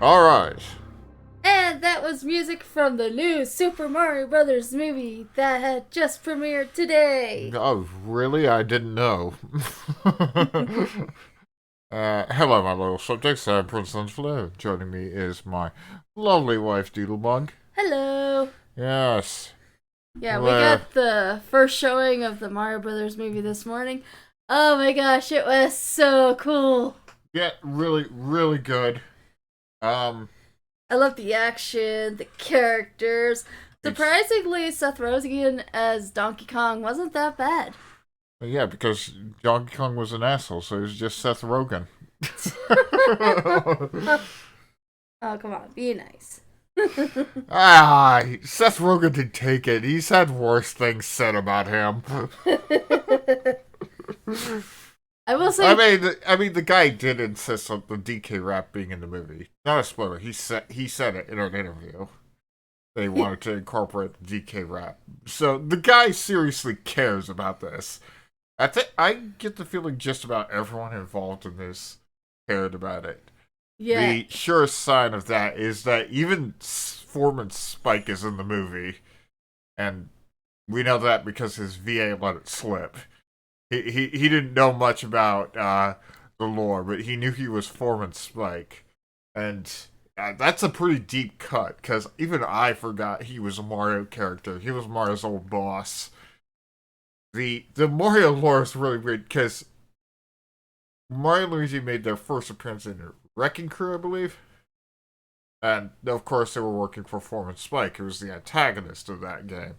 All right. And that was music from the new Super Mario Brothers movie that had just premiered today. Oh, really? I didn't know. Hello, my little subjects. I'm Prince Flo. Joining me is my lovely wife, Doodlebug. Hello. Yes. Yeah, we Where? got the first showing of the Mario Brothers movie this morning. Oh my gosh, it was so cool. Yeah, really, really good. Um, I love the action, the characters. it's Surprisingly, Seth Rogen as Donkey Kong wasn't that bad. yeah, because Donkey Kong was an asshole, so it was just Seth Rogen. Oh, come on, be nice. Seth Rogen did take it. He's had worse things said about him. I will say, I mean, the guy did insist on the DK rap being in the movie. Not a spoiler. He said it in an interview. They wanted to incorporate the DK rap, so the guy seriously cares about this. I get the feeling just about everyone involved in this cared about it. yeah, The surest sign of that is that even Foreman Spike is in the movie, and we know that because his VA let it slip. He didn't know much about the lore, but he knew he was Foreman Spike, and that's a pretty deep cut because even I forgot he was a Mario character. He was Mario's old boss. The Mario lore is really weird because Mario and Luigi made their first appearance in Wrecking Crew, I believe. And of course, they were working for Foreman Spike, who was the antagonist of that game.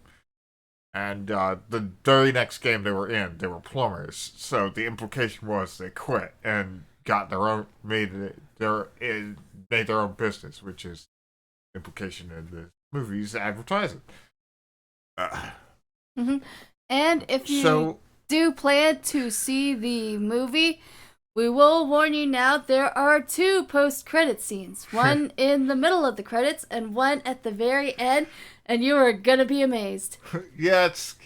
And the very next game they were in, they were plumbers. So the implication was they quit and got their own, made their own business, which is implication in the movie's advertising. mm-hmm. And if you do plan to see the movie, we will warn you now, there are 2 post-credit scenes. One in the middle of the credits and one at the very end, and you are gonna be amazed. Yeah, it's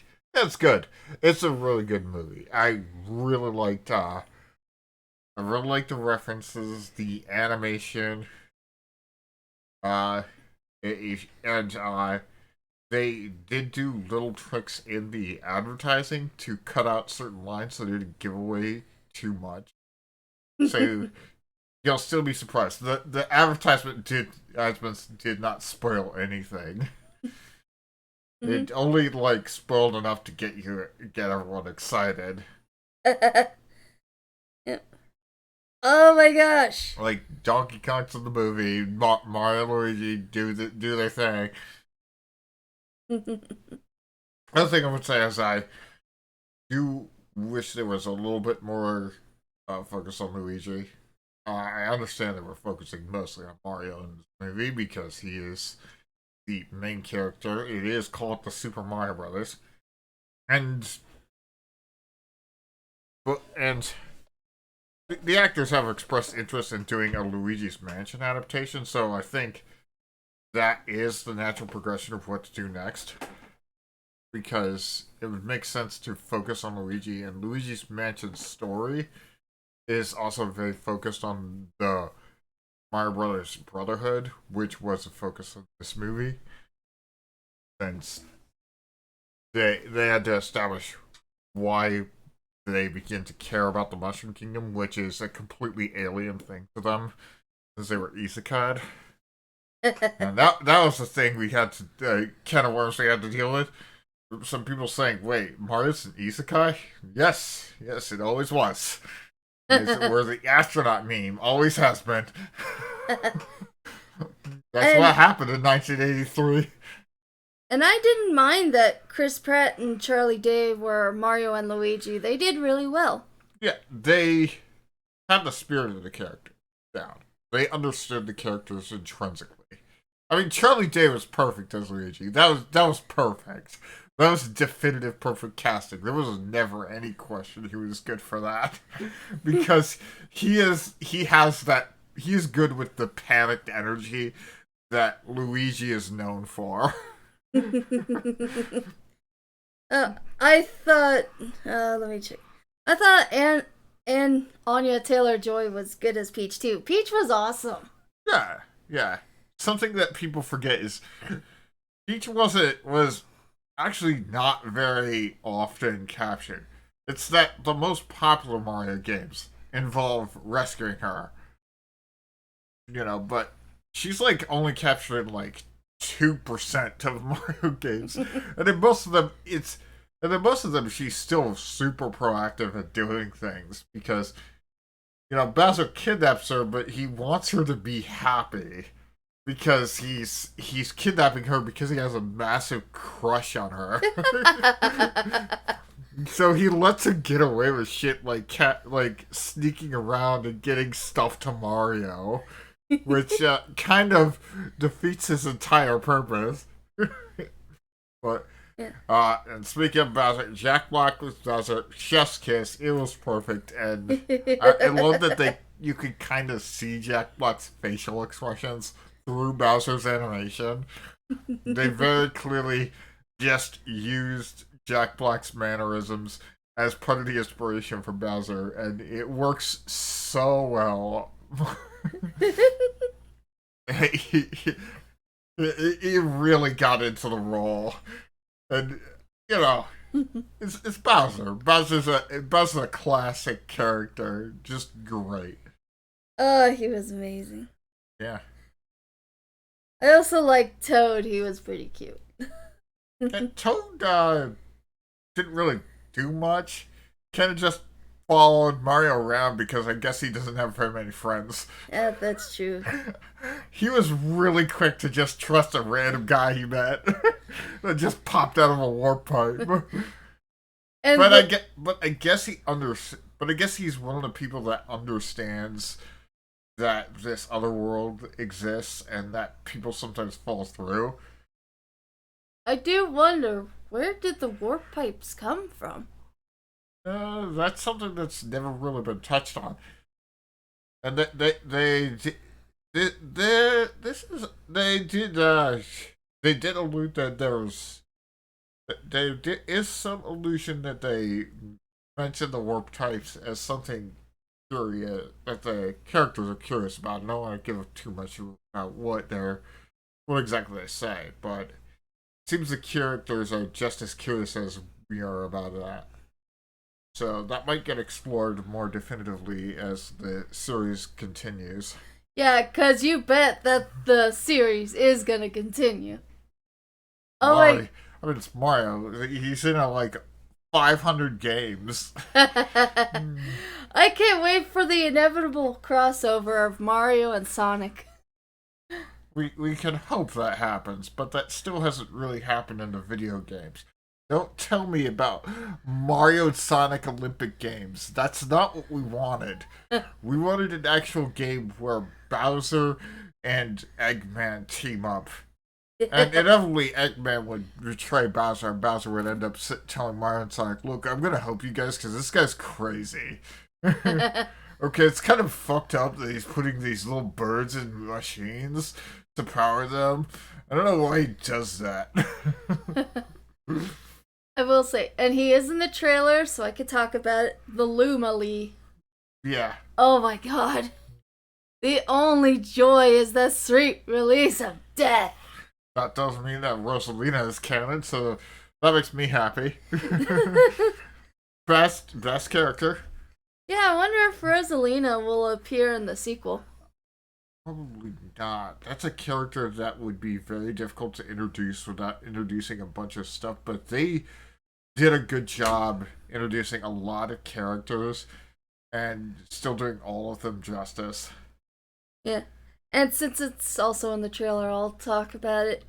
good. It's a really good movie. I really liked the references, the animation, and they did do little tricks in the advertising to cut out certain lines so they didn't give away too much. So you'll still be surprised. The advertisements did not spoil anything. Mm-hmm. It only spoiled enough to get everyone excited. Yep. Oh my gosh! Like Donkey Kong's in the movie, Mario and Luigi do their thing. Other thing I would say is I do wish there was a little bit more focus on Luigi. I understand that we're focusing mostly on Mario in this movie because he is the main character. It is called the Super Mario Brothers, and the actors have expressed interest in doing a Luigi's Mansion adaptation. So I think that is the natural progression of what to do next, because it would make sense to focus on Luigi, and Luigi's Mansion story is also very focused on the Mario Brothers Brotherhood, which was the focus of this movie. Since they had to establish why they begin to care about the Mushroom Kingdom, which is a completely alien thing to them, since they were isekai. And that was the thing we had to can of worms we had to deal with. Some people saying, "Wait, Mario's an isekai?" Yes, it always was. We're the astronaut meme. Always has been. That's what happened in 1983. And I didn't mind that Chris Pratt and Charlie Day were Mario and Luigi. They did really well. Yeah, they had the spirit of the character down. They understood the characters intrinsically. I mean, Charlie Day was perfect as Luigi. That was perfect. That was definitive perfect casting. There was never any question he was good for that. Because he is good with the panicked energy that Luigi is known for. I thought let me check. I thought and Anya Taylor-Joy was good as Peach too. Peach was awesome. Yeah. Something that people forget is Peach was actually not very often captured. It's that the most popular Mario games involve rescuing her. But she's like only captured in like 2% of Mario games. And in most of them she's still super proactive at doing things because Bowser kidnaps her, but he wants her to be happy. Because he's kidnapping her because he has a massive crush on her. So he lets her get away with shit like sneaking around and getting stuff to Mario, which kind of defeats his entire purpose. But and speaking of Bowser, Jack Black was Bowser. Chef's kiss. It was perfect, and I love that you could kind of see Jack Black's facial expressions through Bowser's animation. They very clearly just used Jack Black's mannerisms as part of the inspiration for Bowser, and it works so well. He really got into the role, and it's Bowser. Bowser's a classic character, just great. Oh, he was amazing. Yeah. I also liked Toad. He was pretty cute. And Toad didn't really do much. Kind of just followed Mario around because I guess he doesn't have very many friends. Yeah, that's true. He was really quick to just trust a random guy he met that just popped out of a warp pipe. I guess he's one of the people that understands that this other world exists and that people sometimes fall through. I do wonder, where did the warp pipes come from? That's something that's never really been touched on. And they did allude that there is some allusion that they mentioned the warp types as something curious that the characters are curious about. I don't want to give too much about what exactly they say, but it seems the characters are just as curious as we are about that. So that might get explored more definitively as the series continues. Yeah, because you bet that the series is going to continue. I mean, it's Mario. He's in like 500 games. I can't wait for the inevitable crossover of Mario and Sonic. We can hope that happens, but that still hasn't really happened in the video games. Don't tell me about Mario and Sonic Olympic Games. That's not what we wanted. We wanted an actual game where Bowser and Eggman team up. And inevitably, Eggman would betray Bowser, and Bowser would end up telling Mario and Sonic, look, I'm going to help you guys because this guy's crazy. Okay, it's kind of fucked up that he's putting these little birds in machines to power them. I don't know why he does that. I will say, and he is in the trailer, so I could talk about it, the Luma-Lee. Yeah. Oh my god. The only joy is the sweet release of death. That doesn't mean that Rosalina is canon, so that makes me happy. Best character. Yeah, I wonder if Rosalina will appear in the sequel. Probably not. That's a character that would be very difficult to introduce without introducing a bunch of stuff, but they did a good job introducing a lot of characters and still doing all of them justice. Yeah. And since it's also in the trailer, I'll talk about it.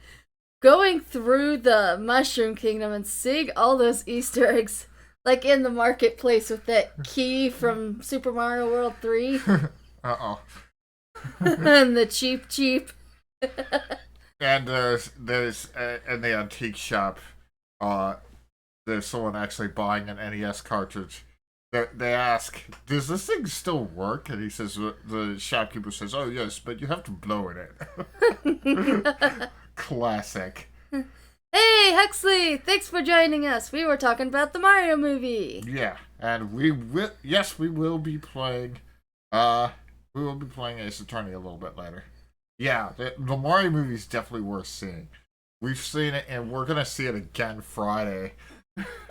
Going through the Mushroom Kingdom and seeing all those Easter eggs, like in the marketplace with that key from Super Mario World 3. Uh-oh. And the cheap. And there's in the antique shop, there's someone actually buying an NES cartridge. They ask, "Does this thing still work?" And he says, the shopkeeper says, "Oh yes, but you have to blow in it." Classic. Hey Huxley, thanks for joining us. We were talking about the Mario movie. Yeah, and we will be playing. We will be playing Ace Attorney a little bit later. Yeah, the Mario movie is definitely worth seeing. We've seen it, and we're gonna see it again Friday.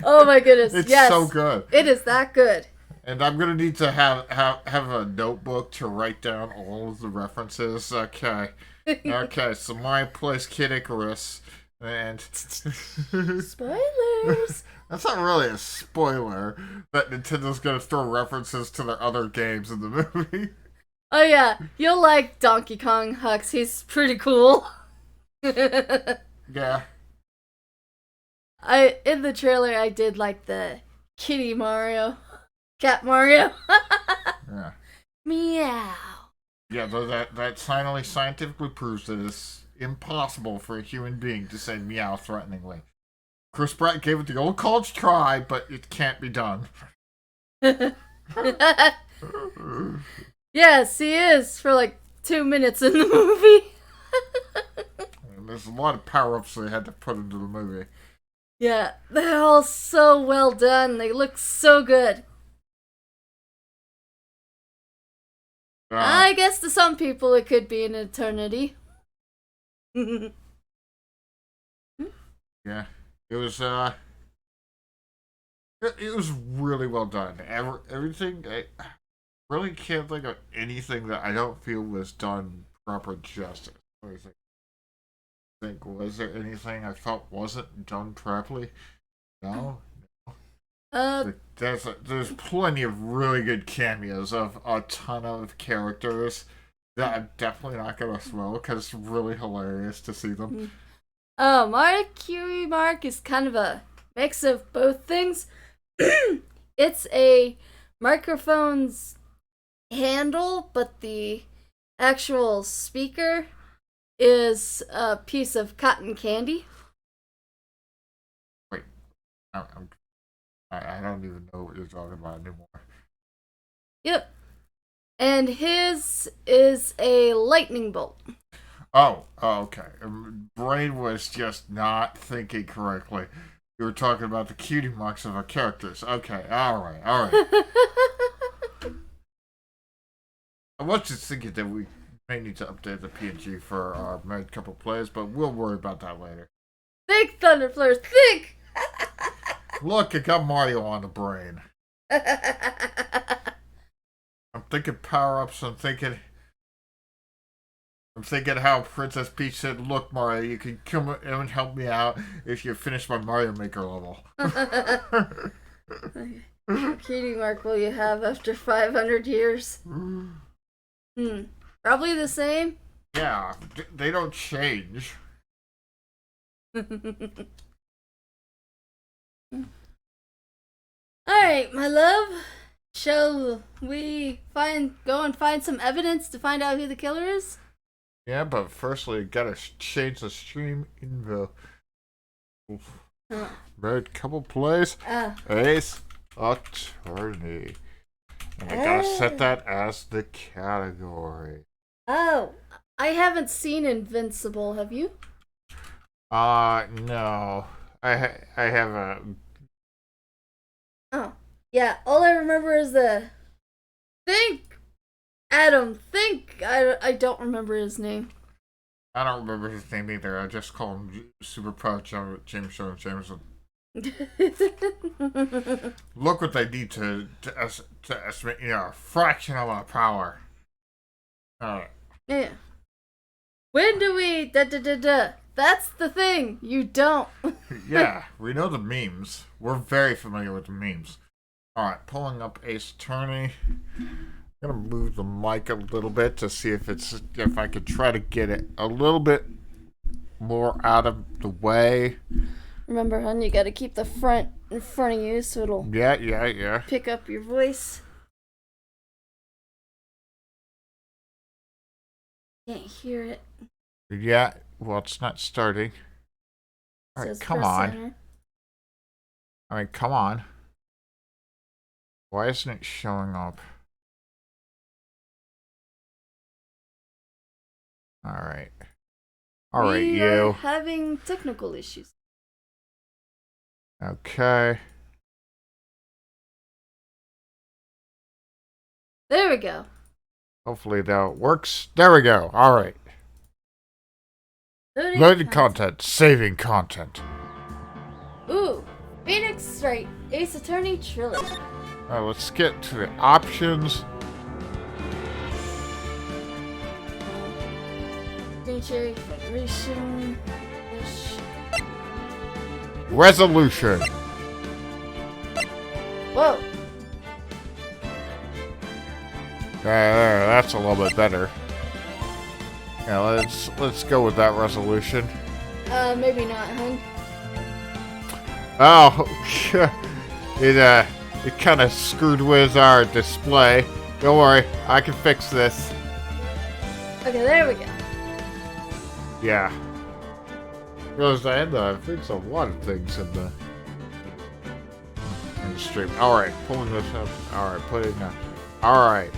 Oh my goodness! It's yes, so good. It is that good. And I'm gonna need to have a notebook to write down all of the references. Okay, okay. So Mario plays Kid Icarus, and spoilers. That's not really a spoiler that Nintendo's gonna throw references to their other games in the movie. Oh yeah, you'll like Donkey Kong, Hux. He's pretty cool. Yeah. In the trailer I did like the kitty Mario. Cat Mario. Yeah. Meow. Yeah, though that finally scientifically proves that it's impossible for a human being to say meow threateningly. Chris Pratt gave it the old college try, but it can't be done. Yes, he is for like 2 minutes in the movie. There's a lot of power-ups they had to put into the movie. Yeah, they're all so well done. They look so good. I guess to some people it could be an eternity. Yeah, it was it was really well done. Everything, I really can't think of anything that I don't feel was done proper justice. What do you think? Was there anything I felt wasn't done properly? No. There's plenty of really good cameos of a ton of characters that I'm definitely not gonna throw because it's really hilarious to see them. Mario Cutie Mark is kind of a mix of both things. It's a microphone's handle, but the actual speaker is a piece of cotton candy. Wait, I don't even know what you're talking about anymore. Yep. And his is a lightning bolt. Oh, okay. Brain was just not thinking correctly. You were talking about the cutie marks of our characters. Okay, alright. I was just thinking that we may need to update the PNG for our married couple plays, but we'll worry about that later. Think, Thunderflare, think! Look, I got Mario on the brain. I'm thinking power-ups, I'm thinking how Princess Peach said, "Look, Mario, you can come and help me out if you finish my Mario Maker level." Cutie mark will you have after 500 years? Probably the same. Yeah, they don't change. Alright, my love. Shall we go and find some evidence to find out who the killer is? Yeah, but firstly, gotta change the stream info. Married couple plays. Ace Attorney. And I gotta set that as the category. Oh, I haven't seen Invincible. Have you? No. I haven't. Oh, yeah. All I remember is the think. Adam, think. I don't remember his name. I don't remember his name either. I just call him Super Proud James Jameson. Look what they need to estimate, a fraction of our power. Alright. Yeah. When do we That's the thing. You don't. Yeah, we know the memes. We're very familiar with the memes. Alright, pulling up Ace Attorney. I'm gonna move the mic a little bit to see if I could try to get it a little bit more out of the way. Remember, hon, you gotta keep the front in front of you so it'll yeah pick up your voice. Can't hear it. Yeah, well, it's not starting. Alright, come on. Center. Alright, come on. Why isn't it showing up? Alright. Alright, you. We are having technical issues. Okay. There we go. Hopefully that works. There we go. Alright. Loading content. Saving content. Ooh. Pheonix Wright, Ace Attorney Trilogy. Alright, let's get to the options. Nature, Federation, Resolution. Whoa. There, that's a little bit better. Yeah, let's go with that resolution. Maybe not, huh? Oh, it kind of screwed with our display. Don't worry, I can fix this. Okay, there we go. Yeah. Realized I had to fix a lot of things in the stream. Alright, pulling this up. Alright, putting that. Alright.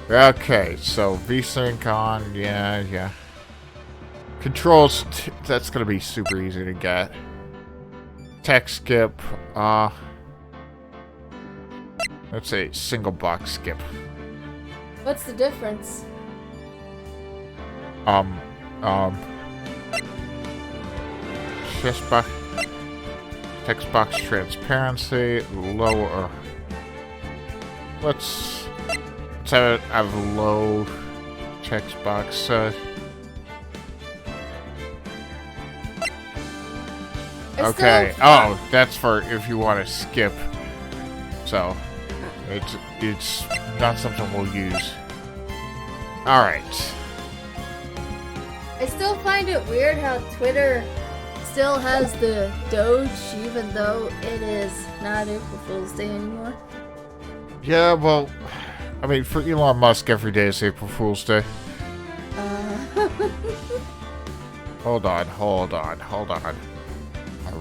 Okay, so VSync on. Yeah. Controls, that's gonna be super easy to get. Text skip. Let's say single box skip. What's the difference? Text box transparency, lower. Let's have a low text box. Okay. Oh, that's for if you want to skip. So it's not something we'll use. All right. I still find it weird how Twitter still has the Doge, even though it is not April Fool's Day anymore. Yeah, well, I mean, for Elon Musk, every day is April Fool's Day. Hold on. I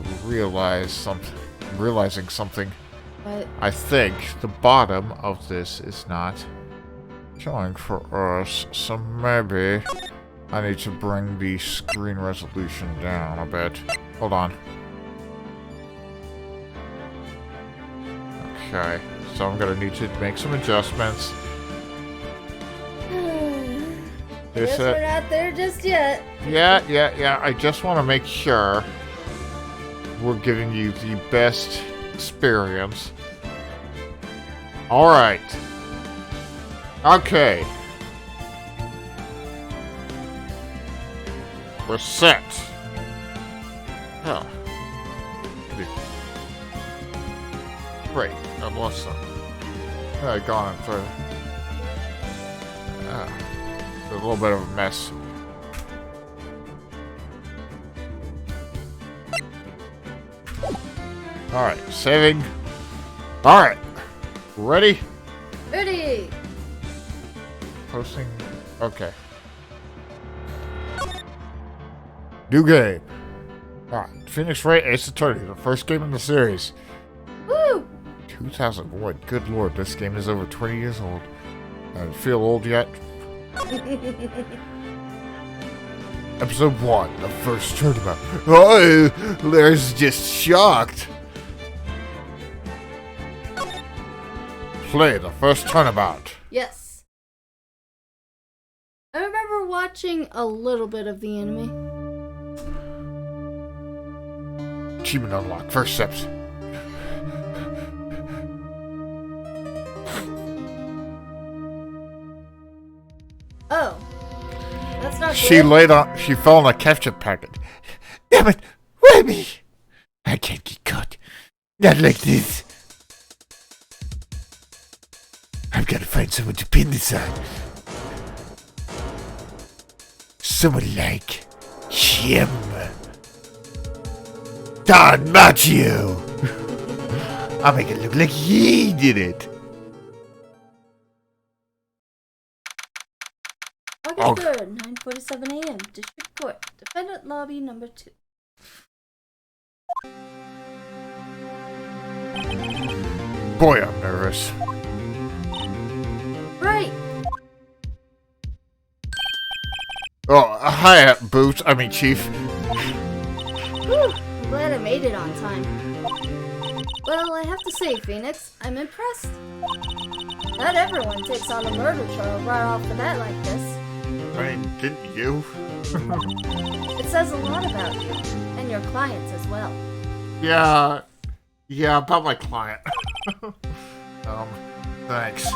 realizing something. What? I think the bottom of this is not showing for us, so maybe I need to bring the screen resolution down a bit. Hold on. Okay, so I'm gonna need to make some adjustments. Guess we're not there just yet. Yeah. I just want to make sure we're giving you the best experience. Alright. Okay. We're set. Oh. Great. I lost them. Gone through. It's a little bit of a mess. Alright, saving. Alright. Ready? Ready! Posting. Okay. New game. Alright, Pheonix Wright Ace Attorney, the first game in the series. Woo! 2001. Good lord, this game is over 20 years old. Doesn't feel old yet. Episode 1, the first tournament. Oh, Larry's just shocked. Play the first turnabout. Yes. I remember watching a little bit of the anime. Achievement unlocked. First steps. Oh. That's not She good. She fell on a ketchup packet. Damn it! Wait me! I can't get caught. Not like this. I've got to find someone to pin this on. Someone like Jim. Don, not you! I'll make it look like he did it. August 3rd, 9:47 a.m. District Court. Defendant Lobby number 2. Boy, I'm nervous. Right. Oh, hi, Boots. I mean, Chief. Whew, I'm glad I made it on time. Well, I have to say, Pheonix, I'm impressed. Not everyone takes on a murder trial right off the bat like this. I mean, didn't you? It says a lot about you, and your clients as well. Yeah, about my client. Thanks.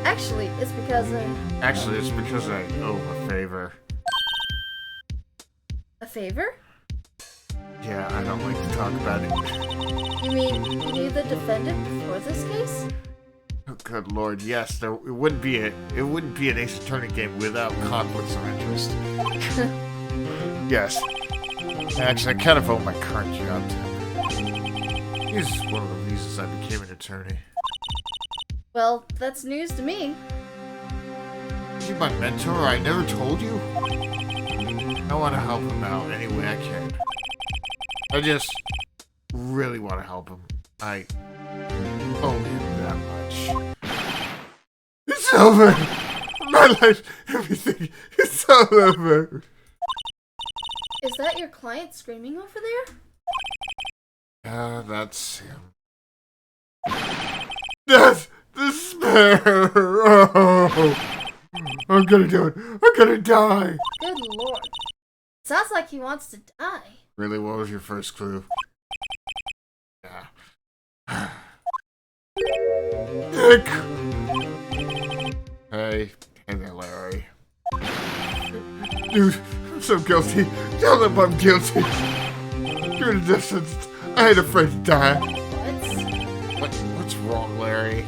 Actually, it's because I owe him a favor. A favor? Yeah, I don't like to talk about it. You mean you knew the defendant before this case? Oh, good lord, yes. It wouldn't be an Ace Attorney game without conflicts of interest. Yes. Actually, I kind of owe my current job to him. He's one of the reasons I became an attorney. Well, that's news to me. Is he my mentor? I never told you? I want to help him out any way I can. I just really want to help him. I owe him that much. It's over! My life, everything, it's all over! Is that your client screaming over there? That's him. Death! Despair! Oh! I'm gonna do it! I'm gonna die! Good lord. Sounds like he wants to die. Really, what was your first clue? Yeah. Nick! Hey there, Larry. Dude, I'm so guilty. Tell them I'm guilty. You're in the distance. I ain't afraid to die. What's wrong, Larry?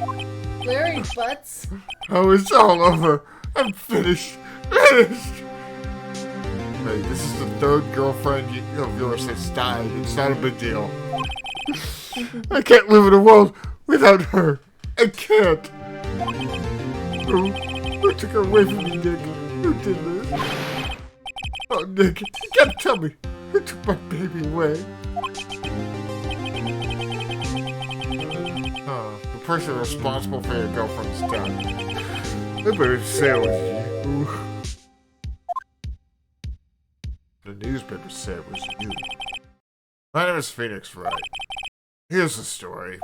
Larry Butts. Oh, it's all over. I'm finished. Finished! Hey, this is the third girlfriend of yours that's died. It's not a big deal. I can't live in a world without her. I can't. Who took her away from me, Nick? Who did this? Oh, Nick, you gotta tell me. Who took my baby away? The person responsible for your girlfriend's death. I better say it was you. The newspaper said it was you. My name is Pheonix Wright. Here's the story.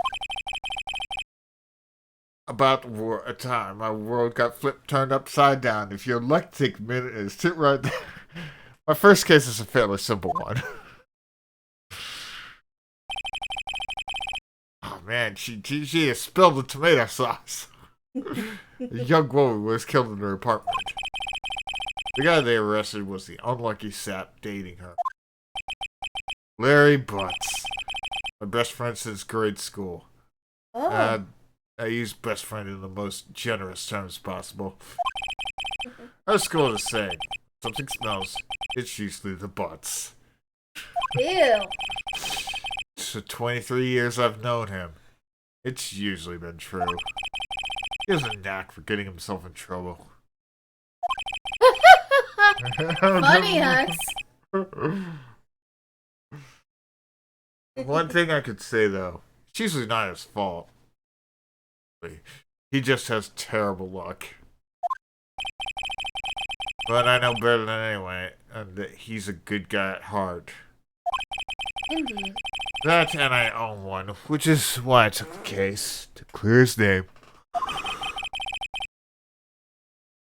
About a time my world got turned upside down. If you'd like to take a minute and sit right there. My first case is a fairly simple one. Oh man, she has spilled the tomato sauce. A young woman was killed in her apartment. The guy they arrested was the unlucky sap dating her. Larry Butts. My best friend since grade school. Oh. I use best friend in the most generous terms possible. Our school is saying, something smells. It's usually the butts. Ew. For 23 years I've known him. It's usually been true. He has a knack for getting himself in trouble. Funny, Hux. One thing I could say, though, it's usually not his fault. He just has terrible luck. But I know better than anyone, and that he's a good guy at heart. Indeed. That and I own one, which is why I took the case, to clear his name.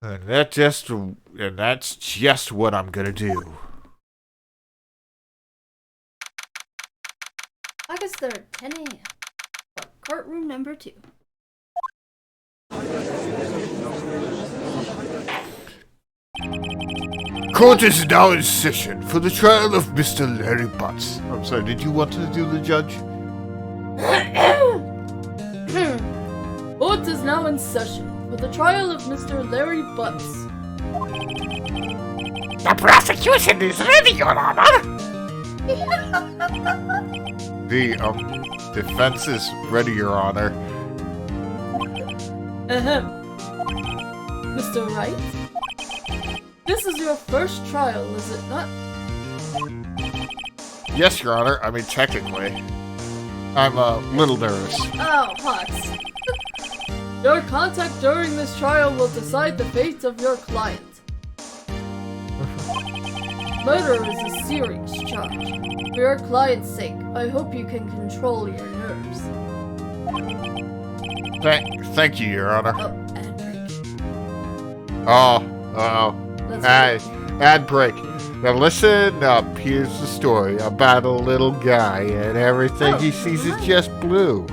And that's just what I'm gonna do. August 3rd, 10 a.m. Courtroom number 2. Court is now in session for the trial of Mr. Larry Butts. I'm sorry, did you want to do the judge? Court is now in session for the trial of Mr. Larry Butts. The prosecution is ready, Your Honor. The defense is ready, Your Honor. Ahem. Mr. Wright? This is your first trial, is it not? Yes, Your Honor. I mean, technically. I'm a little nervous. Oh, Hux. Your contact during this trial will decide the fate of your client. Murder is a serious charge. For your client's sake, I hope you can control your nerves. Thank you, Your Honor. Oh, ad break. Ad break. Now listen up. Here's the story about a little guy, and everything he sees is just blue.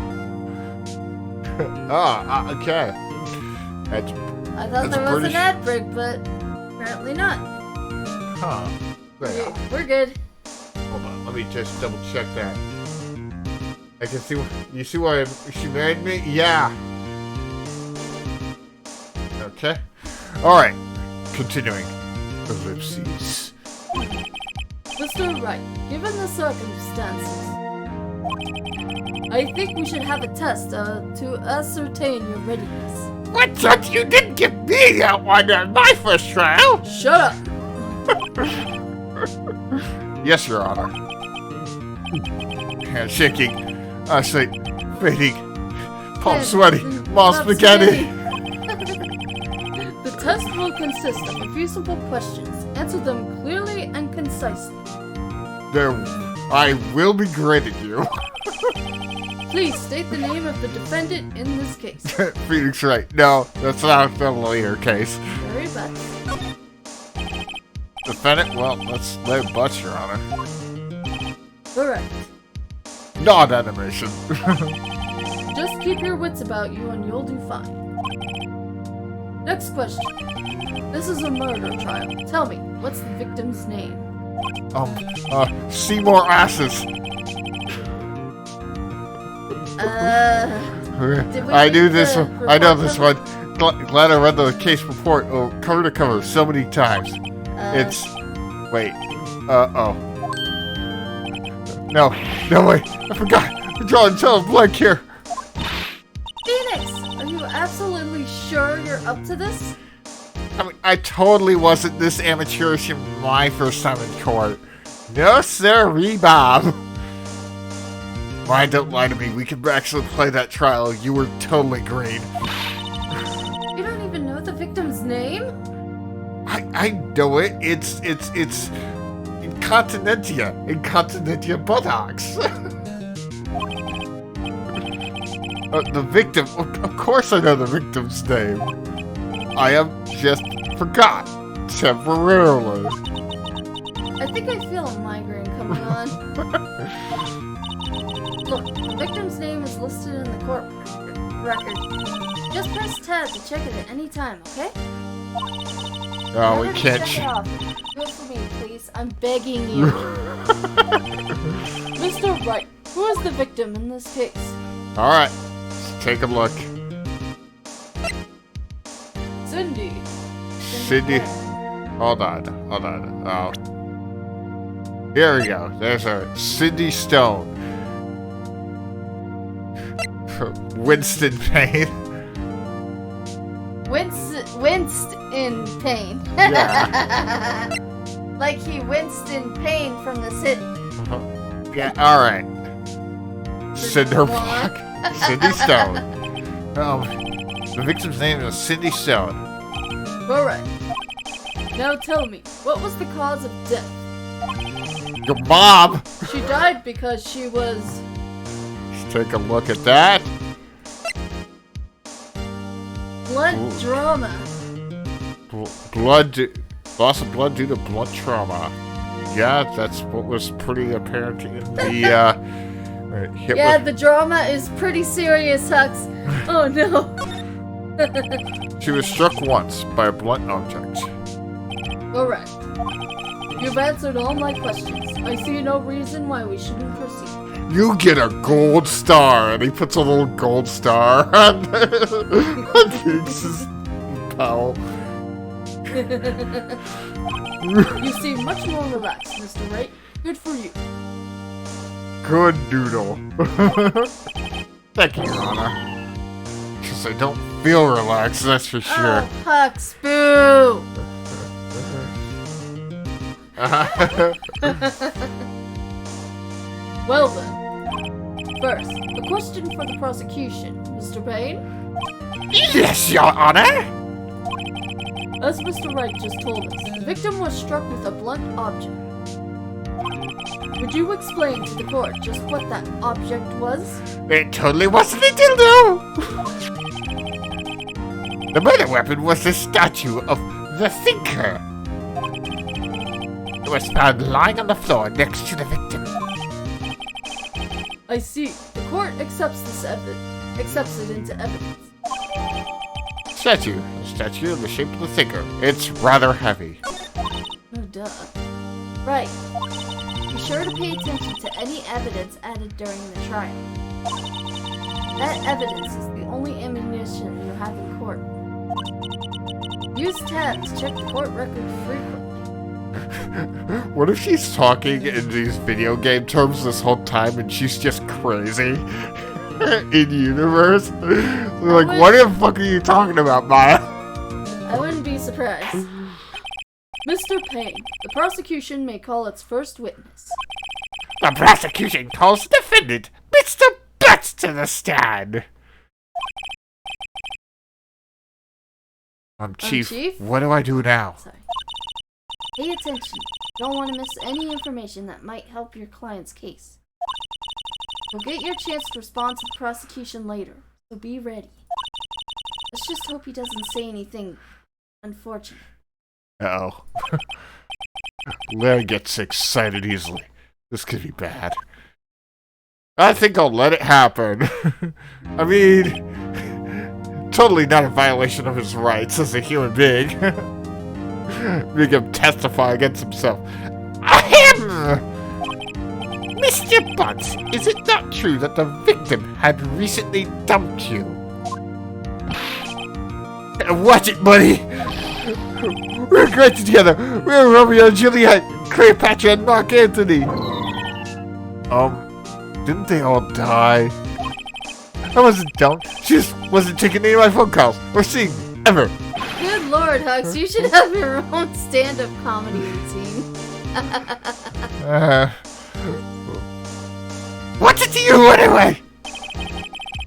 Okay. I thought there was an ad break, but apparently not. Huh. Okay, we're good. Hold on, let me just double check that. I can see. You see why she married me? Yeah. Okay. All right. Continuing. Ellipses. Mr. Wright, given the circumstances, I think we should have a test to ascertain your readiness. What, Judge? You didn't give me that one on my first trial. Shut up! Yes, Your Honor. Hand shaking, eyesight fading, palm sweaty, mom spaghetti. The test will consist of a few simple questions. Answer them clearly and concisely. I will be grading you. Please state the name of the defendant in this case. Pheonix Wright. No, that's not a later case. Very bad. Defendant? Well, that's their butts, Your Honor. Correct. Not animation. Just keep your wits about you and you'll do fine. Next question. This is a murder trial. Tell me, what's the victim's name? Seymour Asses. I knew this one. I know this one. Glad I read the case report cover to cover so many times. It's... Wait. No, wait. I forgot. I'm drawing a blank here. Pheonix, are you absolutely sure you're up to this? I mean, I totally wasn't this amateurish in my first time in court. No, sirree, Bob. Why, don't lie to me. We can actually play that trial. You were totally green. You don't even know the victim's name? I know it. It's Incontinentia buttocks. The victim. Of course I know the victim's name. I have just forgot temporarily. I think I feel a migraine coming on. Look, the victim's name is listed in the court record. Just press tab to check it at any time, okay? Oh, we can't. Check it off. Do it for me, please. I'm begging you. Mr. Wright, who is the victim in this case? All right, let's take a look. Cindy. Hold on. Oh. Here we go. There's a Cindy Stone. Winston Payne. Winced in pain. Yeah. Like he winced in pain from the city. Yeah, alright. Cinder Block. Cindy Stone. The victim's name is Cindy Stone. Alright. Now tell me, what was the cause of death? Your mom! She died because she was... Let's take a look at that. Blood trauma. Loss of blood due to blood trauma. Yeah, that's what was pretty apparent in the, Yeah, the drama is pretty serious, Hux. Oh no. She was struck once by a blunt object. Correct. You've answered all my questions. I see no reason why we shouldn't proceed. You get a gold star, and he puts a little gold star on Pheonix's Powell. You seem much more relaxed, Mr. Wright. Good for you. Good doodle. Thank you, Your Honor. Because I don't feel relaxed, that's for sure. Oh, Hux, boo! Well then. First, a question for the prosecution. Mr. Payne? Yes, Your Honor. As Mr. Wright just told us, the victim was struck with a blunt object. Would you explain to the court just what that object was? It totally wasn't a dildo. The murder weapon was the statue of the Thinker. It was found lying on the floor next to the victim. I see. The court accepts it into evidence. Statue. A statue in the shape of the Thinker. It's rather heavy. No duh. Right. Be sure to pay attention to any evidence added during the trial. That evidence is the only ammunition you have in court. Use tab to check the court record frequently. What if she's talking in these video game terms this whole time and she's just crazy in universe? Like, what the fuck are you talking about, Maya? I wouldn't be surprised. Mr. Payne, the prosecution may call its first witness. The prosecution calls the defendant, Mr. Butts, to the stand. Chief, what do I do now? Sorry. Pay attention. You don't want to miss any information that might help your client's case. You'll get your chance to respond to the prosecution later, so be ready. Let's just hope he doesn't say anything unfortunate. Uh-oh. Larry gets excited easily. This could be bad. I think I'll let it happen. I mean, totally not a violation of his rights as a human being. Make him testify against himself. Ahem! Mr. Butts, is it not true that the victim had recently dumped you? Watch it, buddy! We're great together! We're Romeo and Juliet, Cleopatra and Mark Antony! Didn't they all die? I wasn't dumped. She just wasn't taking any of my phone calls or seeing me, ever. Good lord, Hugs, you should have your own stand-up comedy routine. What's it to you, anyway?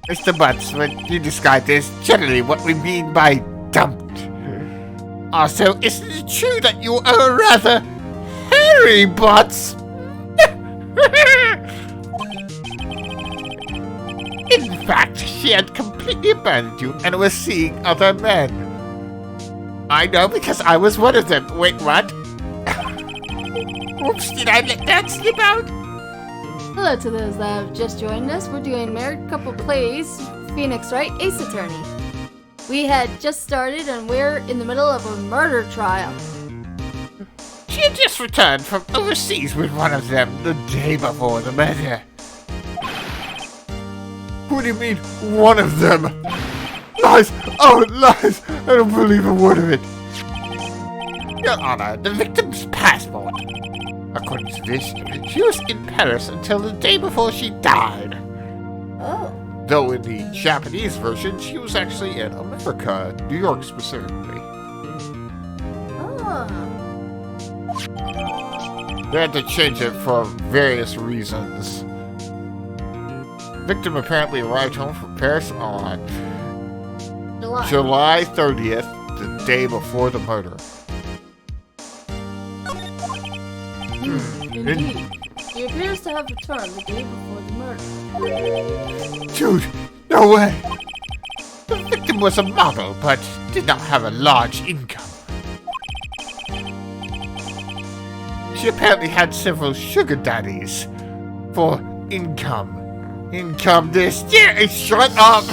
Mr. Butts, when you describe this, generally what we mean by dumped. Also, isn't it true that you are a rather hairy Butts? In fact, she had completely abandoned you and was seeing other men. I know because I was one of them. Wait, what? Oops, did I let that slip out? Hello to those that have just joined us. We're doing Married Couple Plays, Pheonix Wright, Ace Attorney. We had just started and we're in the middle of a murder trial. She had just returned from overseas with one of them the day before the murder. What do you mean, one of them? Lies! Oh, lies! I don't believe a word of it. Your Honor, the victim's passport. According to this, she was in Paris until the day before she died. Oh. Though in the Japanese version, she was actually in America, New York specifically. Oh. They had to change it for various reasons. Victim apparently arrived home from Paris on July 30th, the day before the murder. Indeed. He appears to have returned the day before the murder. Dude, no way! The victim was a model, but did not have a large income. She apparently had several sugar daddies for income. Income this. Yeah, shut up!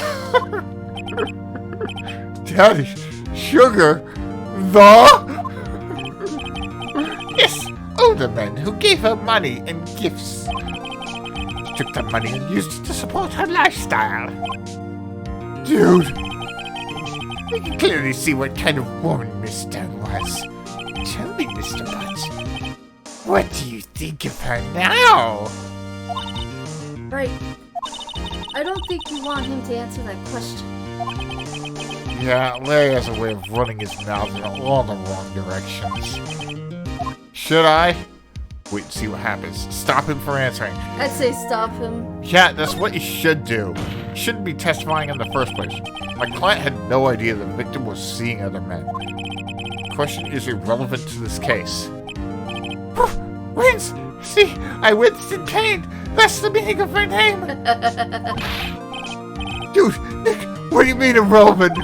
Daddy, sugar, the? Yes, older men who gave her money and gifts. She took the money and used it to support her lifestyle. Dude. You can clearly see what kind of woman Miss Stone was. Tell me, Mr. Butts, what do you think of her now? Right. I don't think you want him to answer that question. Yeah, Larry has a way of running his mouth in all the wrong directions. Should I? Wait and see what happens. Stop him from answering. I'd say stop him. Yeah, that's what you should do. You shouldn't be testifying in the first place. My client had no idea the victim was seeing other men. The question is irrelevant to this case. Wins! See, I witnessed in pain. That's the meaning of my name. Dude, Nick, what do you mean irrelevant?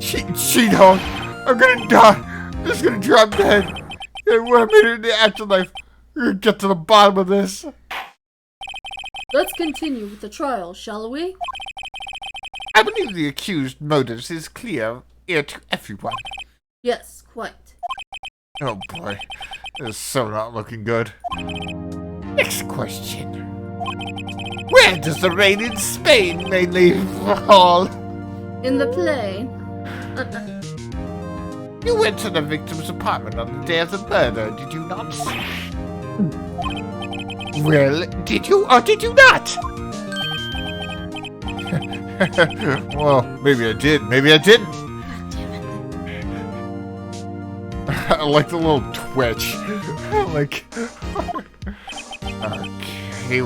She don't. I'm gonna die. I'm just gonna drop dead. And when I made it in the afterlife, we're gonna get to the bottom of this. Let's continue with the trial, shall we? I believe the accused motives is clear here to everyone. Yes, quite. Oh boy, this is so not looking good. Next question. Where does the rain in Spain mainly fall? In the plane. You went to the victim's apartment on the day of the murder, did you not? Well, did you or did you not? Well, maybe I did, maybe I didn't. I like the little twitch. Like, okay,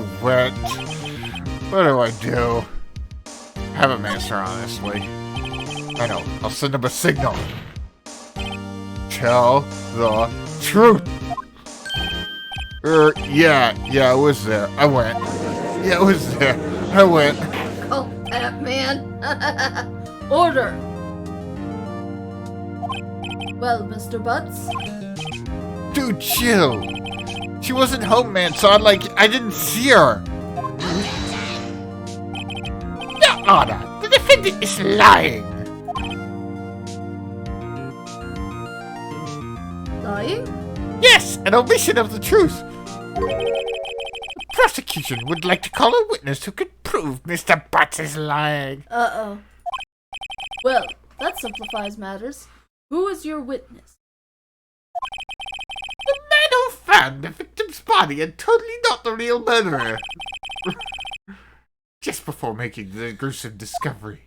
what do I do? Have him answer honestly. I know, I'll send him a signal. Tell the truth. Yeah, I was there. I went. Yeah, I was there. I went. Oh, that man. Order. Well, Mr. Butts? Dude, chill. She wasn't home, man, so I didn't see her. Your Honor, the defendant is lying. Lying? Yes, an omission of the truth. The prosecution would like to call a witness who could prove Mr. Butts is lying. Uh-oh. Well, that simplifies matters. Who is your witness? The man who found the victim's body and totally not the real murderer. Just before making the gruesome discovery,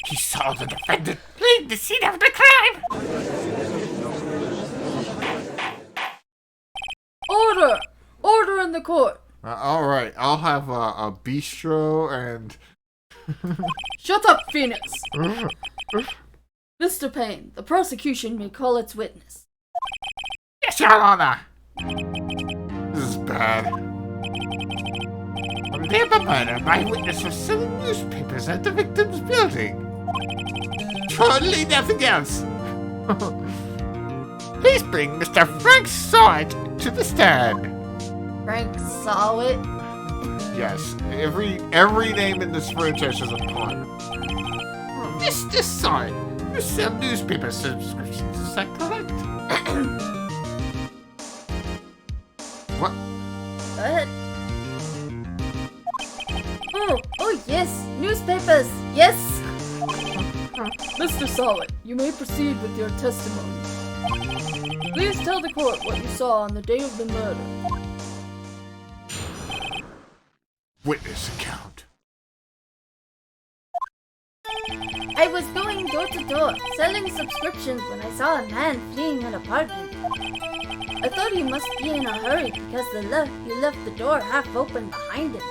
he saw the defendant leave the scene of the crime. Order! Order in the court! Alright, I'll have a bistro and... Shut up, Pheonix! Mr. Payne, the prosecution may call its witness. Yes, Your Honor. This is bad. On the day of the murder, my witness was selling newspapers at the victim's building. Totally nothing else. Please bring Mr. Frank Wright to the stand. Frank saw it. Yes, every name in this franchise is a pun. Mr. Wright, you sell newspaper subscriptions, is that correct? What? Go ahead. Oh yes, newspapers, yes! Mr. Sawit, you may proceed with your testimony. Please tell the court what you saw on the day of the murder. Witness account. I was going door to door, selling subscriptions when I saw a man fleeing an apartment. I thought he must be in a hurry because he left the door half open behind him.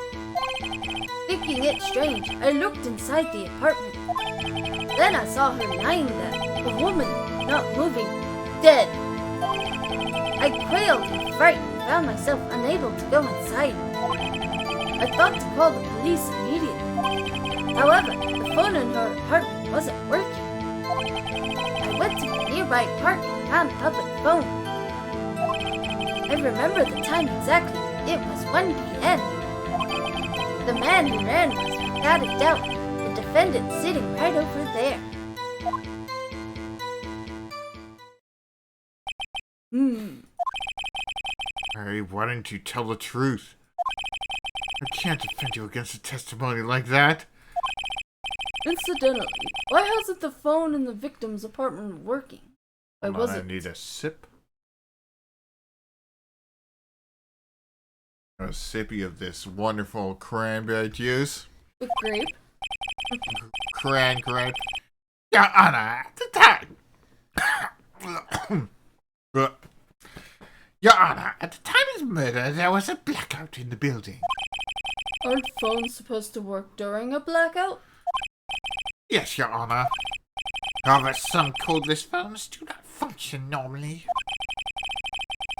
Thinking it strange, I looked inside the apartment. Then I saw her lying there, a woman, not moving, dead. I quailed in fright and found myself unable to go inside. I thought to call the police immediately. However, the phone in her apartment wasn't working. I went to the nearby park and found a public phone. I remember the time exactly. It was 1 p.m. The man who ran was, without a doubt, the defendant sitting right over there. Harry, why didn't you tell the truth? I can't defend you against a testimony like that. Incidentally, why hasn't the phone in the victim's apartment working? Why was I it? need a sip. A sippy of this wonderful cranberry juice. With grape? Grape. Your Honor, at the time. Your Honor, at the time of his murder, there was a blackout in the building. Aren't phones supposed to work during a blackout? Yes, Your Honor. However, some cordless phones do not function normally.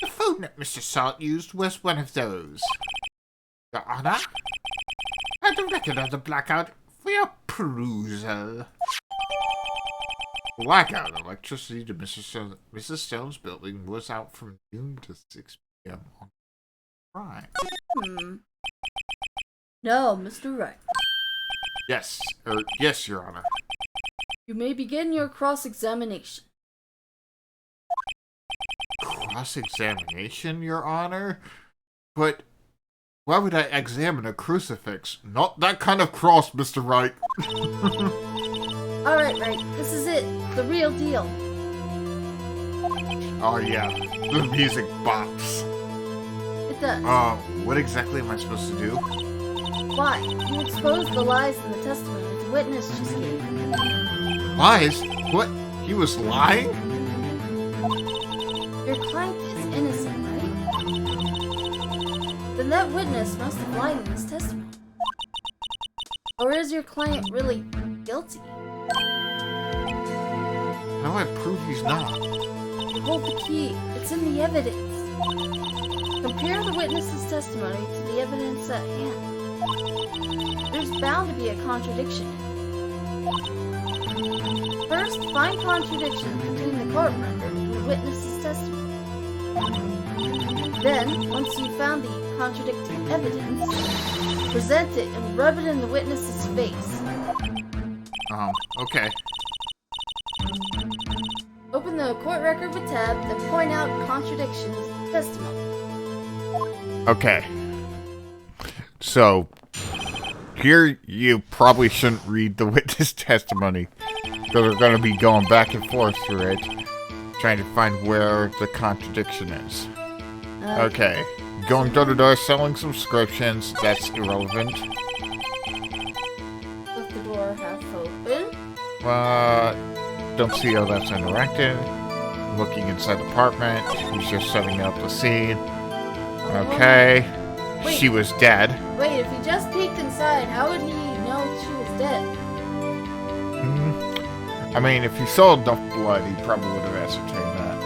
The phone that Mr. Salt used was one of those. Your Honor, I have the record of the blackout for your perusal. Blackout electricity to Mrs. Stone's building was out from noon to 6 p.m. on Friday. No, Mr. Wright. Yes, Your Honor. You may begin your cross-examination. Cross-examination, Your Honor? But why would I examine a crucifix? Not that kind of cross, Mr. Wright. Alright, Wright. This is it. The real deal. Oh, yeah. The music bops. It does. What exactly am I supposed to do? Why? You exposed the lies in the testimony the witness just gave. Lies? What? He was lying? Your client is innocent, right? Then that witness must have lied in his testimony. Or is your client really guilty? How do I prove he's not? Hold the key. It's in the evidence. Compare the witness's testimony to the evidence at hand. There's bound to be a contradiction. First, find contradictions between the court record and the witness's testimony. Then, once you've found the contradicting evidence, present it and rub it in the witness's face. Okay. Open the court record with tab, then point out contradictions in the testimony. Okay. So, here you probably shouldn't read the witness testimony, because we're going to be going back and forth through it, trying to find where the contradiction is. Okay. Going door to door selling subscriptions, that's irrelevant. With the door half open. Don't see how that's interacted. Looking inside the apartment, he's just setting up the scene. Okay. Wait. She was dead. Wait, if he just peeked inside, how would he know she was dead? I mean, if he saw enough blood, he probably would have ascertained that.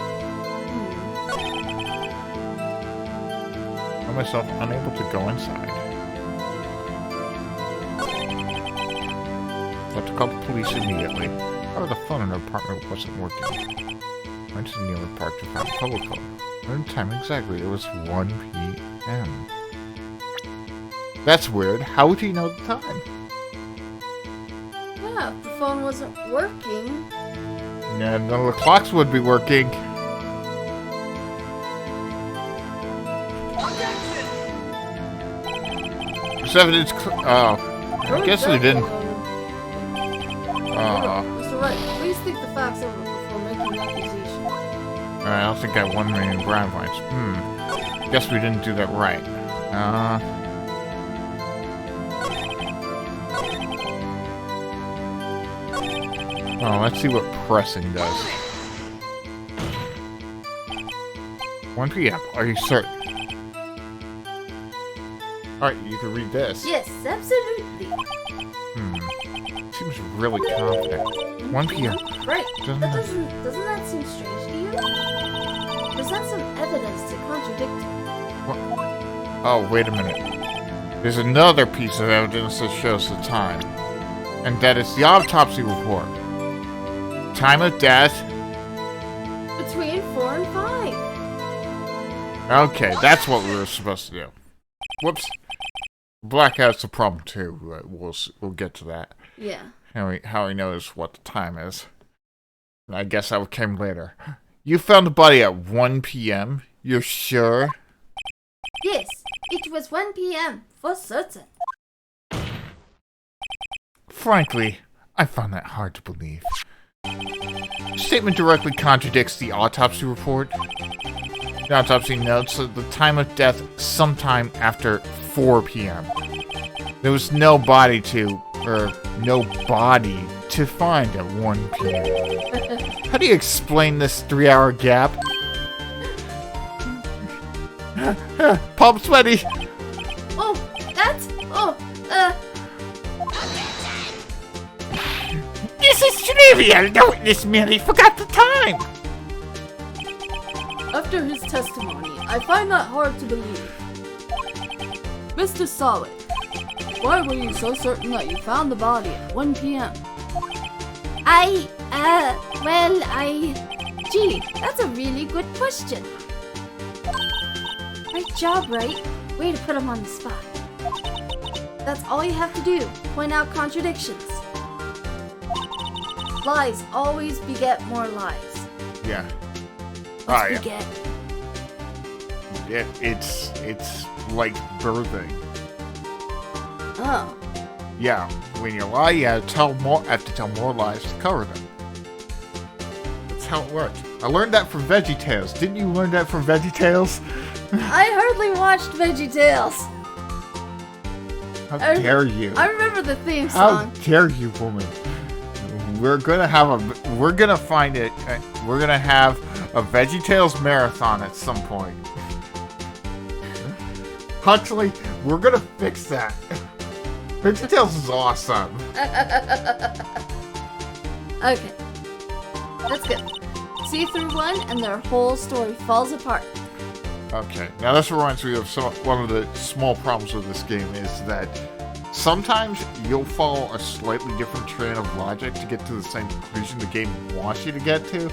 I myself unable to go inside. Have to call the police immediately. However, the phone in her apartment wasn't working. Went to the nearby park to find a public phone. Learned the time exactly. It was 1 p.m. That's weird. How would he know the time? Yeah, if the phone wasn't working. Yeah, none of the clocks would be working. There's evidence. I guess they didn't. Mr. Wright, please think the facts over before making an accusation. I don't think I won many ground points. Guess we didn't do that right. Let's see what pressing does. 1 p.m. Are you certain? Alright, you can read this. Yes, absolutely. Seems really confident. 1 p.m. Right. Doesn't that seem strange to you? Present some evidence to contradict it. What? Oh, wait a minute. There's another piece of evidence that shows the time. And that is the autopsy report. Time of death. Between 4 and 5. Okay, that's what we were supposed to do. Whoops. Blackout's a problem too. We'll get to that. Yeah. How he knows what the time is. And I guess that came later. You found the body at 1 p.m.? You're sure? Yes, it was 1 p.m. for certain. Frankly, I find that hard to believe. The statement directly contradicts the autopsy report. The autopsy notes that the time of death sometime after 4 p.m. There was no body to find at 1 p.m. How do you explain this 3-hour gap? Palm sweaty. Oh, that's... Oh, This is trivial. The witness merely forgot the time. After his testimony, I find that hard to believe. Mr. Solid, why were you so certain that you found the body at 1 p.m.? Gee, that's a really good question. Great job, Wright. Way to put him on the spot. That's all you have to do, point out contradictions. Lies always beget more lies. Yeah. What's beget? It's like birthing. Oh. Yeah, when you lie, you have to tell more lies to cover them. That's how it works. I learned that from VeggieTales. Didn't you learn that from VeggieTales? I hardly watched VeggieTales. How dare you? I remember the theme song. How dare you, woman? We're gonna have a VeggieTales marathon at some point. Huxley, we're gonna fix that. VeggieTales is awesome. Okay. Let's go. See through one and their whole story falls apart. Okay, now this reminds me of one of the small problems with this game is that sometimes you'll follow a slightly different train of logic to get to the same conclusion the game wants you to get to,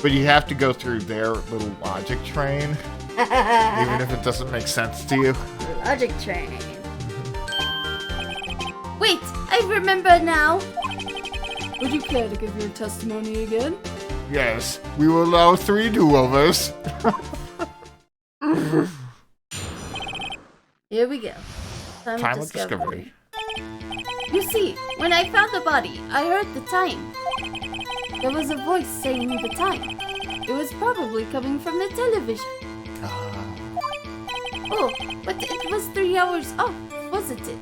but you have to go through their little logic train, even if it doesn't make sense to you. Logic train. Wait, I remember now. Would you care to give your testimony again? Yes, we will allow 3 do-overs. Here we go. Time of discovery. You see, when I found the body, I heard the time. There was a voice saying the time. It was probably coming from the television. Oh, but it was 3 hours off, wasn't it?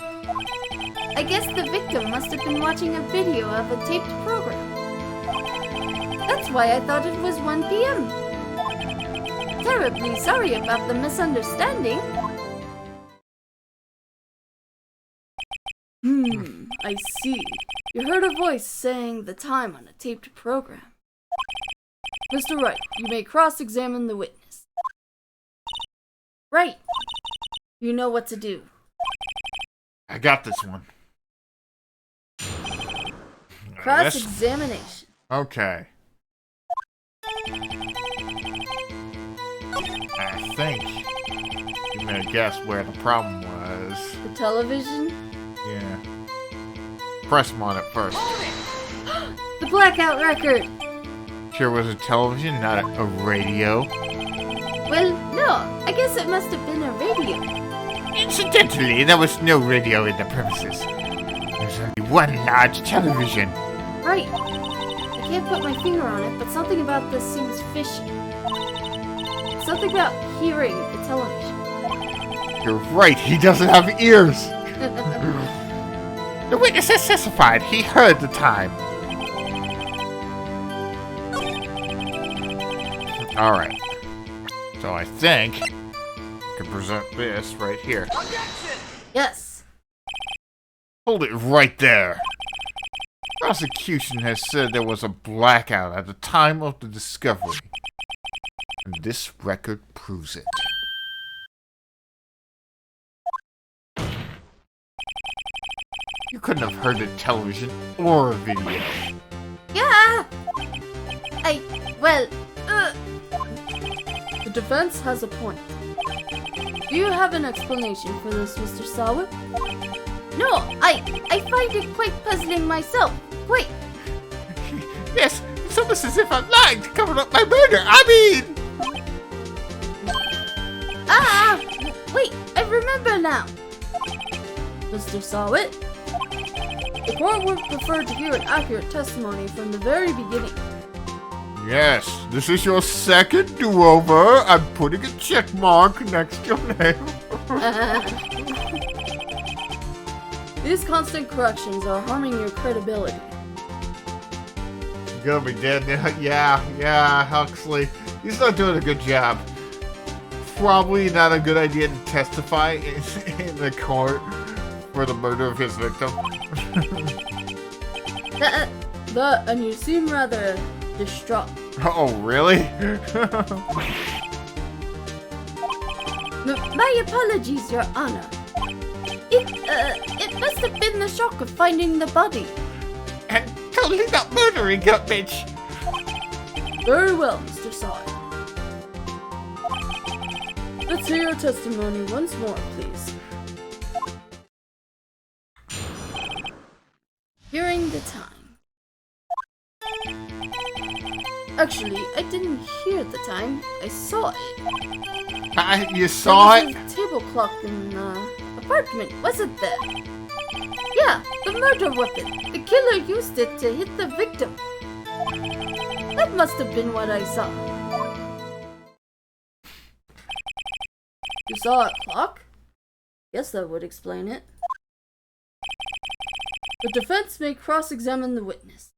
I guess the victim must have been watching a video of a taped program. That's why I thought it was 1 p.m. Terribly sorry about the misunderstanding. I see. You heard a voice saying the time on a taped program. Mr. Wright, you may cross-examine the witness. Right. You know what to do. I got this one. Cross-examination. Okay. I think you may guess where the problem was. The television? Yeah. Press them on it first. The blackout record! Sure was a television, not a radio. Well, no. I guess it must have been a radio. Incidentally, there was no radio in the premises. There's only one large television. Right. I can't put my finger on it, but something about this seems fishy. Something about hearing the television. You're right, he doesn't have ears. The witness has testified he heard the time. Alright. So I think I can present this right here. Yes. Hold it right there. Prosecution has said there was a blackout at the time of the discovery. And this record proves it. You couldn't have heard the television or a video. Yeah! The defense has a point. Do you have an explanation for this, Mr. Sawa? No, I find it quite puzzling myself. Quite. Yes, it's almost as if I'm lying to cover up my murder. I mean... Wait, I remember now. Mr. Sawit, the court would prefer to hear an accurate testimony from the very beginning. Yes, this is your second do-over. I'm putting a check mark next to your name. These constant corrections are harming your credibility. You're gonna be dead now. Yeah, Huxley. He's not doing a good job. probably not a good idea to testify in the court for the murder of his victim. And you seem rather distraught. Oh, really? My apologies, Your Honor. It must have been the shock of finding the body. And totally not murdering you, bitch. Very well, Mr. Sawyer. Let's hear your testimony once more, please. Hearing the time. Actually, I didn't hear the time. I saw it. You saw There it? was a table clock in the apartment, wasn't there? Yeah, the murder weapon. The killer used it to hit the victim. That must have been what I saw. You saw a clock? Guess that would explain it. The defense may cross-examine the witness.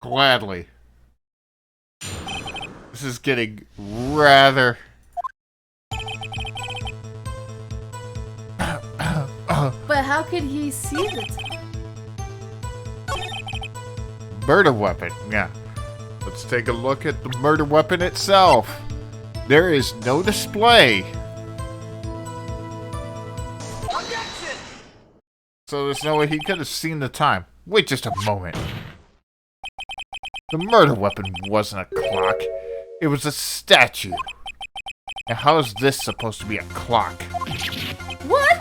Gladly. This is getting rather... But how could he see the Murder weapon, yeah. Let's take a look at the murder weapon itself. There is no display. Objection! So there's no way he could have seen the time. Wait just a moment. The murder weapon wasn't a clock. It was a statue. Now how is this supposed to be a clock? What?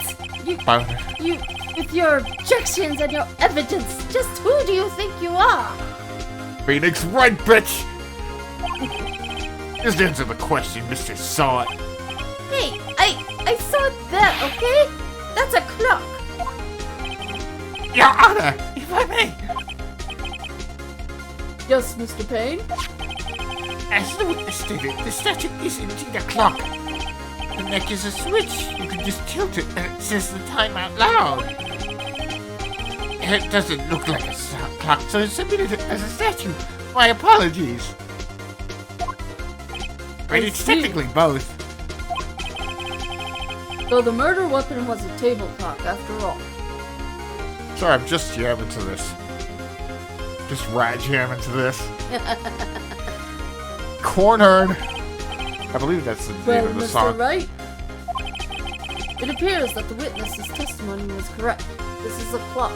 You, with your objections and your evidence, just who do you think you are? Pheonix Wright, bitch! Just answer the question, Mr. Saw It. Hey, I saw that, okay? That's a clock. Your Honor, if I may. Yes, Mr. Payne? As the witness stated, the statue is indeed a clock. The neck is a switch. You can just tilt it and it says the time out loud. It doesn't look like a clock, so I submitted it as a statue. My apologies. But it's technically both. So the murder weapon was a table clock after all. Sorry, I'm just jamming to this. Just rat jamming to this. Cornered! I believe that's the name of the Mr. song. Wright, it appears that the witness's testimony was correct. This is a clock.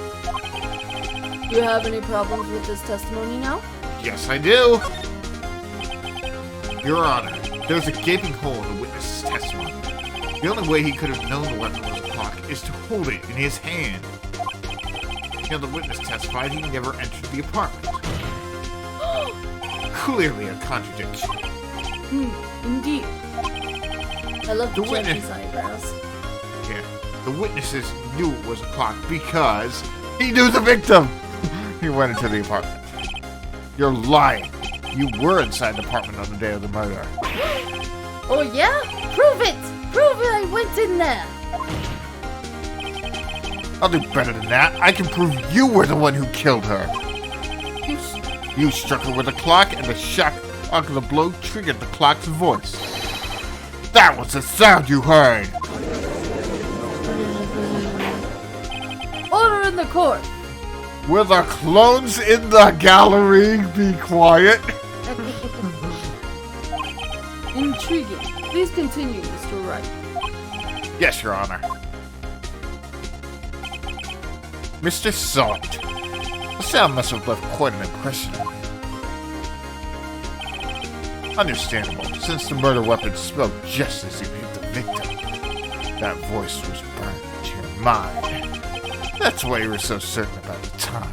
Do you have any problems with this testimony now? Yes, I do! Your Honor, there's a gaping hole in the witness's testimony. The only way he could have known the weapon was a clock is to hold it in his hand. Yet the witness testified he never entered the apartment. Clearly a contradiction. Indeed. I love The the witness- Jackie's eyebrows. Yeah, the witnesses knew it was a clock because he knew the victim! He went into the apartment. You're lying. You were inside the apartment on the day of the murder. Oh yeah? Prove it! Prove it I went in there! I'll do better than that. I can prove you were the one who killed her. You struck her with a clock, and the shock of the blow triggered the clock's voice. That was the sound you heard! Order in the court! Will the clones in the gallery be quiet? Intriguing. Please continue, Mr. Wright. Yes, Your Honor. Mr. Salt, the sound must have left quite an impression on you. Understandable, since the murder weapon spoke just as you hit the victim. That voice was burned into your mind. That's why you were so certain about the time.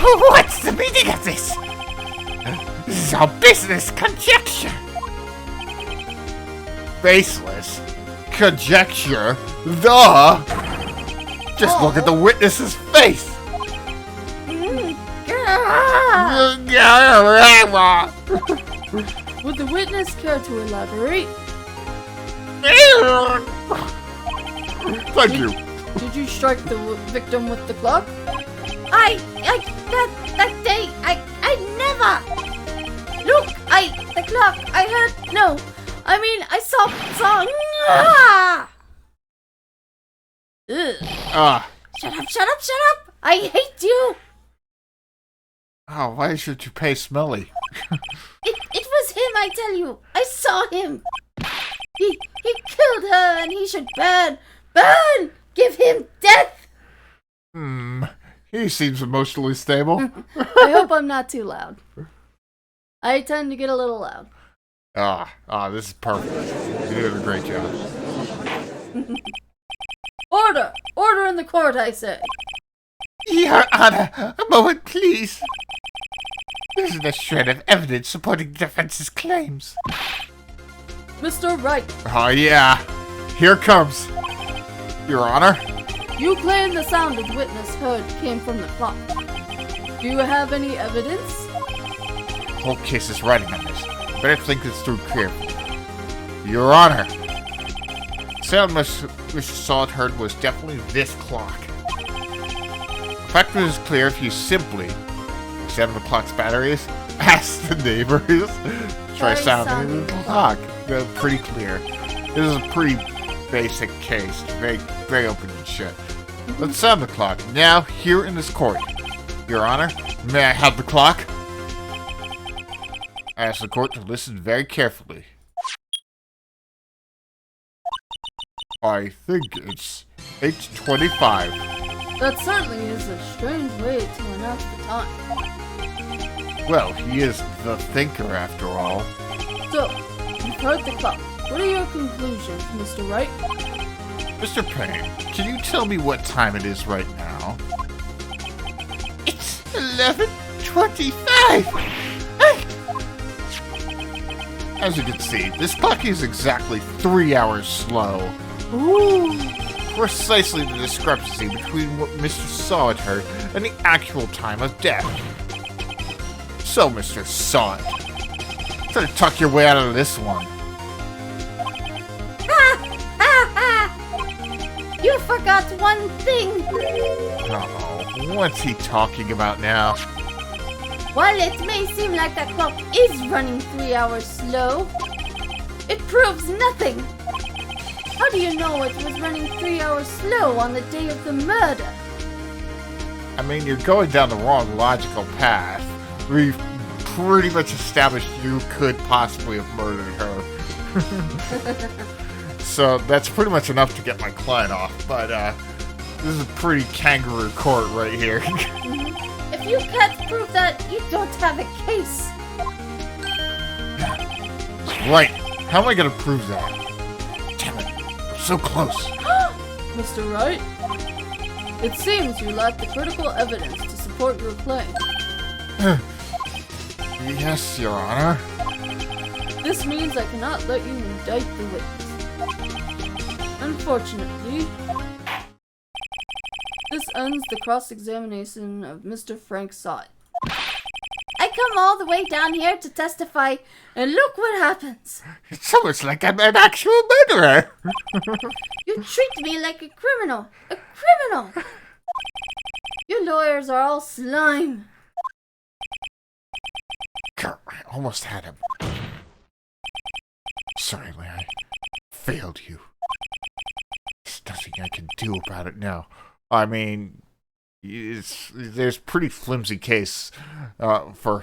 What's the meaning of this? This is all business conjecture. Baseless conjecture, Just look at the witness's face! Would the witness care to elaborate? Thank you. Did you strike the victim with the clock? That day, I never! Look, the clock. I heard. No, I mean, I saw. Ah! Ugh. Shut up! I hate you. Oh, why is your toupee smelly? It was him, I tell you. I saw him. He killed her, and he should burn. Burn! Give him death. He seems emotionally stable. I hope I'm not too loud. I tend to get a little loud. This is perfect. You're doing a great job. Order in the court, I say. Your Honor, a moment, please. This is a shred of evidence supporting the defense's claims. Mr. Wright. Oh, yeah. Here it comes. Your Honor. You claim the sound the witness heard came from the clock. Do you have any evidence? The whole case is riding on this. Better think this through carefully. Your Honor. The sound Mr. Salt heard was definitely this clock. The fact is clear if you simply examine the clock's batteries, ask the neighbors, try sounding the clock. They're pretty clear. This is a pretty basic case. Very open and shut. Let's sound the clock. Now, here in this court. Your Honor, may I have the clock? I ask the court to listen very carefully. I think it's 8:25. That certainly is a strange way to announce the time. Well, he is the thinker after all. So, you've heard the clock. What are your conclusions, Mr. Wright? Mr. Payne, can you tell me what time it is right now? It's 11:25! As you can see, this clock is exactly 3 hours slow. Ooh. Precisely the discrepancy between what Mr. Sawed heard and the actual time of death. So, Mr. Sawed, try to talk your way out of this one. You forgot one thing! Uh-oh, what's he talking about now? While it may seem like the clock is running 3 hours slow, it proves nothing! How do you know it was running 3 hours slow on the day of the murder? I mean, you're going down the wrong logical path. We've pretty much established you could possibly have murdered her. So that's pretty much enough to get my client off, but this is a pretty kangaroo court right here. If you can't prove that, you don't have a case. Right. How am I going to prove that? Damn it. I'm so close. Mr. Wright, it seems you lack the critical evidence to support your claim. Yes, Your Honor. This means I cannot let you indict the witness. Unfortunately, this ends the cross-examination of Mr. Frank Sott. I come all the way down here to testify, and look what happens. It's almost like I'm an actual murderer. You treat me like a criminal. A criminal! Your lawyers are all slime. I almost had him. Sorry, Larry. Failed you. There's nothing I can do about it now. I mean, there's pretty flimsy case for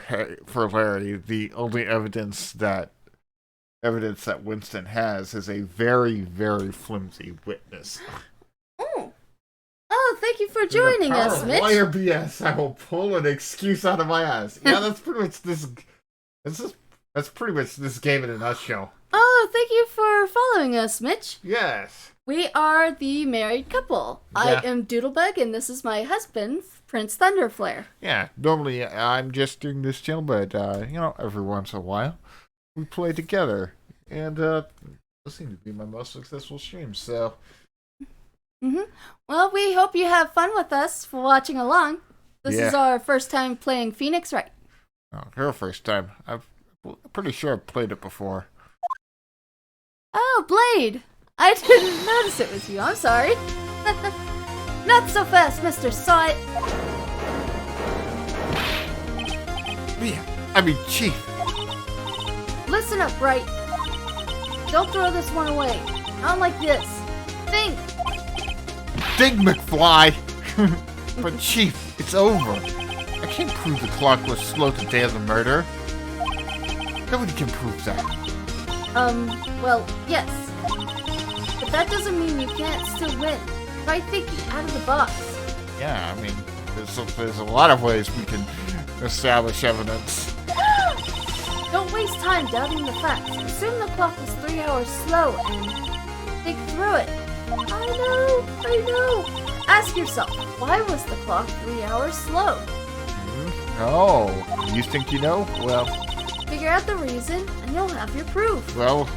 Larry. The only evidence that Winston has is a very, very flimsy witness. Oh, thank you for joining us, Mitch. Lawyer BS. I will pull an excuse out of my ass. Yeah, that's pretty much this. That's pretty much this game in a nutshell. Oh, thank you for following us, Mitch. Yes. We are the married couple. Yeah. I am Doodlebug, and this is my husband, Prince Thunderflare. Yeah, normally I'm just doing this channel, but, every once in a while, we play together. And, this seems to be my most successful stream, so... Well, we hope you have fun with us for watching along. This is our first time playing Pheonix Wright. Oh, her first time. I'm pretty sure I've played it before. Oh, Blade! I didn't notice it was you. I'm sorry. Not so fast, Mr. Sott. Yeah, Chief. Listen up, Wright. Don't throw this one away. Not like this. Think. Think, McFly. But Chief, it's over. I can't prove the clock was slow the day of the murder. Nobody can prove that. Well, yes. But that doesn't mean you can't still win. Try thinking out of the box. Yeah, I mean, there's a lot of ways we can establish evidence. Don't waste time doubting the facts. Assume the clock was 3 hours slow and think through it. I know. Ask yourself, why was the clock 3 hours slow? Oh, you think you know? Well... Figure out the reason, and you'll have your proof. Well...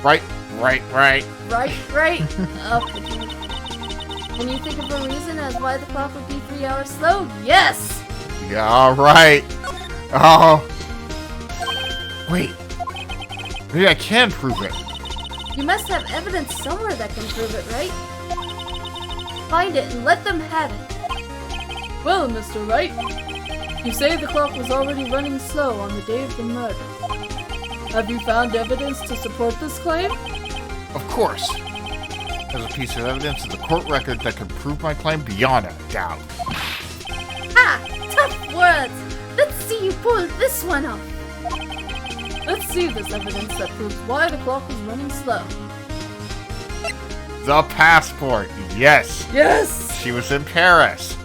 Right. Right. Can you think of a reason as why the clock would be 3 hours slow? Yes! Yeah, alright. Oh. Wait. Maybe I can prove it. You must have evidence somewhere that can prove it, right? Find it and let them have it. Well, Mr. Wright, you say the clock was already running slow on the day of the murder. Have you found evidence to support this claim? Of course. There's a piece of evidence in the court record that can prove my claim beyond a doubt. Ha! Tough words! Let's see you pull this one off. Let's see this evidence that proves why the clock was running slow. The passport, yes! Yes! She was in Paris.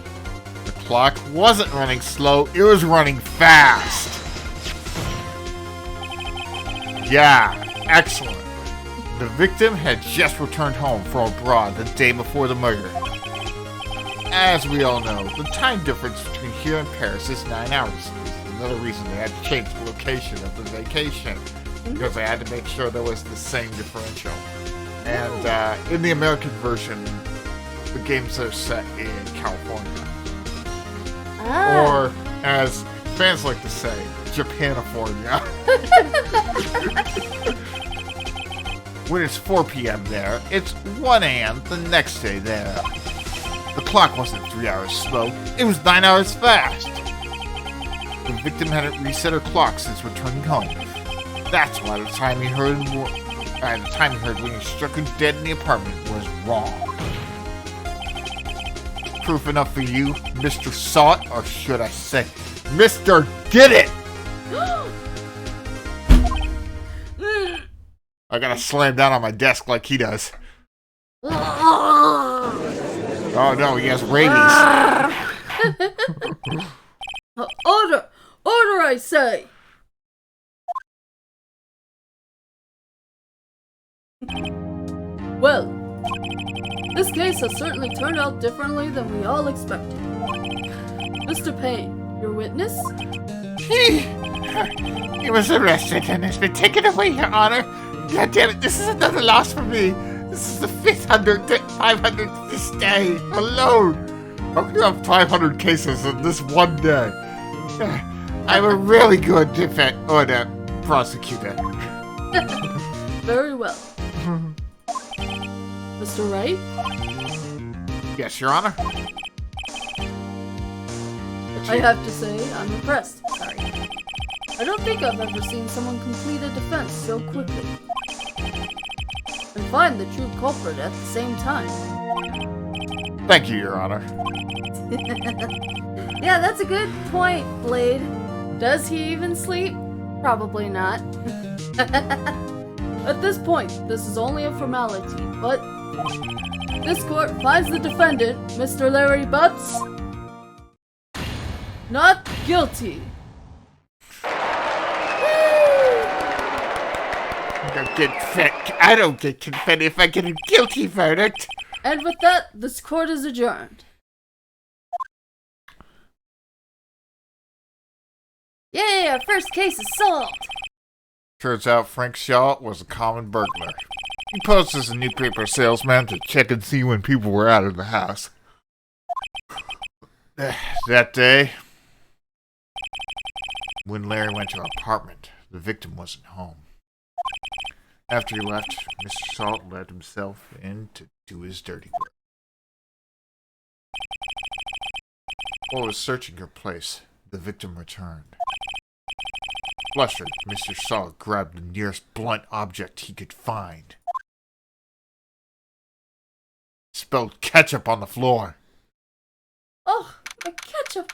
The clock wasn't running slow, it was running fast. Yeah, excellent. The victim had just returned home from abroad the day before the murder. As we all know, the time difference between here and Paris is 9 hours. Another reason they had to change the location of the vacation, because they had to make sure there was the same differential. And in the American version, the games are set in California. Or, as fans like to say, Japanifornia. When it's 4 p.m. there, it's 1 a.m. the next day there. The clock wasn't 3 hours slow, it was 9 hours fast. The victim hadn't reset her clock since returning home. That's why the time he heard when he struck her dead in the apartment was wrong. Proof enough for you, Mr. Saw It, or should I say, Mr. Did It! I gotta slam down on my desk like he does. Oh no, he has rabies. Order! Order, I say! Well, this case has certainly turned out differently than we all expected. Mr. Payne, your witness? He was arrested and has been taken away, Your Honor. God damn it, this is another loss for me. This is the 500th this day alone. How can you have 500 cases in this one day? I'm a really good prosecutor. Very well. Mr. Wright? Yes, Your Honor. I have to say, I'm impressed. Sorry. I don't think I've ever seen someone complete a defense so quickly. And find the true culprit at the same time. Thank you, Your Honor. Yeah, that's a good point, Blade. Does he even sleep? Probably not. At this point, this is only a formality, but this court finds the defendant, Mr. Larry Butts, not guilty. I don't get confetti if I get a guilty verdict. And with that, this court is adjourned. Yay, our first case is solved! Turns out Frank Shaw was a common burglar. He posed as a newspaper salesman to check and see when people were out of the house. That day, when Larry went to her apartment, the victim wasn't home. After he left, Mr. Salt let himself in to do his dirty work. While he was searching her place, the victim returned. Flustered, Mr. Saw grabbed the nearest blunt object he could find. Spilled ketchup on the floor. Oh, my ketchup.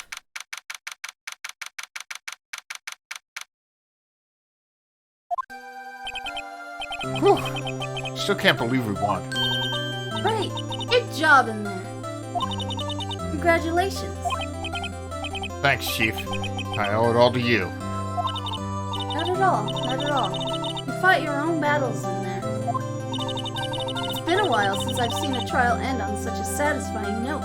Whew. Still can't believe we won. Great. Good job in there. Congratulations. Thanks, Chief. I owe it all to you. Not at all. Not at all. You fought your own battles in there. It's been a while since I've seen a trial end on such a satisfying note.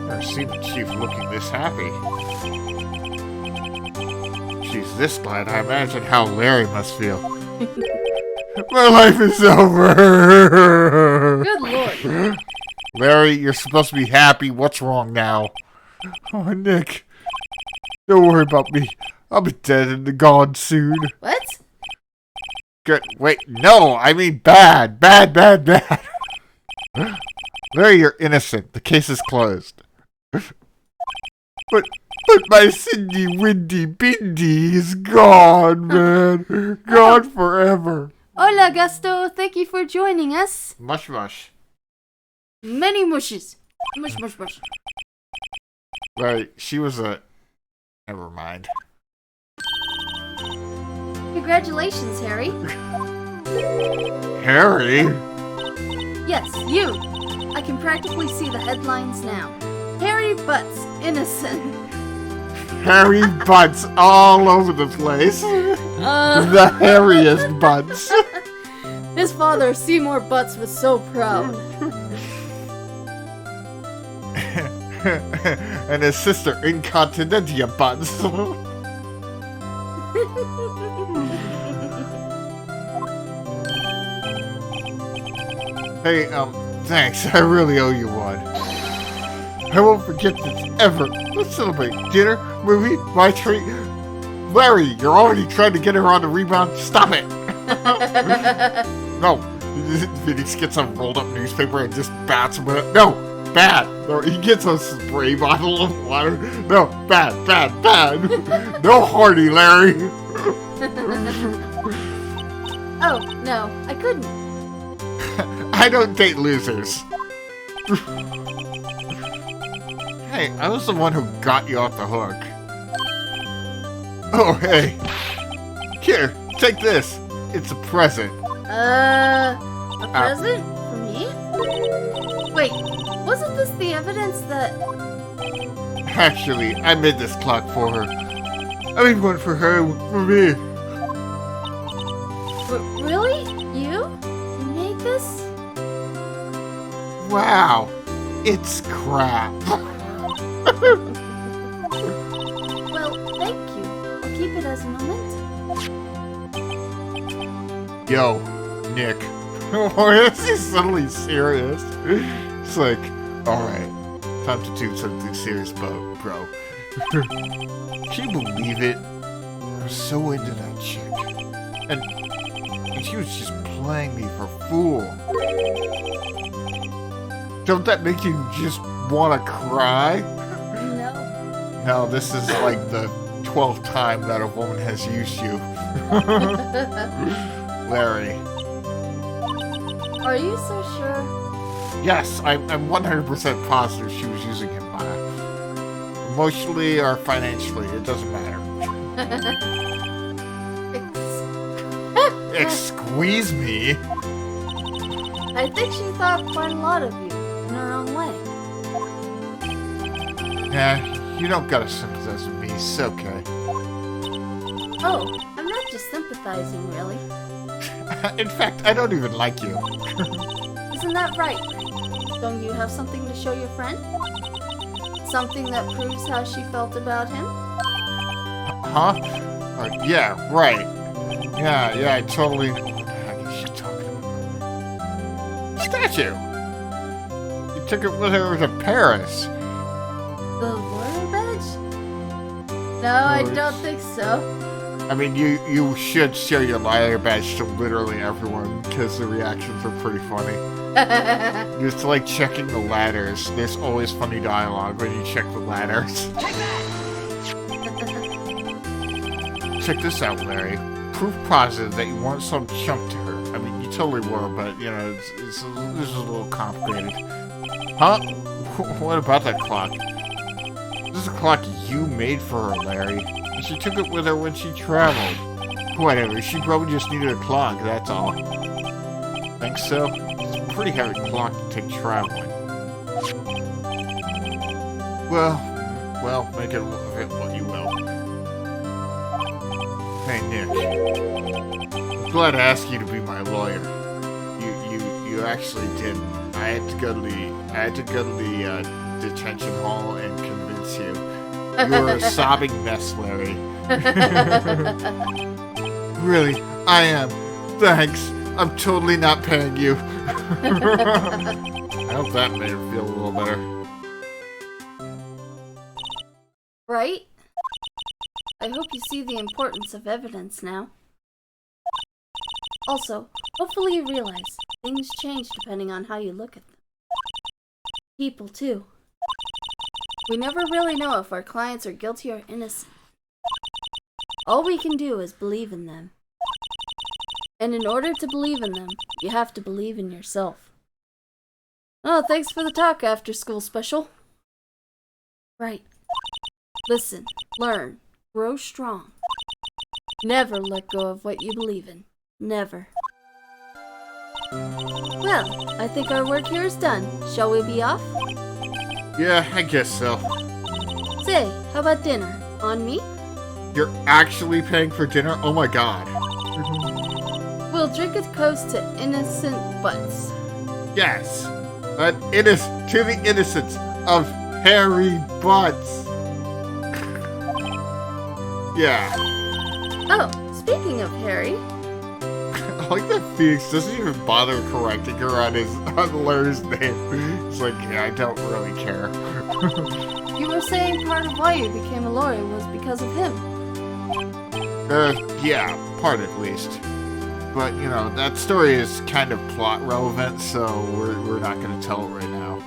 Never seen the Chief looking this happy. She's this glad. I imagine how Larry must feel. My life is over. Good lord. Larry, you're supposed to be happy. What's wrong now? Oh, Nick. Don't worry about me. I'll be dead and gone soon. What? Good. Wait, no, I mean bad. Bad, bad, bad. Larry, you're innocent. The case is closed. But my Cindy Windy Bindi is gone, man. Gone forever. Hola, Gusto. Thank you for joining us. Mush mush. Many mushes. Mush, mush, mush. Right, she was a... Never mind. Congratulations, Harry. Harry? Yes, you. I can practically see the headlines now. Harry Butts, innocent. Harry Butts all over the place. The hairiest Butts. His father, Seymour Butts, was so proud. And his sister, Incontinentia Butts. Hey, thanks. I really owe you one. I won't forget this ever. Let's celebrate. Dinner, movie, my treat. Larry, you're already trying to get her on the rebound. Stop it. No. Phoenix gets a rolled up newspaper and just bats him with it. No, bad. No, he gets a spray bottle of water. No, bad, bad, bad. No Hardy, Larry. Oh, no, I couldn't. I don't date losers. Hey, I was the one who got you off the hook. Oh, hey. Here, take this. It's a present. A present? For me? Wait, wasn't this the evidence that... Actually, I made this clock for her. I made one for her and one for me. Really? You? You made this? Wow. It's crap. Well, thank you. I'll keep it as a memento. Yo, Nick. Why is he suddenly serious? It's like, alright, time to do something serious, bro. Can you believe it? I was so into that chick. And she was just playing me for a fool. Don't that make you just want to cry? No. No, this is like the 12th time that a woman has used you. Larry. Are you so sure? Yes, I'm 100% positive she was using him, Maya. Emotionally or financially, it doesn't matter. Squeeze me? I think she thought quite a lot of you, in her own way. Yeah, you don't gotta sympathize with me, it's okay. Oh, I'm not just sympathizing, really. In fact, I don't even like you. Isn't that right? Don't you have something to show your friend? Something that proves how she felt about him? Huh? Yeah, right. Yeah, I totally... What the heck is she talking about? Statue! You took it with her to Paris. The royal badge? No, I don't think so. I mean, you should show your liar badge to literally everyone, because the reactions are pretty funny. It's like checking the ladders. There's always funny dialogue when you check the ladders. check this out, Larry. Proof positive that you weren't some chump to her. I mean, you totally were, but, you know, this is a little complicated. Huh? What about that clock? This is a clock you made for her, Larry. And she took it with her when she traveled. Whatever, she probably just needed a clock, that's all. Think so? It's a pretty heavy clock to take traveling. Well, make it what you will. Hey, Nick. I'm glad to ask you to be my lawyer. You actually didn't. I had to go to the detention hall and convince you. You were a sobbing mess, Larry. Really, I am. Thanks. I'm totally not paying you. I hope that made her feel a little better. Right? I hope you see the importance of evidence now. Also, hopefully you realize things change depending on how you look at them. People, too. We never really know if our clients are guilty or innocent. All we can do is believe in them. And in order to believe in them, you have to believe in yourself. Oh, thanks for the talk after school special. Right. Listen, learn, grow strong. Never let go of what you believe in. Never. Well, I think our work here is done. Shall we be off? Yeah, I guess so. Say, how about dinner? On me? You're actually paying for dinner? Oh my god. We'll drink a toast to innocent butts. Yes. It is to the innocence of hairy butts. Yeah. Oh, speaking of Harry. I like that Pheonix doesn't even bother correcting her on Larry's name. It's like, yeah, I don't really care. You were saying part of why you became a lawyer was because of him. Yeah, part at least. But, you know, that story is kind of plot relevant, so we're not going to tell it right now.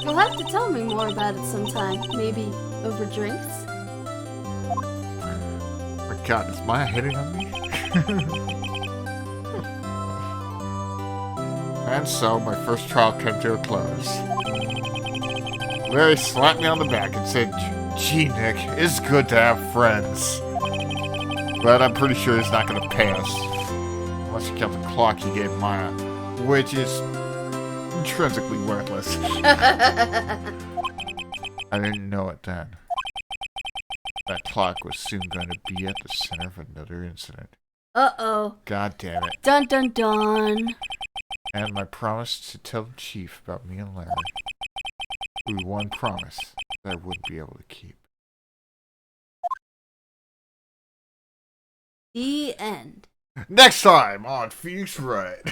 You'll have to tell me more about it sometime. Maybe over drinks? Oh my god, is Maya hitting on me? And so, my first trial came to a close. Larry slapped me on the back and said, "Gee, Nick, it's good to have friends." But I'm pretty sure he's not going to pay us. Unless you count the clock he gave Maya, which is intrinsically worthless. I didn't know it then. That clock was soon going to be at the center of another incident. Uh-oh. God damn it. Dun dun dun. And my promise to tell the chief about me and Larry. It was one promise that I wouldn't be able to keep. The end. Next time on Pheonix Wright.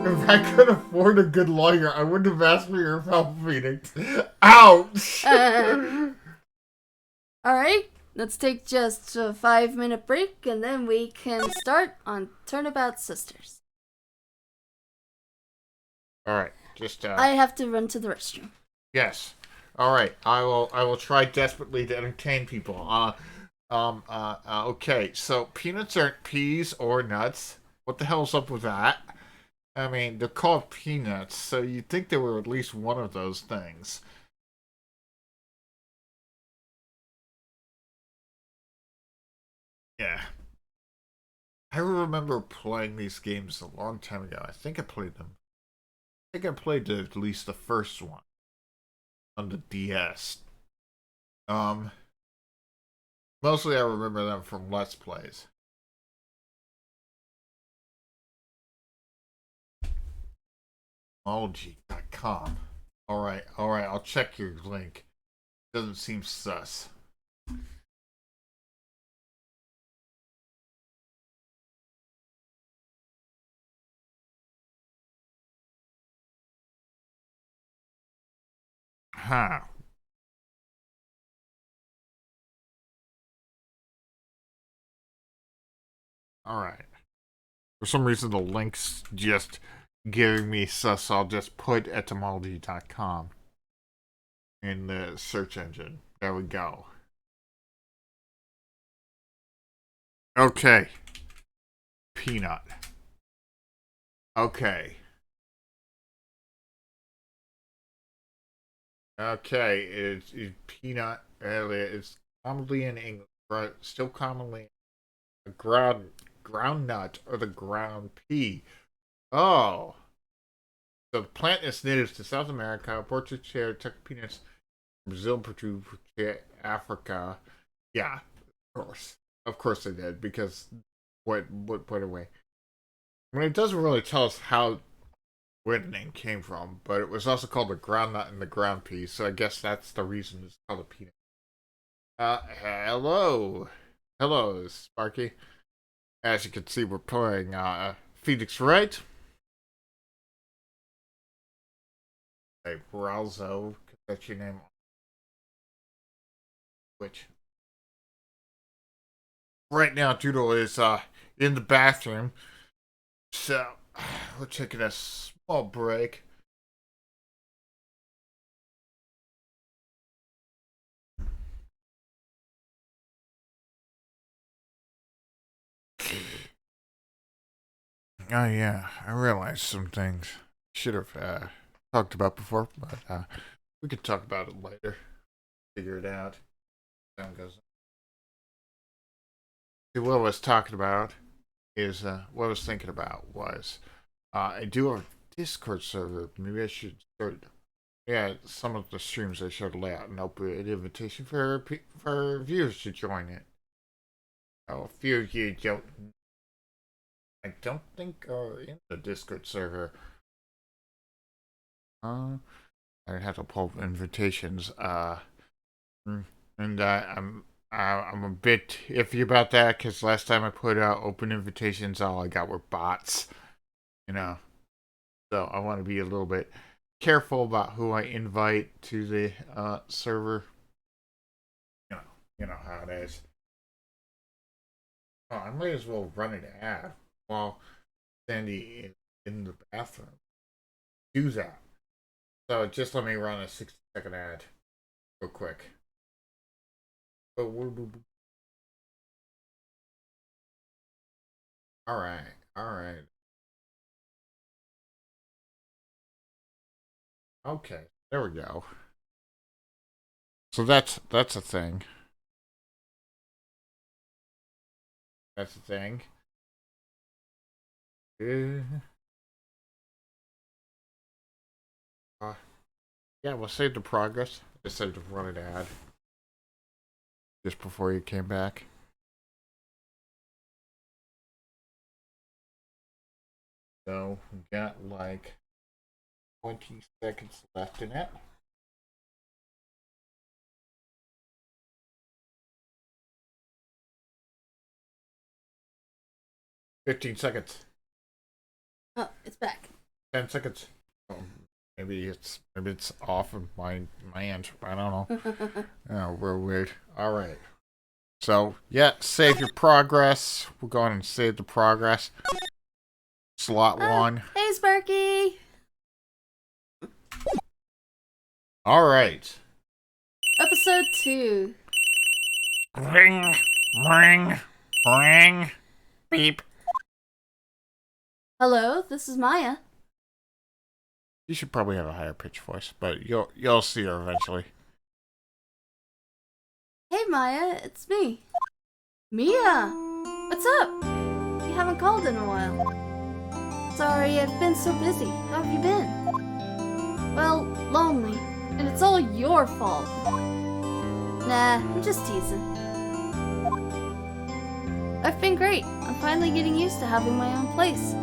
If I could afford a good lawyer, I wouldn't have asked for your help, Pheonix. Ouch! Alright, let's take just a 5-minute break and then we can start on Turnabout Sisters. Alright, I have to run to the restroom. Yes. Alright, I will try desperately to entertain people. Okay, so peanuts aren't peas or nuts. What the hell's up with that? I mean, they're called peanuts, so you'd think they were at least one of those things. Yeah. I remember playing these games a long time ago. I think I played them. I think I played at least the first one on the DS. Mostly I remember them from Let's Plays. Etymology.com. Alright, I'll check your link. Doesn't seem sus. Huh. Alright. For some reason the link's just giving me sus. I'll just put etymology.com in the search engine. There we go. Okay. Peanut. Okay. Okay, it's peanut. It's commonly in English, but still commonly a ground nut or the ground pea. Oh, so the plant is native to South America, Portugal, took peanuts, Brazil, Peru, Africa. Yeah, of course they did because what put away. I mean, it doesn't really tell us how where the name came from, but it was also called the groundnut and the ground pea, so I guess that's the reason it's called a peanut. Hello. Hello, Sparky. As you can see, we're playing, Pheonix Wright. Hey, Browzo, because that's your name. Which. Right now, Doodle is, in the bathroom, so we're taking a small break. Oh yeah, I realized some things should have talked about before, but we could talk about it later. Figure it out. Time goes. See, what I was talking about is what I was thinking about was I do have a Discord server. Maybe I should start. Yeah, some of the streams I should lay out an open invitation for viewers to join it. Oh, a few of you don't. I don't think are in the Discord server. I have to pull invitations. And I'm a bit iffy about that because last time I put out open invitations, all I got were bots. You know, so I want to be a little bit careful about who I invite to the server. You know how it is. Oh, I might as well run an ad while Sandy is in the bathroom. Do that. So just let me run a 60-second ad real quick. Alright. Okay, there we go. So that's a thing. That's a thing. Yeah, we'll save the progress. Just had to run an ad just before you came back. So we got like 20 seconds left in it. $15 seconds. Oh, it's back. 10 seconds. Oh, maybe it's off of my end. I don't know. Oh, we're weird. All right. So yeah, save your progress. We'll go on and save the progress. Slot 1. Hey, Sparky. All right. Episode 2. Ring, ring, ring, beep. Hello, this is Maya. You should probably have a higher pitched voice, but you'll see her eventually. Hey, Maya, it's me. Mia! What's up? You haven't called in a while. Sorry, I've been so busy. How have you been? Well, lonely. And it's all your fault. Nah, I'm just teasing. I've been great. I'm finally getting used to having my own place.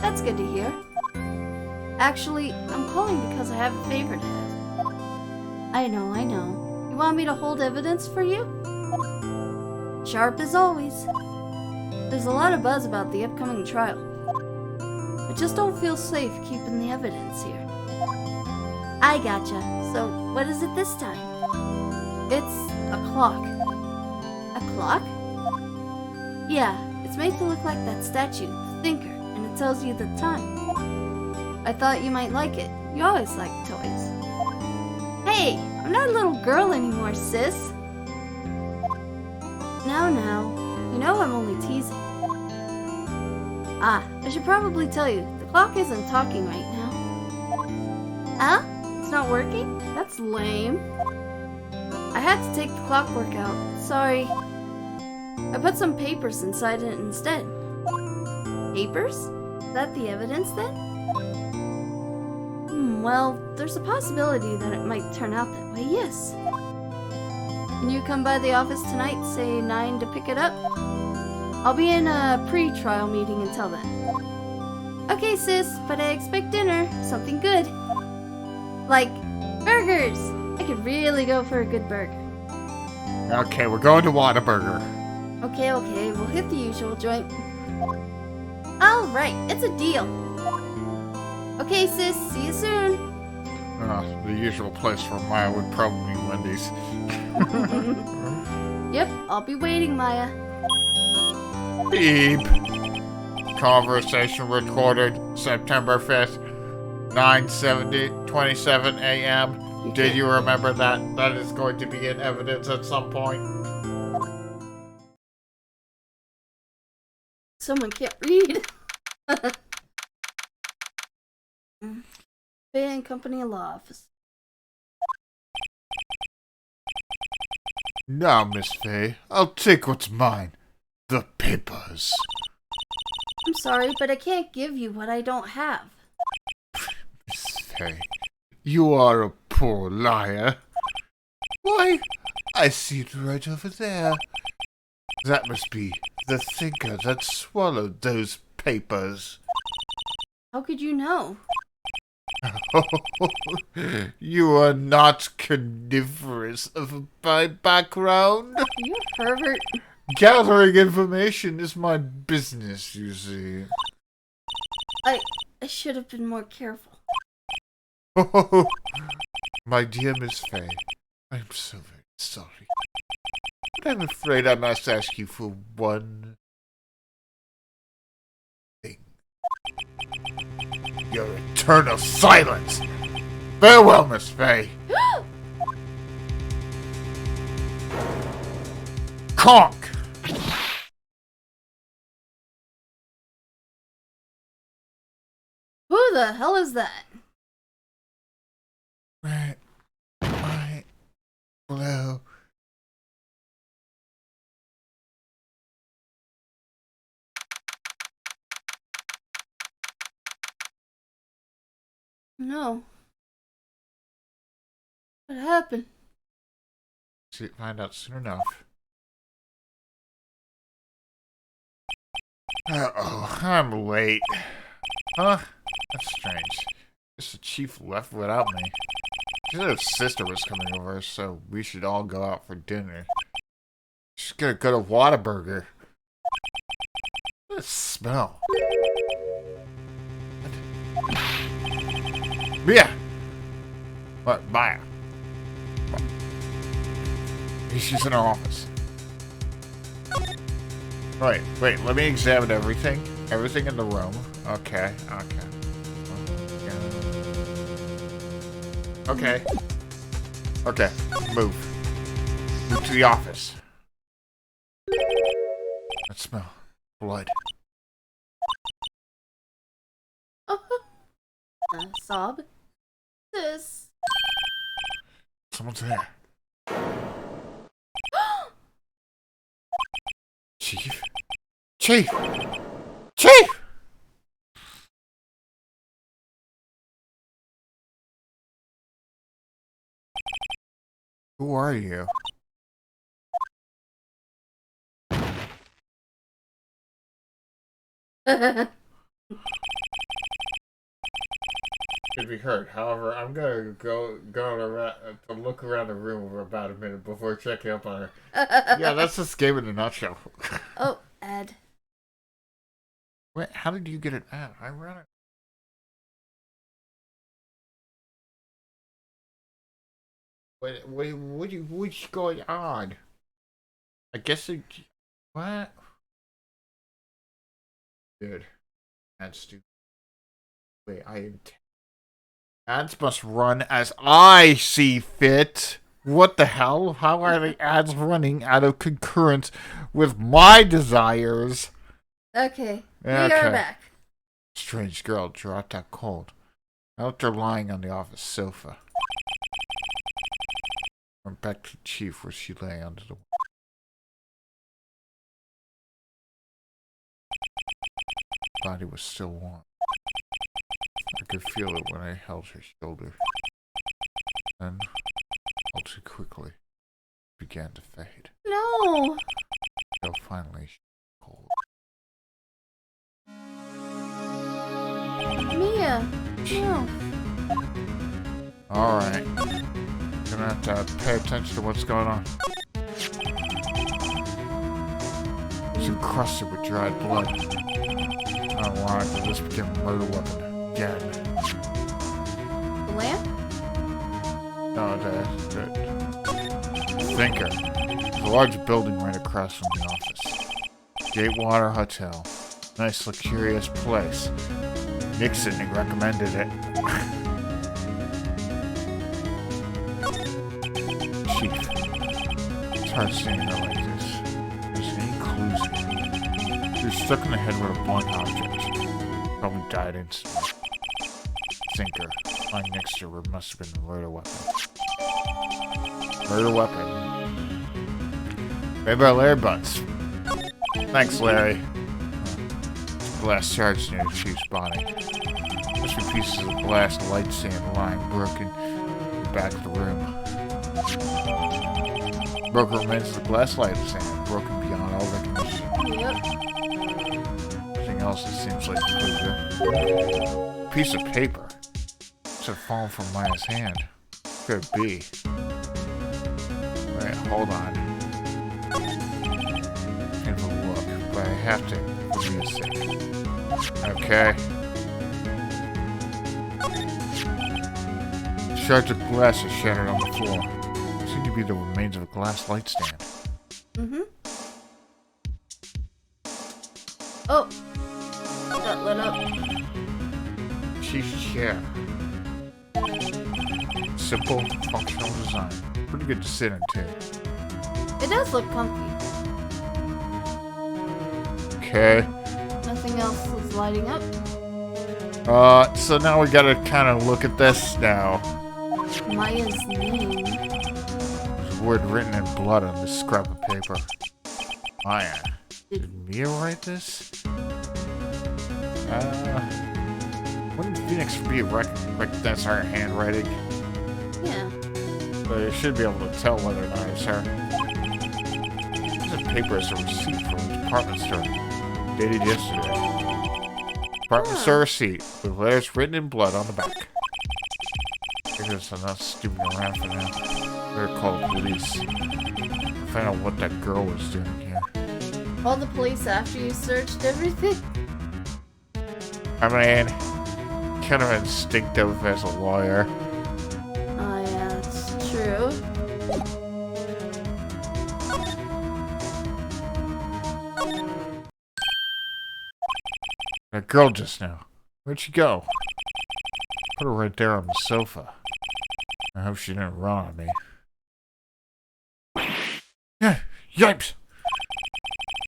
That's good to hear. Actually, I'm calling because I have a favor to ask. I know. You want me to hold evidence for you? Sharp as always. There's a lot of buzz about the upcoming trial. I just don't feel safe keeping the evidence here. I gotcha. So, what is it this time? It's a clock. A clock? Yeah, it's made to look like that statue, the Thinker, and it tells you the time. I thought you might like it. You always like toys. Hey, Hey, I'm not a little girl anymore, sis. Now, you know I'm only teasing. Ah, I should probably tell you, the clock isn't talking right now. Huh? It's not working? That's lame. I had to take the clockwork out. Sorry. I put some papers inside it instead. Papers? Is that the evidence then? Well, there's a possibility that it might turn out that way, yes. Can you come by the office tonight, say 9 to pick it up? I'll be in a pre-trial meeting until then. Okay, sis, but I expect dinner. Something good. Like burgers! I could really go for a good burger. Okay, we're going to Whataburger. Okay, we'll hit the usual joint. Alright, it's a deal. Okay, sis, see you soon. The usual place for Maya would probably be Wendy's. Yep, I'll be waiting, Maya. Beep. Conversation recorded September 5th, 9:27 a.m. Did you remember that? That is going to be in evidence at some point. Someone can't read. Bay and Company Law Office. Now, Miss Faye, I'll take what's mine. The papers. I'm sorry, but I can't give you what I don't have. Miss Faye, you are a poor liar. Why, I see it right over there. That must be the thinker that swallowed those papers. How could you know? You are not carnivorous of my background. You pervert. Gathering information is my business, you see. I should have been more careful. Oh, my dear Miss Faye, I'm so very sorry. But I'm afraid I must ask you for one thing. Your eternal silence! Farewell, Miss Faye! Conk! Who the hell is that? Red, white, blue. No. What happened? Find out soon enough. Uh-oh, I'm late. Huh? That's strange. Guess the chief left without me. She said his sister was coming over, so we should all go out for dinner. She's gonna go to Whataburger. What a smell. Mia! What? Maya? She's in her office. Wait, let me examine everything. Everything in the room. Okay. Okay, move. Move to the office. That smell. Blood. Sob? Sis. Someone's there. Chief? Chief! Chief! Who are you? Could be heard. However, I'm gonna go around to look around the room for about a minute before checking up on her. Yeah, that's this game in a nutshell. Oh, Ed. Wait, how did you get it out? I ran it. What's going on? I guess it. What? Dude, that's stupid. Wait, I intend. Ads must run as I see fit. What the hell? How are the ads running out of concurrence with my desires? Okay, we are back. Strange girl dropped out cold. I left her lying on the office sofa. Went back to the chief where she lay under the body was still warm. I could feel it when I held her shoulder. Then, all too quickly, it began to fade. No! Until finally, she was cold. Mia! No. Alright. Gonna have to pay attention to what's going on. It's encrusted with dried blood. Ironically, this became a murder weapon again. The lamp? No, the thinker. There's a large building right across from the office. Gatewater Hotel. Nice, luxurious place. Nixon recommended it. Chief. It's hard seeing her like this. There's any clues here. She was stuck in the head with a blunt object. Probably died instantly. Thinker. Lying next to her must have been a murder weapon. Murder weapon. Made by Larry Butts. Thanks, Larry. Glass shards near the chief's body. Must be pieces of glass light sand lying broken in the back of the room. Broken remains of the glass light sand, broken beyond all recognition. Yep. Nothing else that seems like closure. A piece of paper. Must have fallen from Maya's hand. Could it be? Wait, hold on. Have a look, but I have to for me a second. Okay. Shards of glass are shattered on the floor. Seem to be the remains of a glass light stand. Mm-hmm. Oh! That lit up. Chief's chair. Simple, functional design. Pretty good to sit in, too. It does look comfy. Okay. Nothing else is lighting up. So now we gotta kind of look at this now. Maya's name. There's a word written in blood on this scrap of paper. Maya. Did Mia write this? Wouldn't Pheonix recognize her handwriting? Yeah. But you should be able to tell whether or not it's her. This paper is a receipt from a department store, dated yesterday. Department store receipt with letters written in blood on the back. I think it's enough stupid around for now. Better call the police. Find out what that girl was doing here. Call the police after you searched everything? I mean, kind of instinctive as a lawyer. Oh yeah, that's true. That girl just now. Where'd she go? Put her right there on the sofa. I hope she didn't run on me. Yeah, yipes!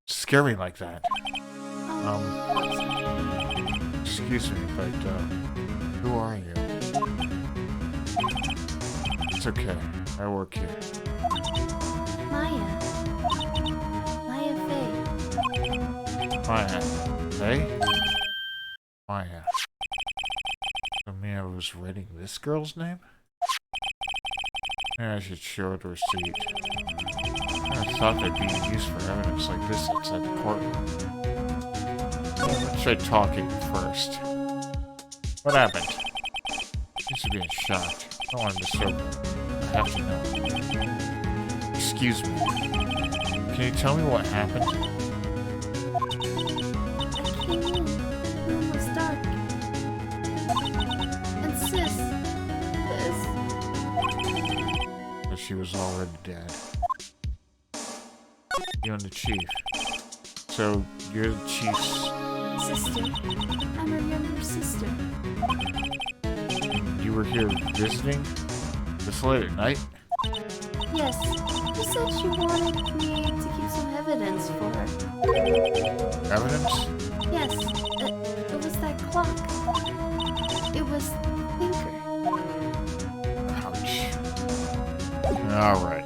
Scare me like that. Excuse me, but, who are you? It's okay. I work here. Maya. Maya Faye. Maya. Hey? Maya. So Mia was writing this girl's name? Yeah, I should show her the receipt. I thought they'd be used for evidence like this outside the courtroom. Let's try talking first. What happened? Seems to be in shock. I don't want to disturb her. I have to know. Excuse me. Can you tell me what happened? The room was dark. And sis. But she was already dead. You and the chief. So, you're the chief's... Sister. I'm her younger sister. You were here visiting this late at night? Yes. She said she wanted me to keep some evidence for her. Evidence? Yes. It was that clock. It was Thinker. Ouch. Alright.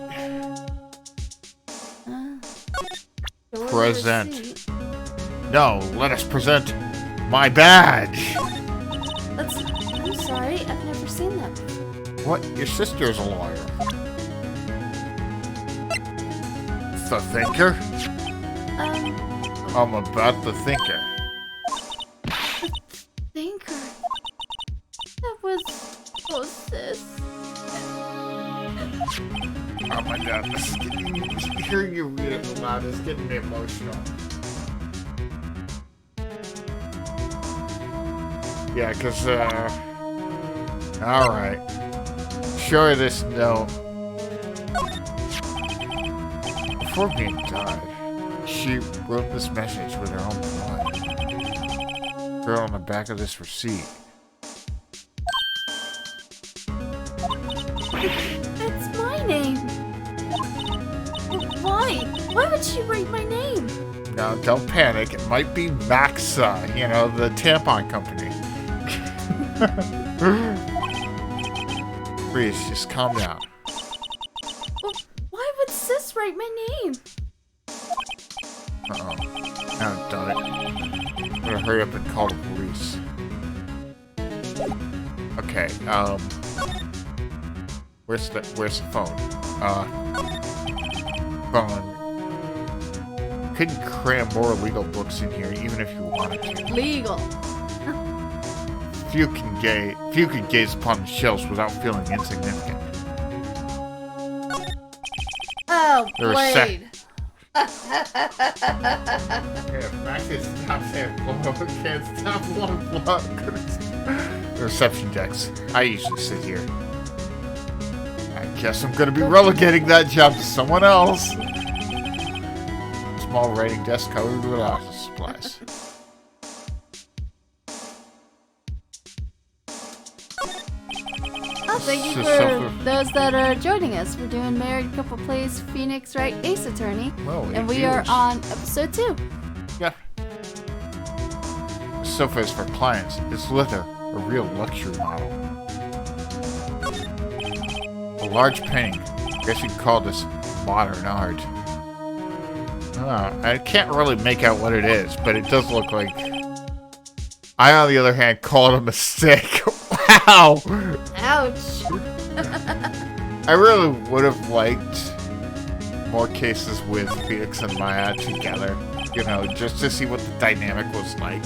Present. No, let us present my badge. I'm sorry, I've never seen that. What? Your sister's a lawyer. The Thinker? I'm about the Thinker. Thinker. That was sis. Oh my god, this is getting, hearing you read it aloud is getting me emotional. Yeah, cause, alright. Show her this note. Before being died, she wrote this message with her own blood. Wrote on the back of this receipt. That's my name. Why? Why would she write my name? Now, don't panic. It might be Maxa, you know, the tampon company. Please, just calm down. Well, why would sis write my name? Uh-oh. Now I've done it. I'm gonna hurry up and call the police. Okay, where's the phone? Phone. Couldn't cram more legal books in here, even if you wanted to. Legal. Few can gaze upon the shelves without feeling insignificant. Oh, Blade. Yeah, Max can't stop saying blow. Can't stop blow. The reception decks. I usually sit here. I guess I'm gonna be relegating that job to someone else. Small writing desk covered with office supplies. Oh, thank you for those that are joining us. We're doing Married Couple Plays Pheonix Wright Ace Attorney. Well, and we are on episode 2. Yeah. This sofa is for clients. It's leather, a real luxury model. A large painting. Guess you'd call this modern art. I can't really make out what it is, but it does look like... I, on the other hand, call it a mistake. Wow! Ouch! I really would have liked more cases with Pheonix and Maya together. You know, just to see what the dynamic was like.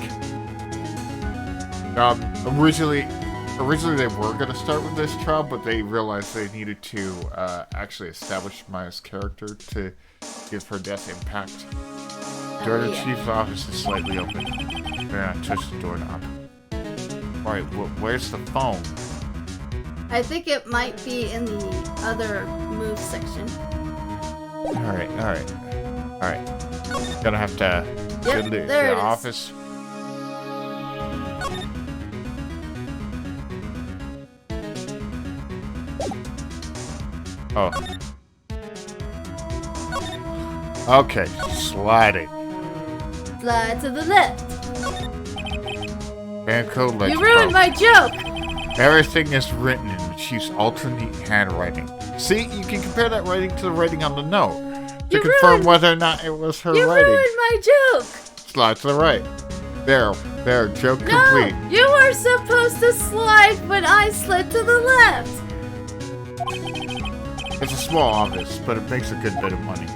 Originally they were going to start with this trial, but they realized they needed to actually establish Maya's character to give her death impact. The door to the chief's office is slightly open. Better not touch the doorknob. Alright, where's the phone? I think it might be in the other move section. Alright. Gonna have to go to the office. Oh. Okay, sliding. Slide to the left. And code letter. You ruined my joke! Everything is written in the chief's ultra-neat handwriting. See, you can compare that writing to the writing on the note to confirm whether or not it was her writing. You ruined my joke! Slide to the right. There, joke complete. You were supposed to slide when I slid to the left! It's a small office, but it makes a good bit of money.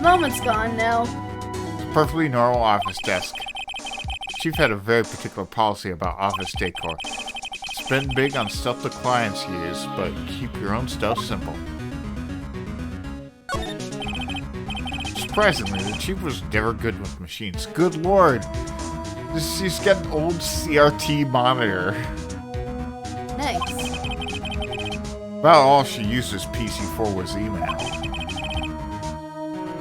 Moment's gone now. It's a perfectly normal office desk. Chief had a very particular policy about office decor. Spend big on stuff the clients use, but keep your own stuff simple. Surprisingly, the chief was never good with machines. Good lord! She's got an old CRT monitor. Nice. About all she used as PC for was email.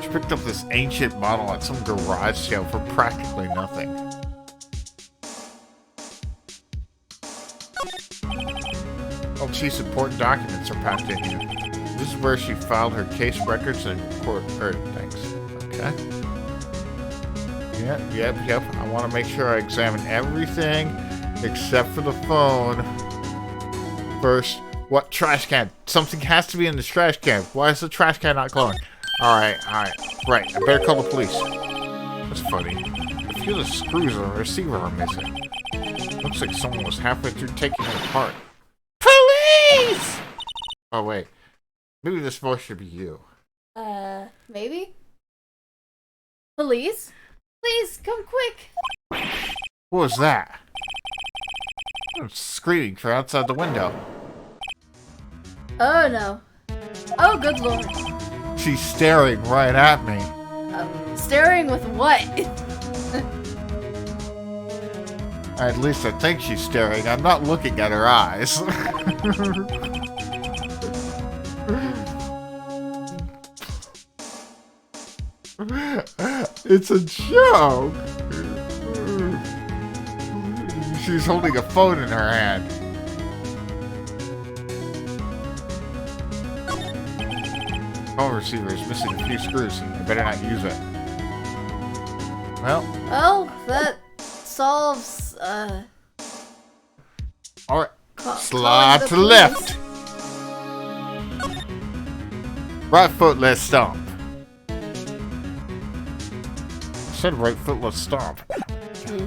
She picked up this ancient model at some garage sale for practically nothing. chief's important documents are packed in here. This is where she filed her case records and court things. Okay. Yep. I want to make sure I examine everything except for the phone. First, what trash can? Something has to be in this trash can. Why is the trash can not glowing? Alright. Right, I better call the police. That's funny. A few of the screws on the receiver are missing. Looks like someone was halfway through taking it apart. Police! Oh, wait. Maybe this voice should be you. Maybe? Police? Please, come quick! What was that? I'm screaming from outside the window. Oh, no. Oh, good lord. She's staring right at me. Staring with what? At least I think she's staring. I'm not looking at her eyes. It's a joke. She's holding a phone in her hand. Phone receiver is missing a few screws. I better not use it. Well, that solves, alright. Slide to the left. Right foot, let's stomp. I said right foot, let's stomp. You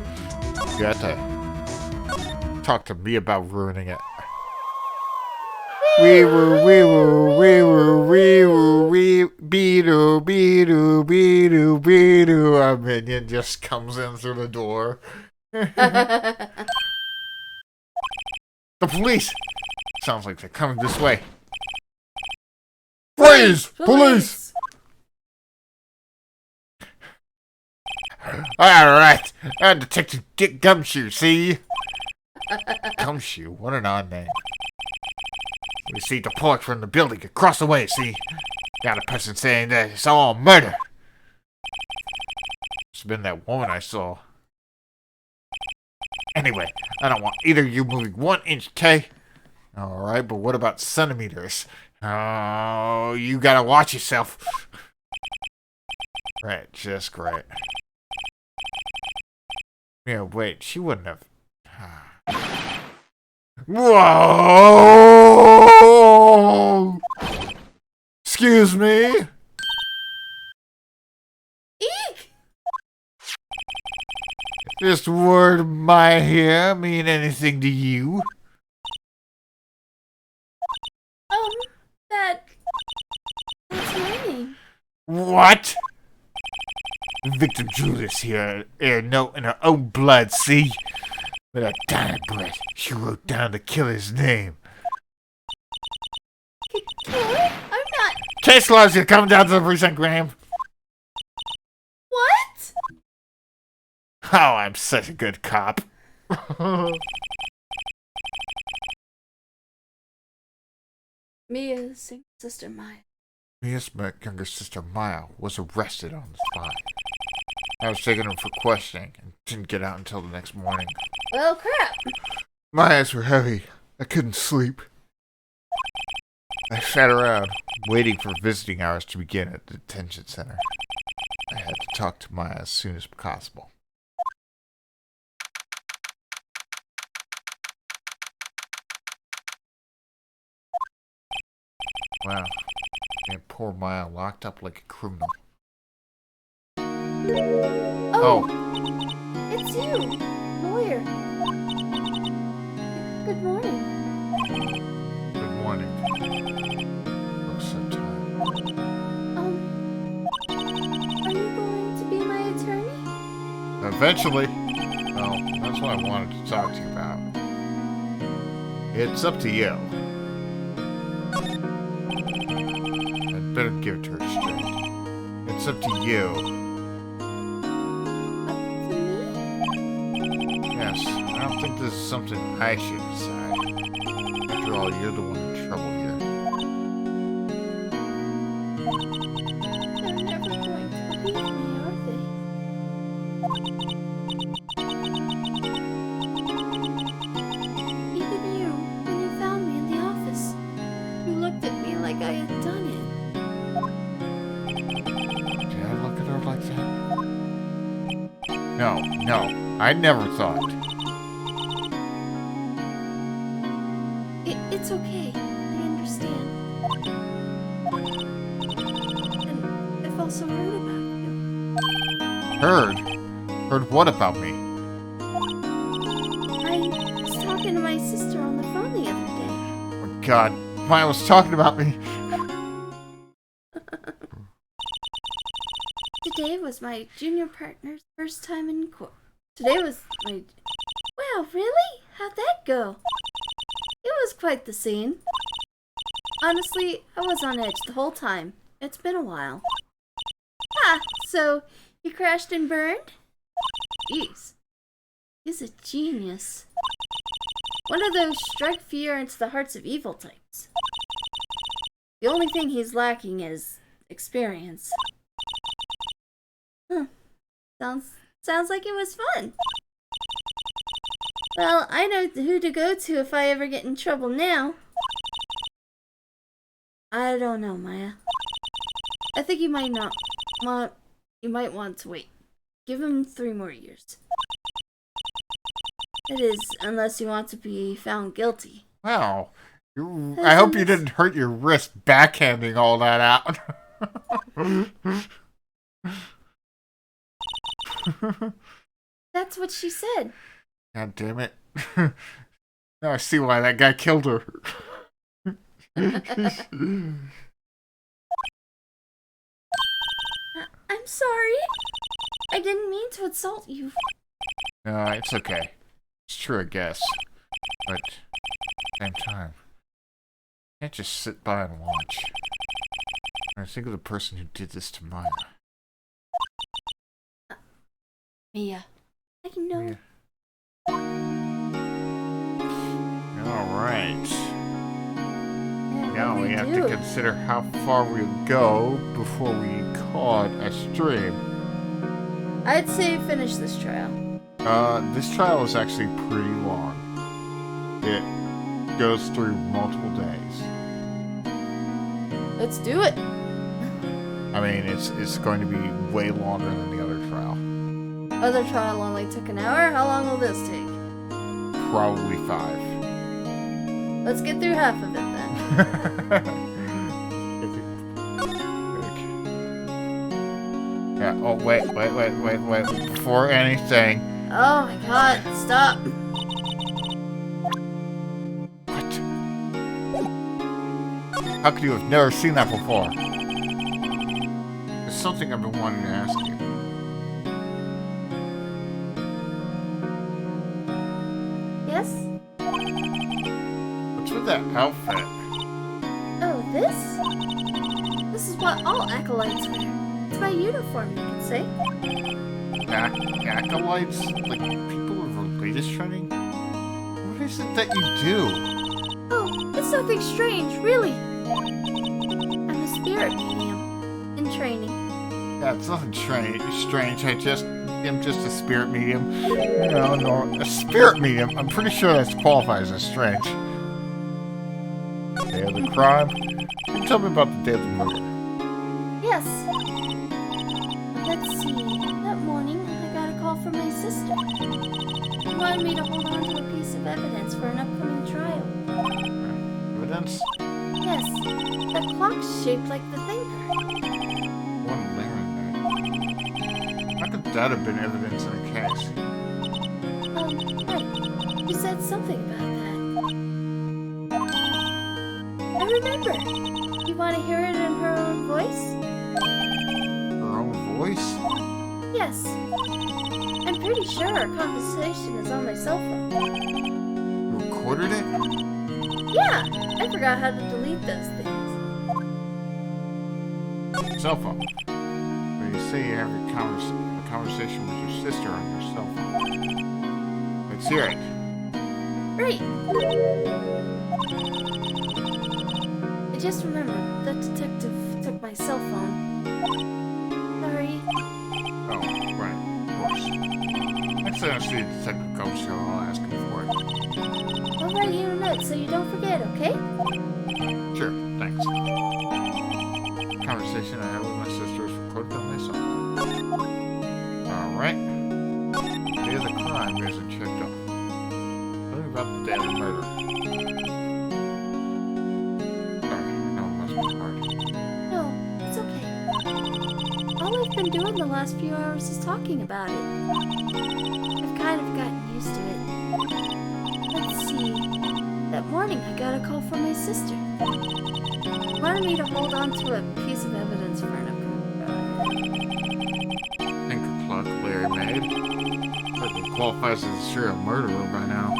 got to talk to me about ruining it. Wee woo, wee woo, wee woo, wee woo, wee be-doo, be-doo, be-doo, be-doo. A minion just comes in through the door. The police! Sounds like they're coming this way. Freeze! Police! Alright, I'm Detective Dick Gumshoe, see? Gumshoe, what an odd name. We see the porch from the building across the way, see? Got a person saying that it's all murder. It's been that woman I saw. Anyway, I don't want either of you moving 1 inch, okay? Alright, but what about centimeters? Oh, you gotta watch yourself. Right, just great. Yeah, wait, she wouldn't have. Whoa! Excuse me? Eek! This word "my" here mean anything to you? That's my name. What? Victim Julius here, note in her own blood, see? With her dying breath, she wrote down the killer's name. Killer? I'm not. Case loves you, come down to the precinct, Graham. What? Oh, I'm such a good cop. Mia's sister Maya. Mia's younger sister Maya was arrested on the spot. I was taking him for questioning and didn't get out until the next morning. Well, crap. My eyes were heavy. I couldn't sleep. I sat around, waiting for visiting hours to begin at the detention center. I had to talk to Maya as soon as possible. Wow. And poor Maya locked up like a criminal. Oh. It's you, lawyer. Good morning. Good morning. I'm so tired. Are you going to be my attorney? Eventually. Well, that's what I wanted to talk to you about. It's up to you. I'd better give it to her straight. It's up to you. Yes, I don't think this is something I should decide. After all, you're the one in trouble here. They're never going to believe me, are they? Even you, when you found me in the office. No, I never thought. It's okay. I understand. And I've also heard about you. Heard? Heard what about me? I was talking to my sister on the phone the other day. Oh my God, Maya was talking about me. Today was my junior partner's first time in court. Wow, really? How'd that go? It was quite the scene. Honestly, I was on edge the whole time. It's been a while. Ah, so you crashed and burned? Jeez. He's a genius. One of those strike fear into the hearts of evil types. The only thing he's lacking is experience. Huh. Sounds like it was fun. Well, I know who to go to if I ever get in trouble now. I don't know, Maya. I think you might want to wait. Give him 3 more years. That is, unless you want to be found guilty. Wow. I hope you didn't hurt your wrist backhanding all that out. That's what she said. God damn it. Now I see why that guy killed her. I'm sorry. I didn't mean to insult you. No, it's okay. It's true, I guess. But, at the same time, I can't just sit by and watch. I think of the person who did this to Maya. Mia. I know. Yeah. Alright. Now we have to consider how far we'll go before we call it a stream. I'd say finish this trial. This trial is actually pretty long. It goes through multiple days. Let's do it. I mean, it's going to be way longer than the other trial. Other trial only took an hour. How long will this take? Probably 5. Let's get through half of it then. Yeah, oh, wait. Before anything. Oh my god, stop. What? How could you have never seen that before? It's something I've been wanting to ask you. Yes? What's with that outfit? Oh, this? This is what all acolytes wear. It's my uniform, you could say. Acolytes? Like people with religious training? What is it that you do? Oh, it's nothing strange, really. I'm a spirit medium in training. Yeah, it's nothing strange. I'm just a spirit medium. No, a spirit medium. I'm pretty sure that's qualifies as strange. Day of the crime? Can you tell me about the day of the murder? Yes. Let's see. That morning, I got a call from my sister. She wanted me to hold on to a piece of evidence for an upcoming trial. Evidence? Yes. A clock shaped like the thinker. One layering that. How could that have been evidence in a case? Right. You said something about that. I remember. You want to hear it in her own voice? Her own voice? Yes. I'm pretty sure our conversation is on my cell phone. You recorded it? Yeah, I forgot how to delete those things. Cell phone. But you say you have a conversation with your sister on your cell phone. Let's hear it. Right. I just remembered that detective took my cell phone. Sorry. Oh, right. Of course. Next time I see a detective comes here, I'll ask him for it. I'll write you a note so you don't forget, okay? Sure, thanks. Conversation I had with my sister is recorded on my cell phone. Alright. time isn't checked off. Something about the day of the murder. Sorry, I know it must be hard. No, it's okay. All I've been doing the last few hours is talking about it. I've kind of gotten used to it. Let's see. That morning I got a call from my sister. Wanted me to hold on to a piece of evidence for an Think of clock Larry made. Probably qualifies as a serial murderer by now.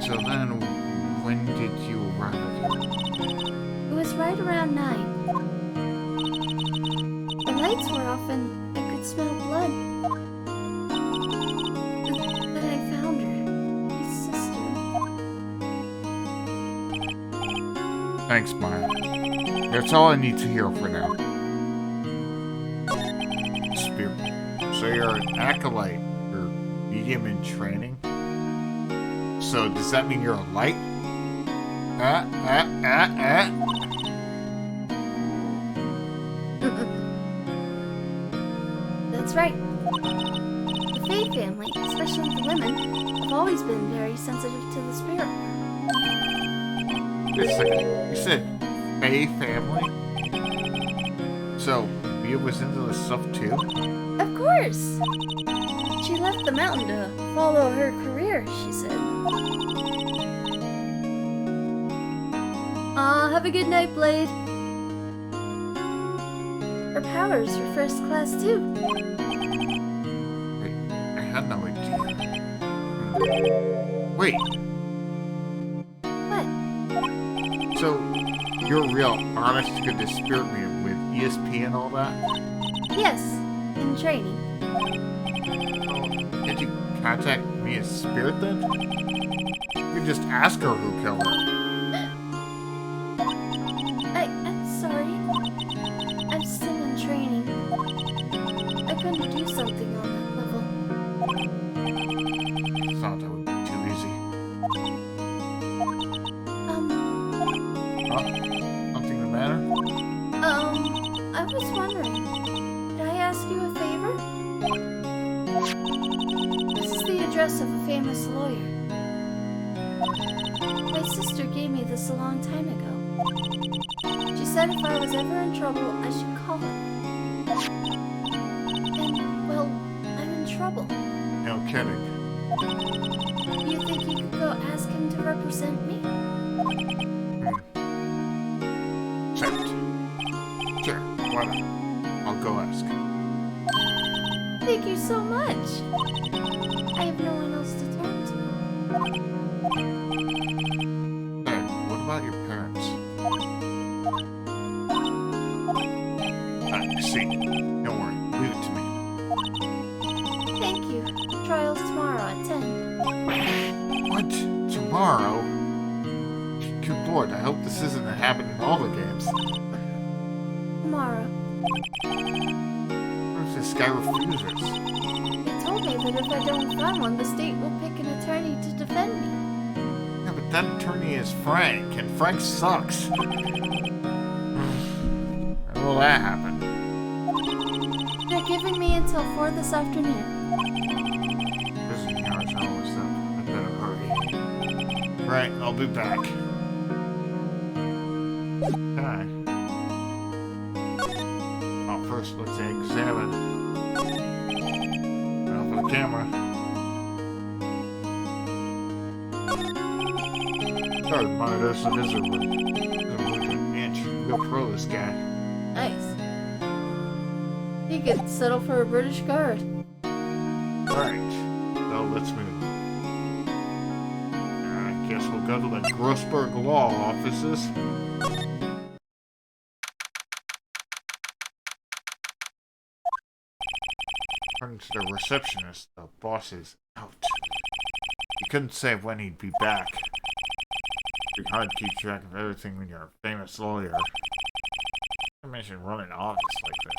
So then, when did you arrive? It was right around 9. The lights were off and I could smell blood. Then I found her. My sister. Thanks, Maya. That's all I need to hear for now. Spirit. So you're an acolyte. You're medium in training. So does that mean you're a light? That's right. The Faye family, especially the women, have always been very sensitive to the spirit. Wait a second. You said Faye family? So, Mia was into this stuff too? Of course! She left the mountain to follow her career, she said. Have a good night, Blade. Her powers are first class too. Wait, I had no idea. Wait, What? so you're a real honest to goodness spirit medium with ESP and all that? Yes, in training. Did you contact Mia's spirit then? You could just ask her who killed her. I'm sorry. I'm still in training. I couldn't do something on that level. Thought that would be too easy. Huh? Something the matter? I was wondering, could I ask you a favor? This is the address of a famous lawyer. My sister gave me this a long time ago. She said if I was ever in trouble, I should call her. And, well, I'm in trouble. No kidding. You think you could go ask him to represent me? Checked. Sure, why not? I'll go ask. Thank you so much. I have no one else to turn to. Hey, what about your parents? I see. Don't worry, leave it to me. Thank you. Trial's tomorrow at 10. What? Tomorrow? Good lord, I hope this isn't a habit in all the games. Tomorrow. What if this guy refuses? They told me that if I don't find one, the state will pick an attorney to defend me. Yeah, but that attorney is Frank, and Frank sucks. When will that happen? They're giving me until 4 this afternoon. Visiting hours are almost up. I better hurry. Right, I'll be back. Hi. Oh, first let's examine. Now for the camera. Sorry, monitors the visitor room. Doesn't look an inch. Real pro, this guy. Nice. He could settle for a British guard. Alright, so let's move. I guess we'll go to the Grossberg Law offices. According to the receptionist, the boss is out. He couldn't say when he'd be back. It'd be hard to keep track of everything when you're a famous lawyer. I mentioned running an office like that.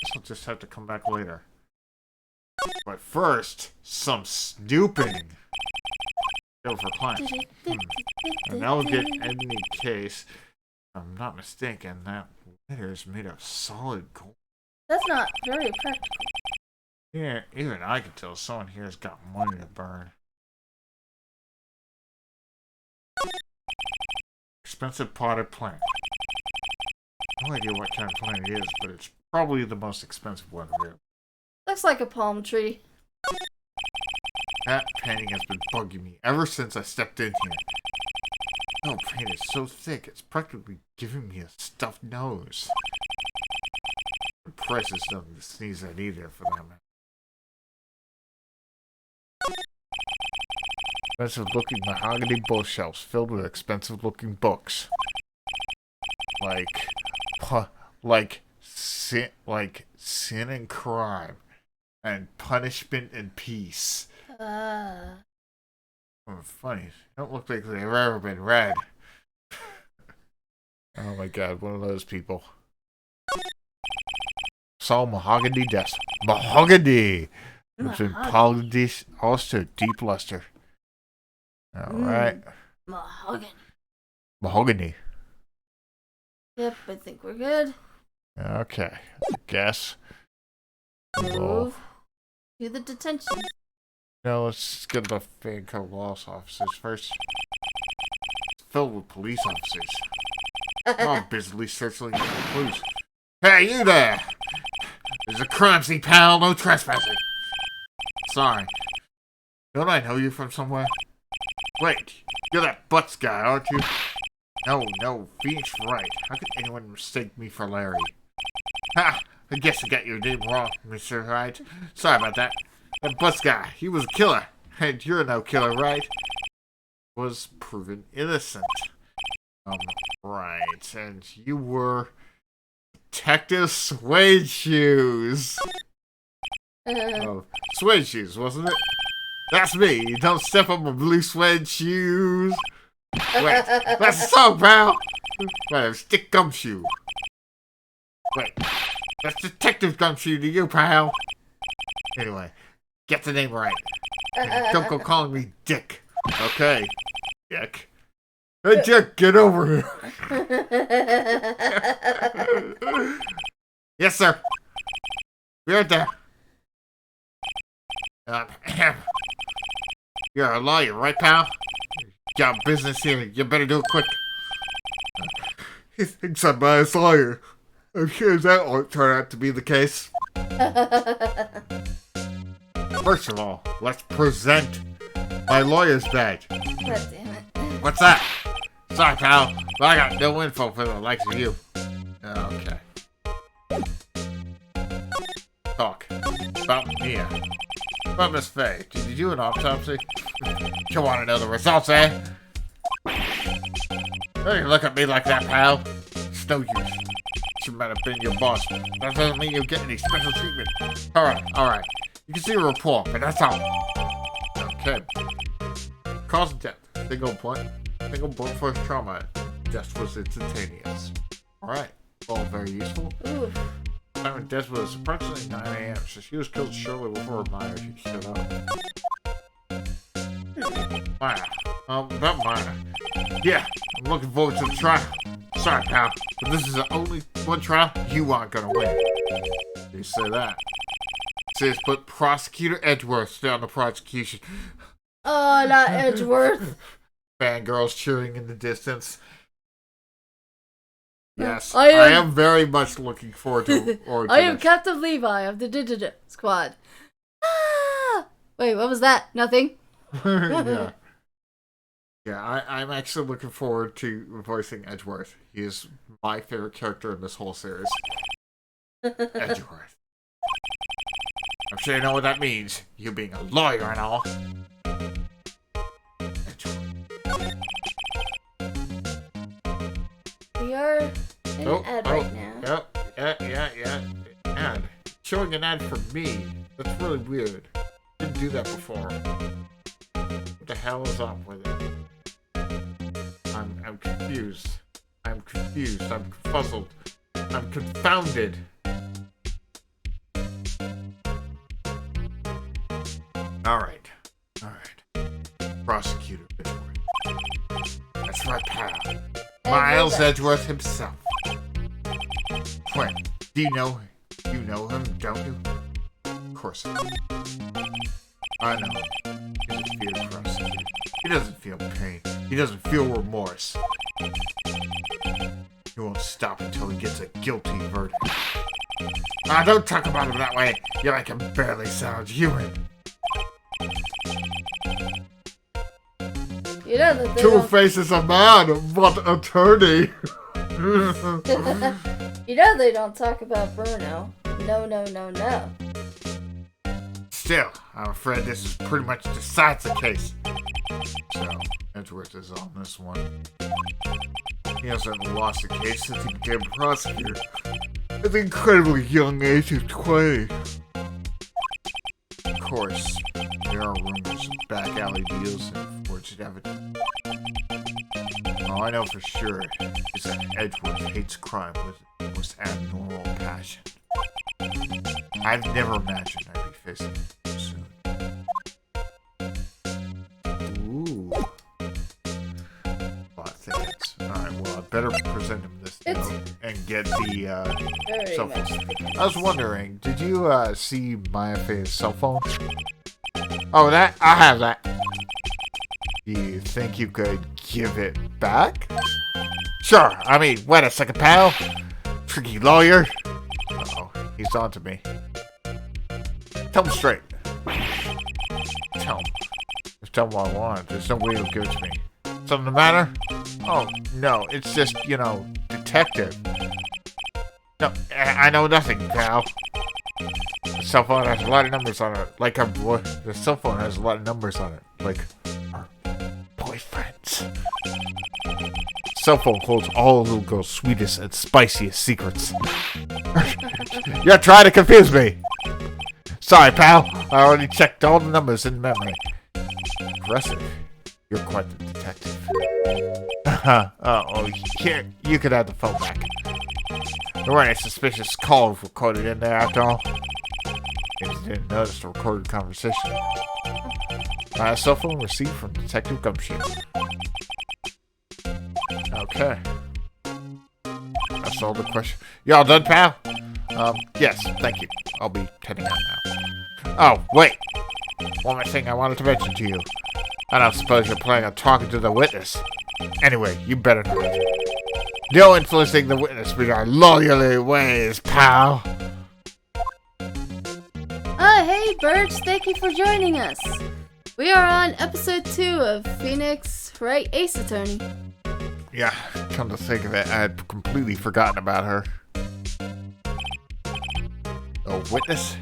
Guess I'll just have to come back later. But first, some snooping. Go for clients. And that'll get any case. If I'm not mistaken, that letter is made of solid gold. That's not very practical. Yeah, even I can tell someone here's got money to burn. Expensive potted plant. No idea what kind of plant it is, but it's probably the most expensive one available. Looks like a palm tree. That painting has been bugging me ever since I stepped in here. Oh, paint is so thick, it's practically giving me a stuffed nose. The price is nothing to sneeze at either for that matter. Expensive looking mahogany bookshelves filled with expensive looking books. Like sin and crime and punishment and peace. Oh, funny. They don't look like they've ever been read. Oh my god, one of those people. Saw mahogany desk. Mahogany! It's been polished to a deep luster. Alright. Mahogany. Mahogany. Yep, I think we're good. Okay. I guess. Move to the detention. No, let's get the Pheonix Loss officers first. It's filled with police officers. I'm busily searching for clues. Hey, you there! There's a crime scene, pal. No trespassing. Sorry. Don't I know you from somewhere? Wait, you're that Butts guy, aren't you? No, Pheonix Wright. How could anyone mistake me for Larry? Ha! I guess I got your name wrong, Mr. Wright. Sorry about that. That Butts guy, he was a killer. And you're no killer, right? Was proven innocent. Right. And you were Detective Suede Shoes. Oh, Suede Shoes, wasn't it? That's me. Don't step on my blue suede shoes. Wait, that's a song, pal. Wait, stick gumshoe. Wait, that's Detective Gumshoe to you, pal. Anyway, get the name right. And don't go calling me Dick. Okay, Dick. Hey, Dick, get over here. Yes, sir. We're there. You're a lawyer, right, pal? Got business here. You better do it quick. He thinks I'm a lawyer. I'm sure that won't turn out to be the case. First of all, let's present my lawyer's badge. God damn it. What's that? Sorry, pal, but I got no info for the likes of you. Okay. Talk. About Mia. About Miss Faye. Did you do an autopsy? You want to know the results, eh? Don't you look at me like that, pal. It's no use. She might have been your boss. That doesn't mean you get any special treatment. Alright. You can see a report, but that's all. Okay. Cause of death. Single blunt force trauma. Death was instantaneous. Alright. All very useful. Ooh. Time of death was approximately 9 a.m., so she was killed shortly before Maya showed up. Maya. About Maya. Yeah, I'm looking forward to the trial. Sorry, pal, but this is the only one trial you aren't gonna win. You say that. Says, but Prosecutor Edgeworth down the prosecution. Oh, not Edgeworth. Fangirls cheering in the distance. Yes, I am very much looking forward to I am Captain Levi of the Digital Squad. Ah! Wait, what was that? Nothing? Yeah. Yeah, I'm actually looking forward to voicing Edgeworth. He is my favorite character in this whole series. Edgeworth. I'm sure you know what that means. You being a lawyer and all. Edgeworth. We are in an ad right now. Yeah. Ad. Showing an ad for me. That's really weird. Didn't do that before. What the hell is up with it? I'm confused. I'm confuzzled. I'm confounded. Alright. Prosecutor Edgeworth. That's right, pal. Miles Edgeworth himself. Wait, do you know him, don't you? Of course. I know. He doesn't feel prosecuted. He doesn't feel pain. He doesn't feel remorse. He won't stop until he gets a guilty verdict. Don't talk about him that way. You like him barely sounds human. You know that they Two faces a man, what attorney? You know they don't talk about Bruno. No. Still, I'm afraid this is pretty much decides the case. So, Edgeworth is on this one. He hasn't lost a case since he became a prosecutor at the incredibly young age of 20. Of course, there are rumors of back alley deals and forged evidence. All I know for sure is that Edgeworth hates crime with the most abnormal passion. I've never imagined I'd be facing him soon. Ooh. A lot of things. Alright, well, I better present him this note and get the cell phone. I was wondering, did you see Maya Faye's cell phone? Oh, that? I have that. Do you think you could give it back? Sure. I mean, wait a second, pal. Tricky lawyer. Uh-oh, he's on to me. Tell him straight. Tell him. Just tell him what I want. There's no way he'll give it to me. Something the matter? Oh, no. It's just, detective. No, I know nothing, pal. The cell phone has a lot of numbers on it. Like our boy. The cell phone has a lot of numbers on it. Like our boyfriends. Cell phone holds all a little girl's sweetest and spiciest secrets. You're trying to confuse me. Sorry, pal. I already checked all the numbers in memory. Impressive. You're quite the detective. Here, you could have the phone back. There weren't any suspicious calls recorded in there after all. Maybe you didn't notice the recorded conversation. Cell phone received from Detective Gumshoe. Okay. That's all the question. Y'all done, pal? Yes, thank you. I'll be heading out now. Oh, wait. One more thing I wanted to mention to you. I don't suppose you're planning on talking to the witness. Anyway, you better not. No influencing the witness with our lawyerly ways, pal. Hey, Birch, thank you for joining us. We are on episode 2 of Pheonix Wright Ace Attorney. Yeah, come to think of it, I had completely forgotten about her. A witness?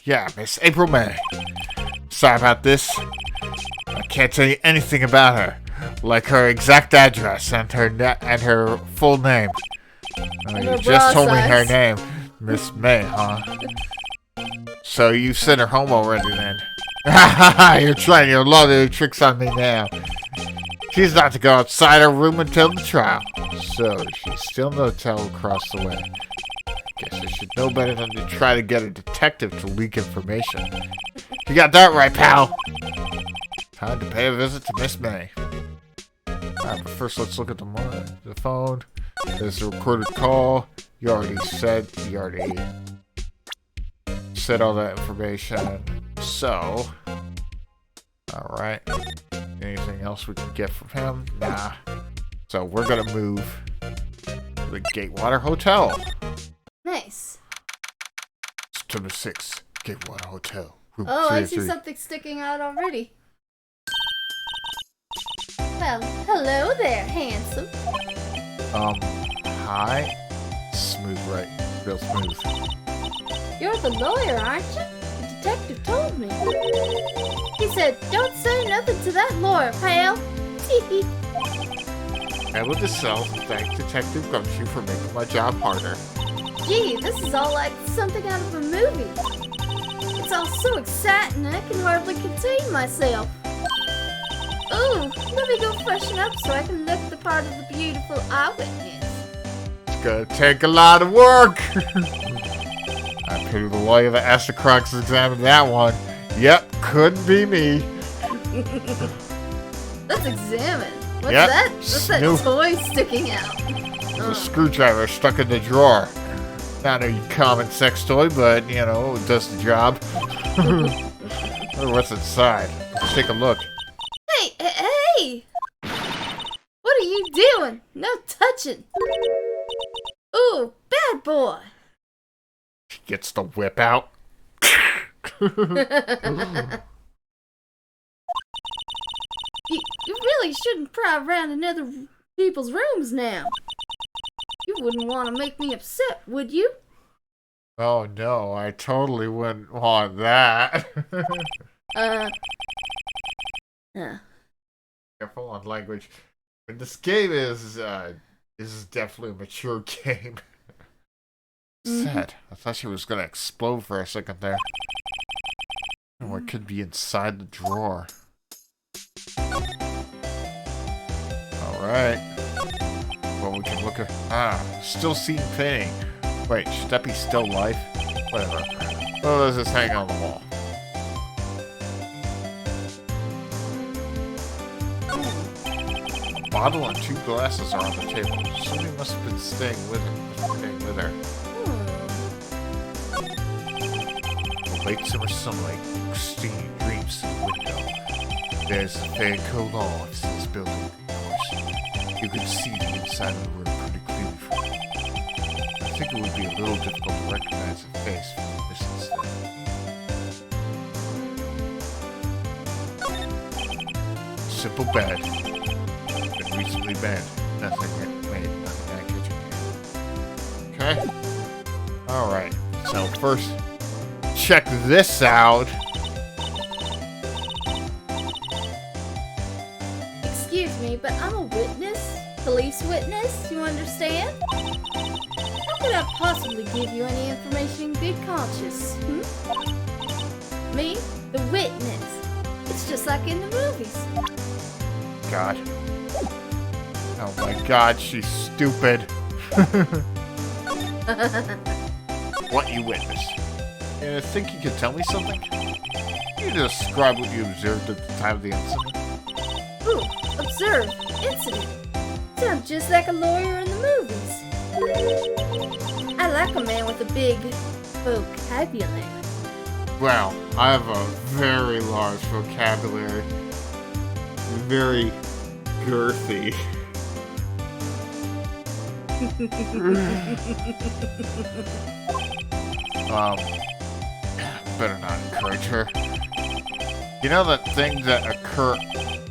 Yeah, Miss April May. Sorry about this. I can't tell you anything about her, like her exact address and her full name. You just told me her name, Miss May, huh? So you sent her home already, then? You're trying your lovely tricks on me now. She's not to go outside her room until the trial, so she's still in the hotel across the way. Guess I should know better than to try to get a detective to leak information. You got that right, pal. Time to pay a visit to Miss May. Alright, but first let's look at the phone. There's a recorded call. You already said all that information. So, alright. Anything else we can get from him? Nah. So we're gonna move to the Gatewater Hotel. Nice. It's number 6, Gatewater Hotel. Room Oh, I see 303. something something sticking out already. Well, hello there, handsome. Hi? Smooth, right? Real smooth. You're the lawyer, aren't you? The detective told me. He said, don't say nothing to that lawyer, pal. Able to sell and thank Detective Gumshoe for making my job harder. Gee, this is all like something out of a movie. It's all so exciting, I can hardly contain myself. Ooh, let me go freshen up so I can look the part of the beautiful eyewitness. It's gonna take a lot of work. I pity the lawyer that asked the cross-examine that one. Yep, couldn't be me. Let's examine. What's Yep, that? What's that toy sticking out? There's a screwdriver stuck in the drawer. Not a common sex toy, but, you know, it does the job. What's inside? Let's take a look. Hey! What are you doing? No touching. Ooh, bad boy. He gets the whip out. You really shouldn't pry around in other people's rooms now. You wouldn't want to make me upset, would you? Oh no, I totally wouldn't want that. Careful on language. But this game is definitely a mature game. Sad. I thought she was gonna explode for a second there. What could be inside the drawer? Alright. Well, we can look at... still seeing painting. Wait, should that be still life? Whatever. Well, let's just hang on the wall. A bottle and 2 glasses are on the table. Somebody must have been staying with her. The late summer sunlight streaming streams through the window. There's the fair cold office in this building, of course. You can see the inside of the room pretty clearly from here. I think it would be a little difficult to recognize a face from a distance there. Simple bed. Been recently bad. Nothing eye-catching here. Okay. Alright. So first, check this out. Excuse me, but I'm a witness? Police witness, you understand? How could I possibly give you any information in good conscience, Me, the witness. It's just like in the movies. God. Oh my God, she's stupid. What you witnessed? I think you could tell me something? Can you describe what you observed at the time of the incident? Ooh, observe, incident. Sounds just like a lawyer in the movies. I like a man with a big vocabulary. Well, I have a very large vocabulary. Very girthy. Better not encourage her. You know that thing that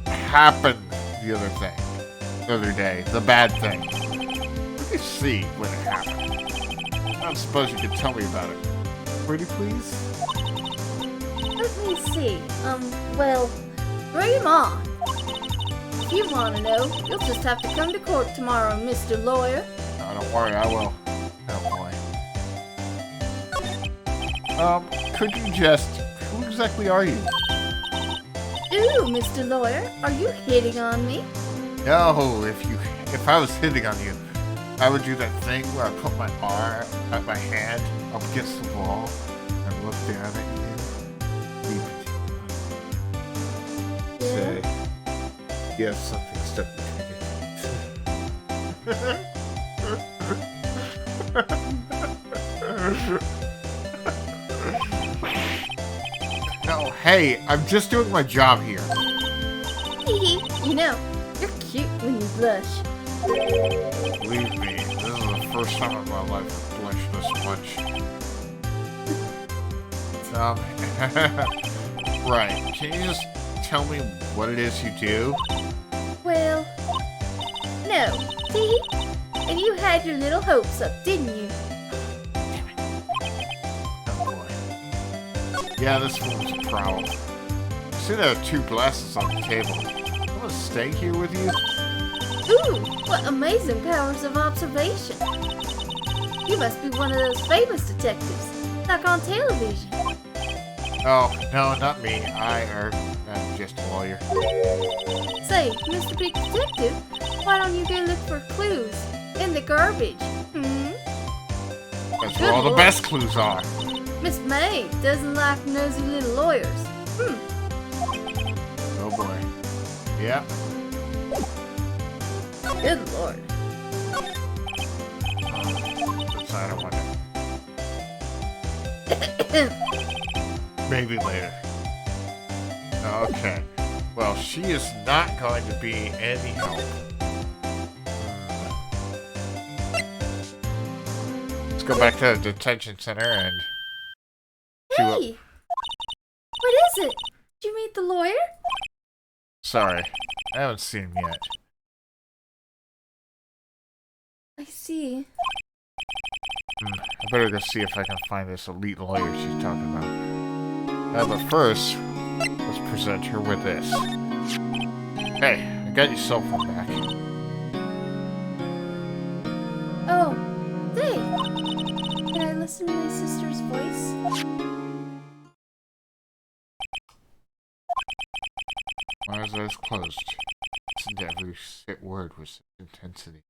happened the other day, the bad thing. Let me see when it happened. I don't suppose you could tell me about it. Pretty please? Let me see. Well, bring him on. If you want to know, you'll just have to come to court tomorrow, Mr. Lawyer. No, don't worry, I will. Oh boy. Could you who exactly are you? Ooh, Mr. Lawyer, are you hitting on me? No, if I was hitting on you, I would do that thing where I put my hand up against the wall and look down at you. Say, you have something stuck between you. No, hey, I'm just doing my job here. You know, you're cute when you blush. Believe me, this is the first time in my life I've blushed this much. Right, can you just tell me what it is you do? Well, no. See? And you had your little hopes up, didn't you? Yeah, this one's a problem. I see there are 2 glasses on the table. I'm gonna stay here with you? Ooh, what amazing powers of observation. You must be one of those famous detectives, like on television. Oh, no, not me. I'm just a lawyer. Say, Mr. Big Detective, why don't you go look for clues in the garbage? That's where all the best clues are. Miss May doesn't like nosy little lawyers. Oh boy. Yep. Good lord. What side I wonder? Maybe later. Okay. Well, she is not going to be any help. Let's go back to the detention center and... Hey! What is it? Did you meet the lawyer? Sorry, I haven't seen him yet. I see. I better go see if I can find this elite lawyer she's talking about. But first, let's present her with this. Hey, I got your cell phone back. Oh, hey! Can I listen to my sister's voice? My eyes closed. Listened to every word with such intensity.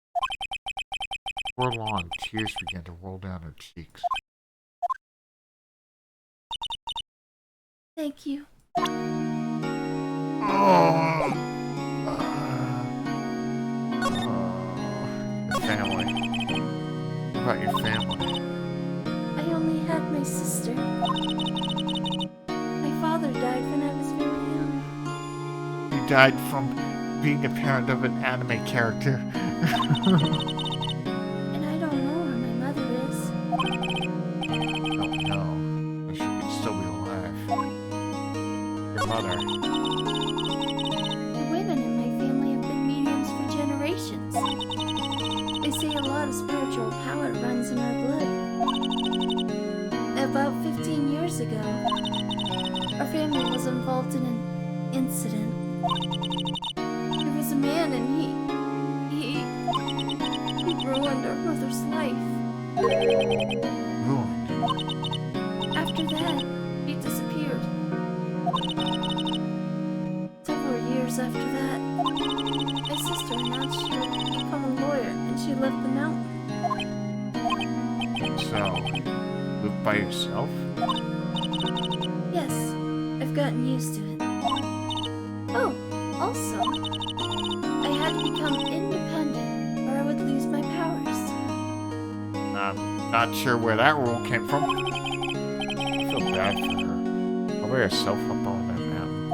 Before long, tears began to roll down her cheeks. Thank you. Your family. What about your family? I only had my sister. My father died when I was very young. You died from being a parent of an anime character. And I don't know where my mother is. Oh no. She could still be alive. Your mother. The women in my family have been mediums for generations. They say a lot of spiritual power runs in our blood. About 15 years ago, our family was involved in an incident. There was a man and he ruined our mother's life. Ruined. After that, he disappeared. Several years after that, my sister announced she would become a lawyer and she left the mountain. So, live by yourself? Yes, I've gotten used to it. Oh, also, I had to become independent or I would lose my powers. I'm not sure where that rule came from. I feel bad for her. I'll wear herself up on that mountain.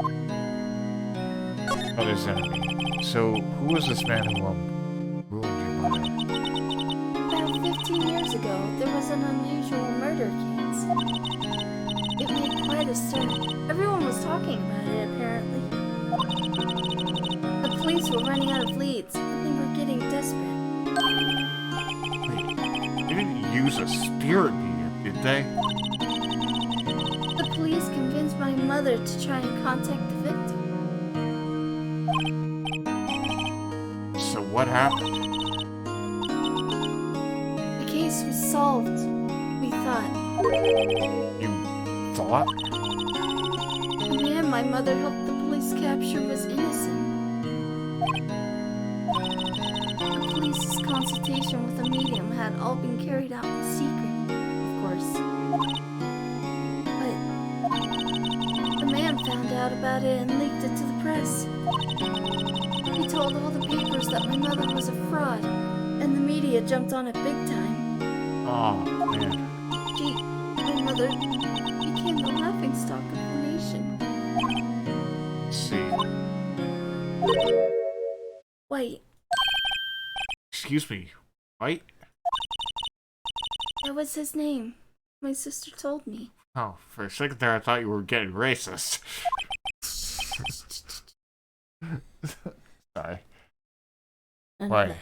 Mother's enemy. So, who was this man who, ruined your mother? About 15 years ago, there was an unusual murder case. It made quite a stir. Everyone was talking about it, apparently. The police were running out of leads, and they were getting desperate. Wait, they didn't use a spirit medium, did they? The police convinced my mother to try and contact the victim. So what happened? The case was solved, we thought. You thought? The man my mother helped the police capture was innocent. The police's consultation with a medium had all been carried out in secret, of course. But the man found out about it and leaked it to the press. He told all the papers that my mother was a fraud, and the media jumped on it big time. Oh, man. My mother became the laughingstock of the nation. Let's see. Wait, Excuse me. White? that was his name. My sister told me. Oh, for a second there I thought you were getting racist. Sorry. None of White. that.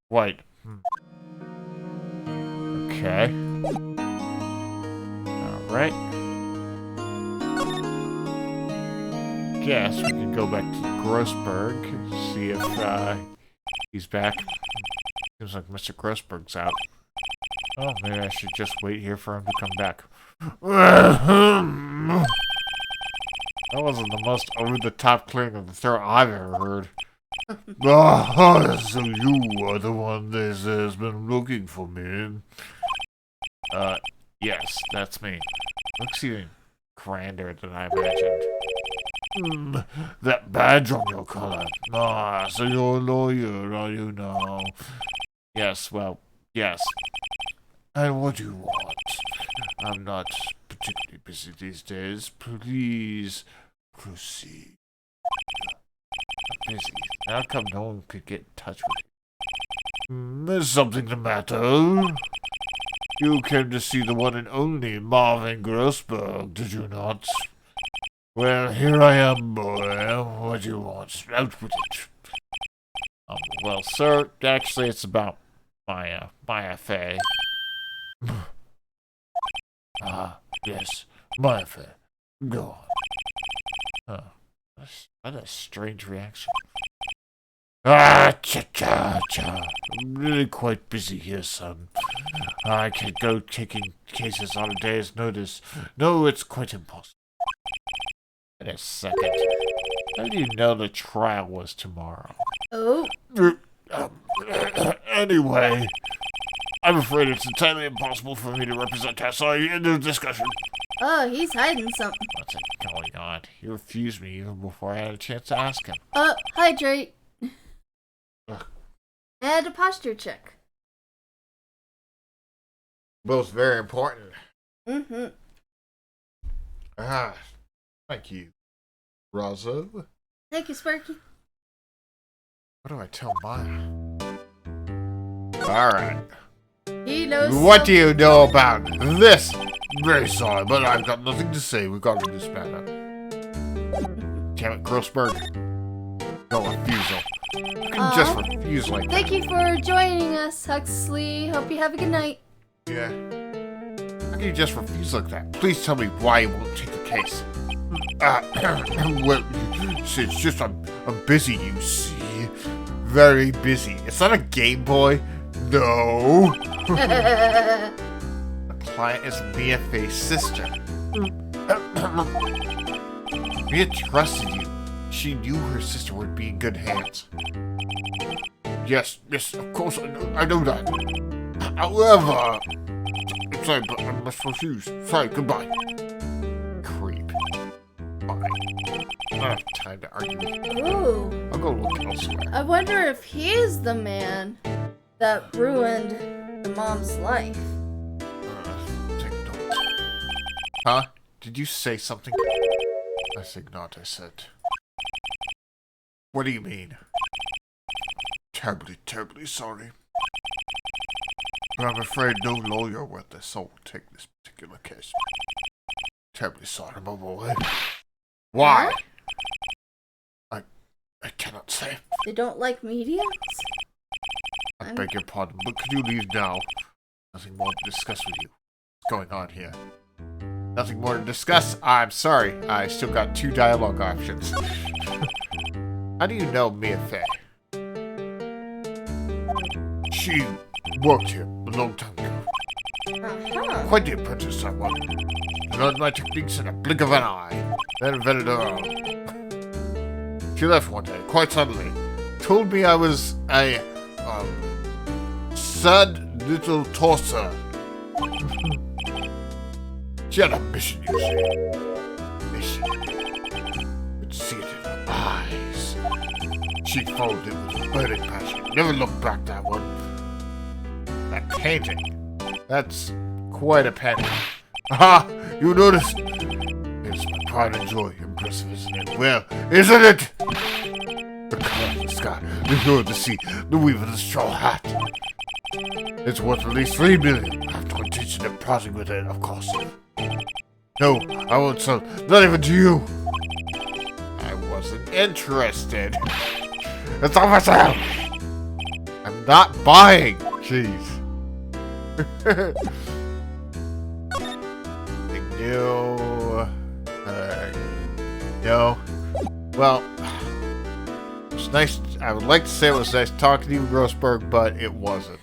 White. Okay. Alright. Guess we can go back to Grossberg, see if he's back. Seems like Mr. Grossberg's out. Oh, maybe I should just wait here for him to come back. That wasn't the most over-the-top clearing of the throat I've ever heard. So you are the one that has been looking for me. Yes, that's me. Looks even grander than I imagined. That badge on your collar. Ah, so you're a lawyer, are you now? Yes, well, yes. And what do you want? I'm not particularly busy these days. Please proceed. I'm busy. How come no one could get in touch with you? There's something the matter. You came to see the one and only Marvin Grossberg, did you not? Well, here I am, boy. What do you want? Out with it. Well, sir, actually, it's about my affair. Yes, my affair. Go on. What a strange reaction. Cha-cha-cha. I'm really quite busy here, son. I can't go taking cases on a day's notice. No, it's quite impossible. Wait a second. How do you know the trial was tomorrow? Oh. Anyway, I'm afraid it's entirely impossible for me to represent SI in the discussion. Oh, he's hiding something. What's going on? He refused me even before I had a chance to ask him. Hydrate. And a posture check. Both very important. Mm-hmm. Thank you, Razzo. Thank you, Sparky. What do I tell Maya? Alright. He knows. What do you know about this? Very sorry, but I've got nothing to say regarding this matter. Damn it, Grossberg. No refusal. You can just refuse like that. Thank you for joining us, Huxley. Hope you have a good night. Yeah. How can you just refuse like that? Please tell me why you won't take the case. Well, it's just I'm busy, you see. Very busy. It's not a Game Boy. No. The client is Mia Faye's sister. Mia trusted you. She knew her sister would be in good hands. Yes, of course, I know that. However, I'm sorry, but I must refuse. Sorry, goodbye. Creep. Fine. I don't have time to argue with you. Ooh. I'll go look elsewhere. I wonder if he's the man that ruined the mom's life. Take note. Huh? Did you say something? I think not, I said. What do you mean? Terribly sorry. But I'm afraid no lawyer worth their salt will take this particular case. Terribly sorry, my boy. Why? I cannot say. They don't like mediums? I beg your pardon, but could you leave now? Nothing more to discuss with you. What's going on here? Nothing more to discuss? I'm sorry. I still got 2 dialogue options. How do you know Mia Faye? She worked here a long time ago. Quite the apprentice, I was. Learned my techniques in a blink of an eye. Then invented her own. She left one day, quite suddenly. Told me I was a, sad little tosser. She had a mission, you see. Mission. Could see it in her eyes. She followed it with a burning passion. Never looked back, that one. That painting. That's quite a painting. Aha! You noticed? It's my pride and joy. Impressive, isn't it? Well, isn't it? The color of the sky, the hue of the sea, the weave of the straw hat. It's worth at least 3 million. I have no intention of parting with it, of course. No, I won't sell. Not even to you. I wasn't interested. It's on for sale. I'm not buying. Jeez. No. No. Well, it's nice. I would like to say it was nice talking to you, Grossberg, but it wasn't.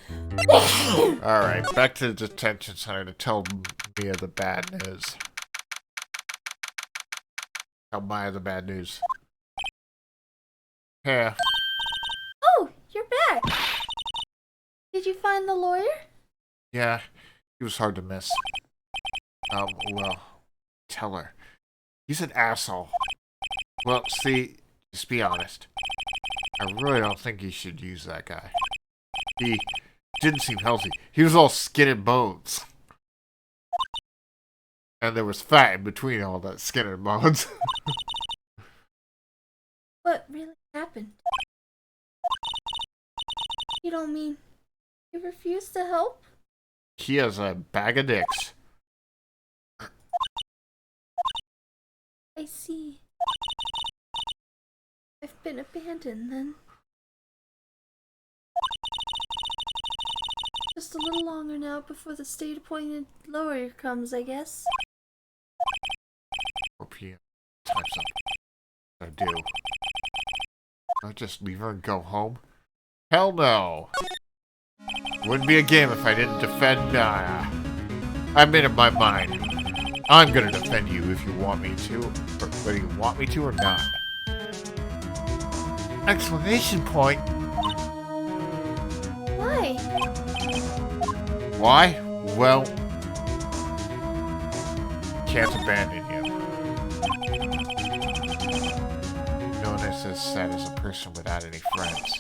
Alright, back to the detention center to tell Mia the bad news. Tell Maya the bad news. Yeah. Oh, you're back. Did you find the lawyer? Yeah, he was hard to miss. Well, tell her. He's an asshole. Well, see, just be honest. I really don't think he should use that guy. He didn't seem healthy. He was all skin and bones. And there was fat in between all that skin and bones. What really happened? You don't mean you refused to help? He has a bag of dicks. I see. I've been abandoned then. Just a little longer now before the state-appointed lawyer comes, I guess. 4 p.m. Time's up. I do. I'll just leave her and go home? Hell no! Wouldn't be a game if I didn't defend Naya. I made up my mind. I'm gonna defend you if you want me to, or whether you want me to or not. Explanation point? Why? Why? Well, can't abandon you. No one is as sad as a person without any friends.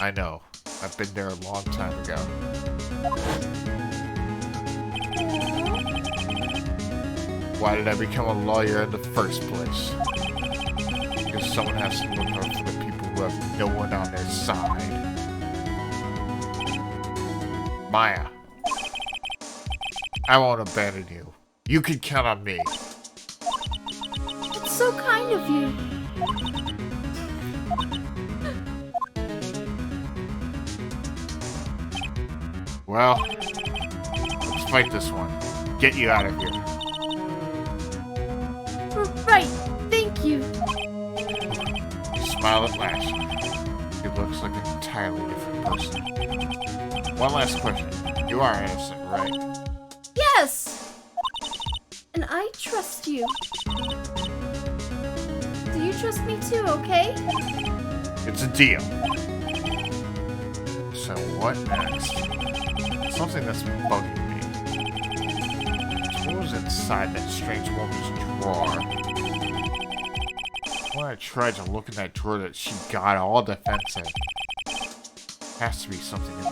I know. I've been there a long time ago. Why did I become a lawyer in the first place? Because someone has to look out for the people who have no one on their side. Maya, I won't abandon you. You can count on me. It's so kind of you. Well, let's fight this one. Get you out of here. Right, thank you. Smile at last. He looks like an entirely different person. One last question. You are innocent, right? Yes! And I trust you. Do you trust me too, okay? It's a deal. So what next? Something that's been bugging me. What was inside that strange woman's drawer? When I tried to look in that drawer that she got all defensive. Has to be something in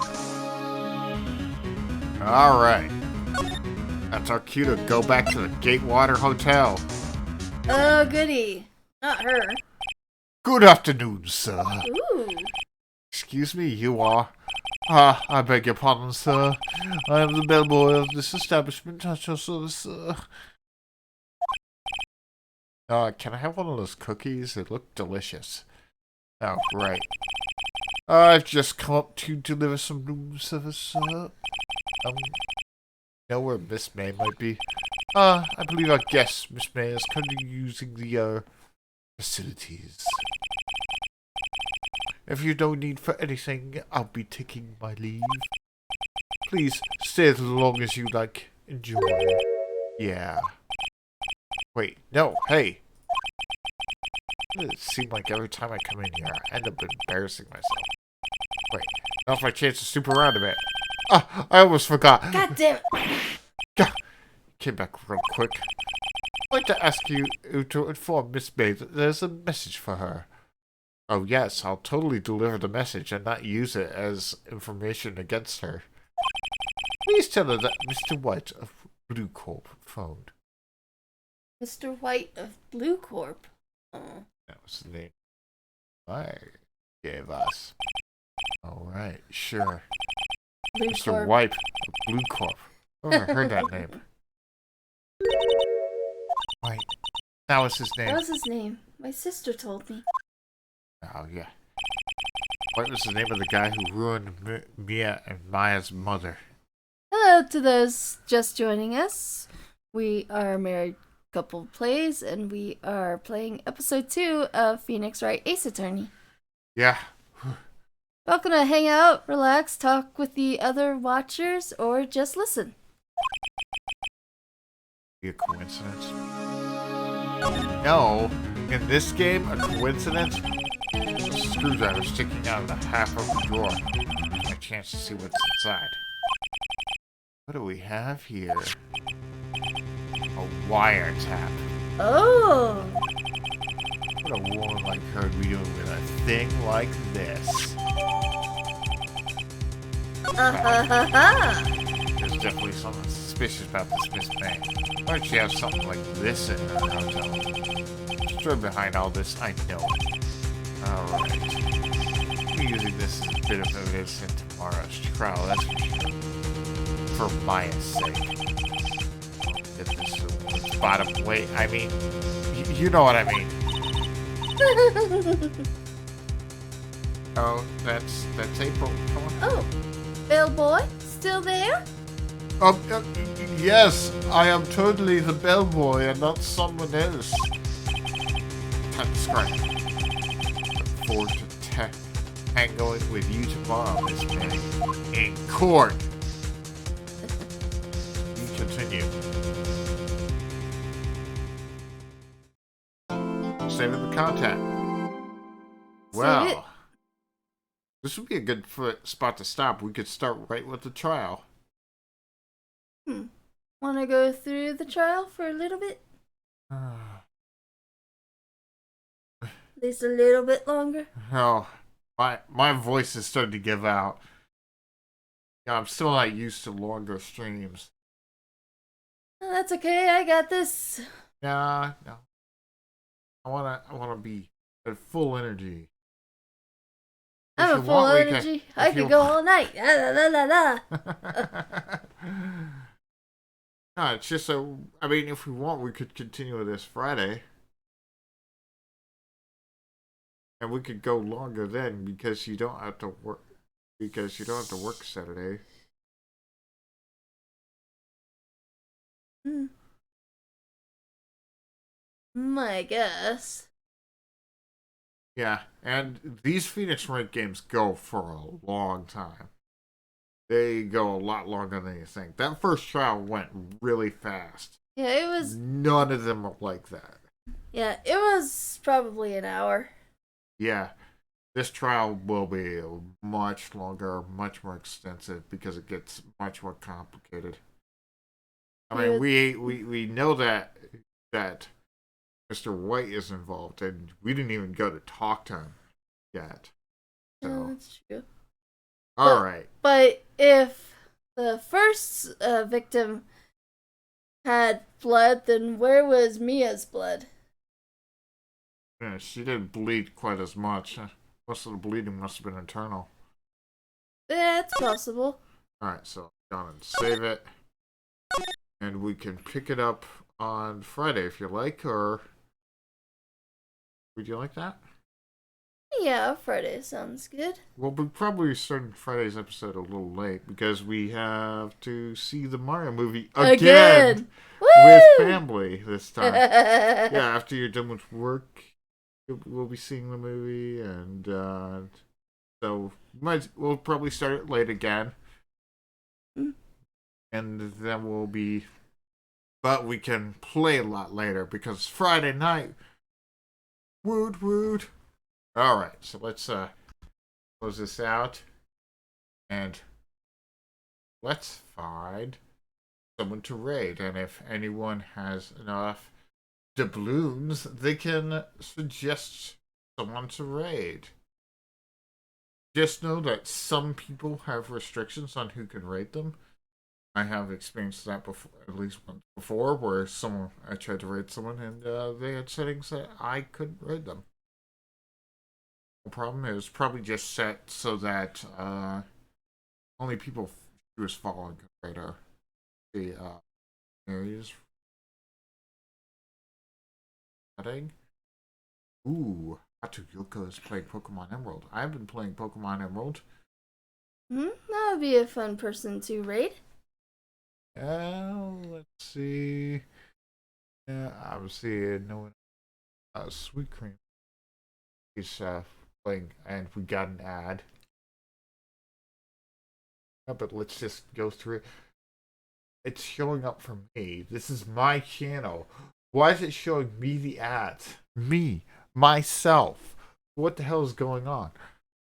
there. Alright. That's our cue to go back to the Gatewater Hotel. Oh, goody. Not her. Good afternoon, sir. Ooh. Excuse me, you are? I beg your pardon, sir. I am the bellboy of this establishment at your service, sir. Can I have one of those cookies? They look delicious. Oh, right. I've just come up to deliver some room service, sir. Know where Miss May might be? I believe our guest, Miss May, is currently using the, facilities. If you don't need for anything, I'll be taking my leave. Please, stay as long as you like. Enjoy. Yeah. Wait, no, hey! It seems like every time I come in here, I end up embarrassing myself. Wait, now's my chance to snoop around a bit. I almost forgot. God damn it. Came back real quick. I'd like to ask you to inform Miss May that there's a message for her. Oh yes, I'll totally deliver the message and not use it as information against her. Please tell her that Mr. White of Blue Corp phoned. Mr. White of Blue Corp. Oh. That was the name I gave us. Alright, sure. Blue Mr. Corp. White of Blue Corp. I've never heard that name. White. That was his name. That was his name. My sister told me. Oh, yeah. White was the name of the guy who ruined Mia and Maya's mother. Hello to those just joining us. We are Married Couple Plays, and we are playing episode 2 of Pheonix Wright Ace Attorney. Yeah. Welcome to hang out, relax, talk with the other watchers, or just listen. Be a coincidence? No. In this game, a coincidence? A screwdriver sticking out of the half of the drawer. My chance to see what's inside. What do we have here? A wiretap. Oh! What a woman like her would be doing with a thing like this? Ha ha ha! There's definitely something suspicious about this Miss May. Why don't you have something like this in her hotel? The story behind all this, I know. Alright. We're using this as a bit of evidence in tomorrow's trial, that's for sure. For Maya's sake. Get this bottom way. I mean, you know what I mean. Oh, that's April. Come on. Oh, bellboy, still there? Yes, I am totally the bellboy and not someone else. Time to scratch. Look forward to tangoing with you tomorrow, Miss May. In court. You continue. Saving the contact. Well, this would be a good spot to stop. We could start right with the trial. Want to go through the trial for a little bit? At least a little bit longer? Oh, my voice is starting to give out. Yeah, I'm still not used to longer streams. That's okay, I got this. No. I wanna be at full energy. I'm at full energy. I could go all night. La, la, la, la. No, it's just so. I mean, if we want, we could continue this Friday, and we could go longer then because you don't have to work. Because you don't have to work Saturday. I guess. Yeah, and these Pheonix Wright games go for a long time. They go a lot longer than you think. That first trial went really fast. Yeah, it was. None of them are like that. Yeah, it was probably an hour. Yeah, this trial will be much longer, much more extensive because it gets much more complicated. I mean, we know that Mr. White is involved, and we didn't even go to talk to him yet. So. Yeah, that's true. All right. But if the first victim had blood, then where was Mia's blood? Yeah, she didn't bleed quite as much. Most of the bleeding must have been internal. Yeah, it's possible. Alright, so go on and save it. And we can pick it up on Friday if you like, or would you like that? Yeah, Friday sounds good. Well, we're probably starting Friday's episode a little late because we have to see the Mario movie again! With family this time. Yeah, after you're done with work, we'll be seeing the movie, and so we'll probably start it late again. And then but we can play a lot later because Friday night. Woot woot. Alright, so let's close this out and let's find someone to raid. And if anyone has enough doubloons, they can suggest someone to raid. Just know that some people have restrictions on who can raid them. I have experienced that before, at least once before, where I tried to raid someone and they had settings that I couldn't raid them. The problem is probably just set so that only people she was following could raid her. The areas setting. Ooh, Hatuyuka is playing Pokemon Emerald. I've been playing Pokemon Emerald. That would be a fun person to raid. Let's see. Yeah, obviously, no one. Sweet Cream. He's playing, and we got an ad. Yeah, but let's just go through it. It's showing up for me. This is my channel. Why is it showing me the ads? Me, myself. What the hell is going on?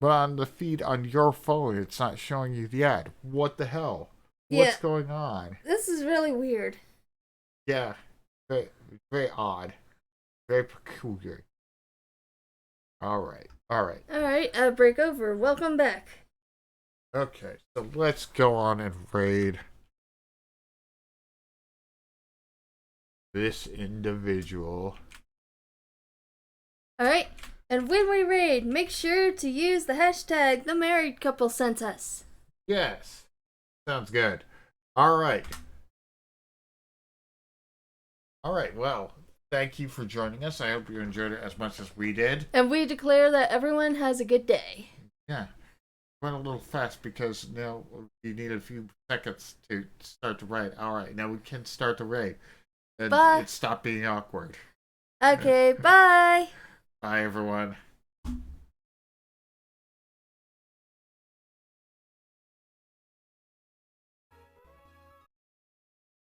But on the feed on your phone, it's not showing you the ad. What the hell? What's going on? This is really weird. Yeah, very, very odd. Very peculiar. Alright. Alright, break over. Welcome back. Okay, so let's go on and raid this individual. Alright, and when we raid, make sure to use the hashtag the married couple sent us. Yes. Sounds good. Alright. Alright, well, thank you for joining us. I hope you enjoyed it as much as we did. And we declare that everyone has a good day. Yeah. Went a little fast because now you need a few seconds to start the raid. Alright, now we can start the raid. And Bye. it stopped being awkward. Okay, bye. Bye, everyone.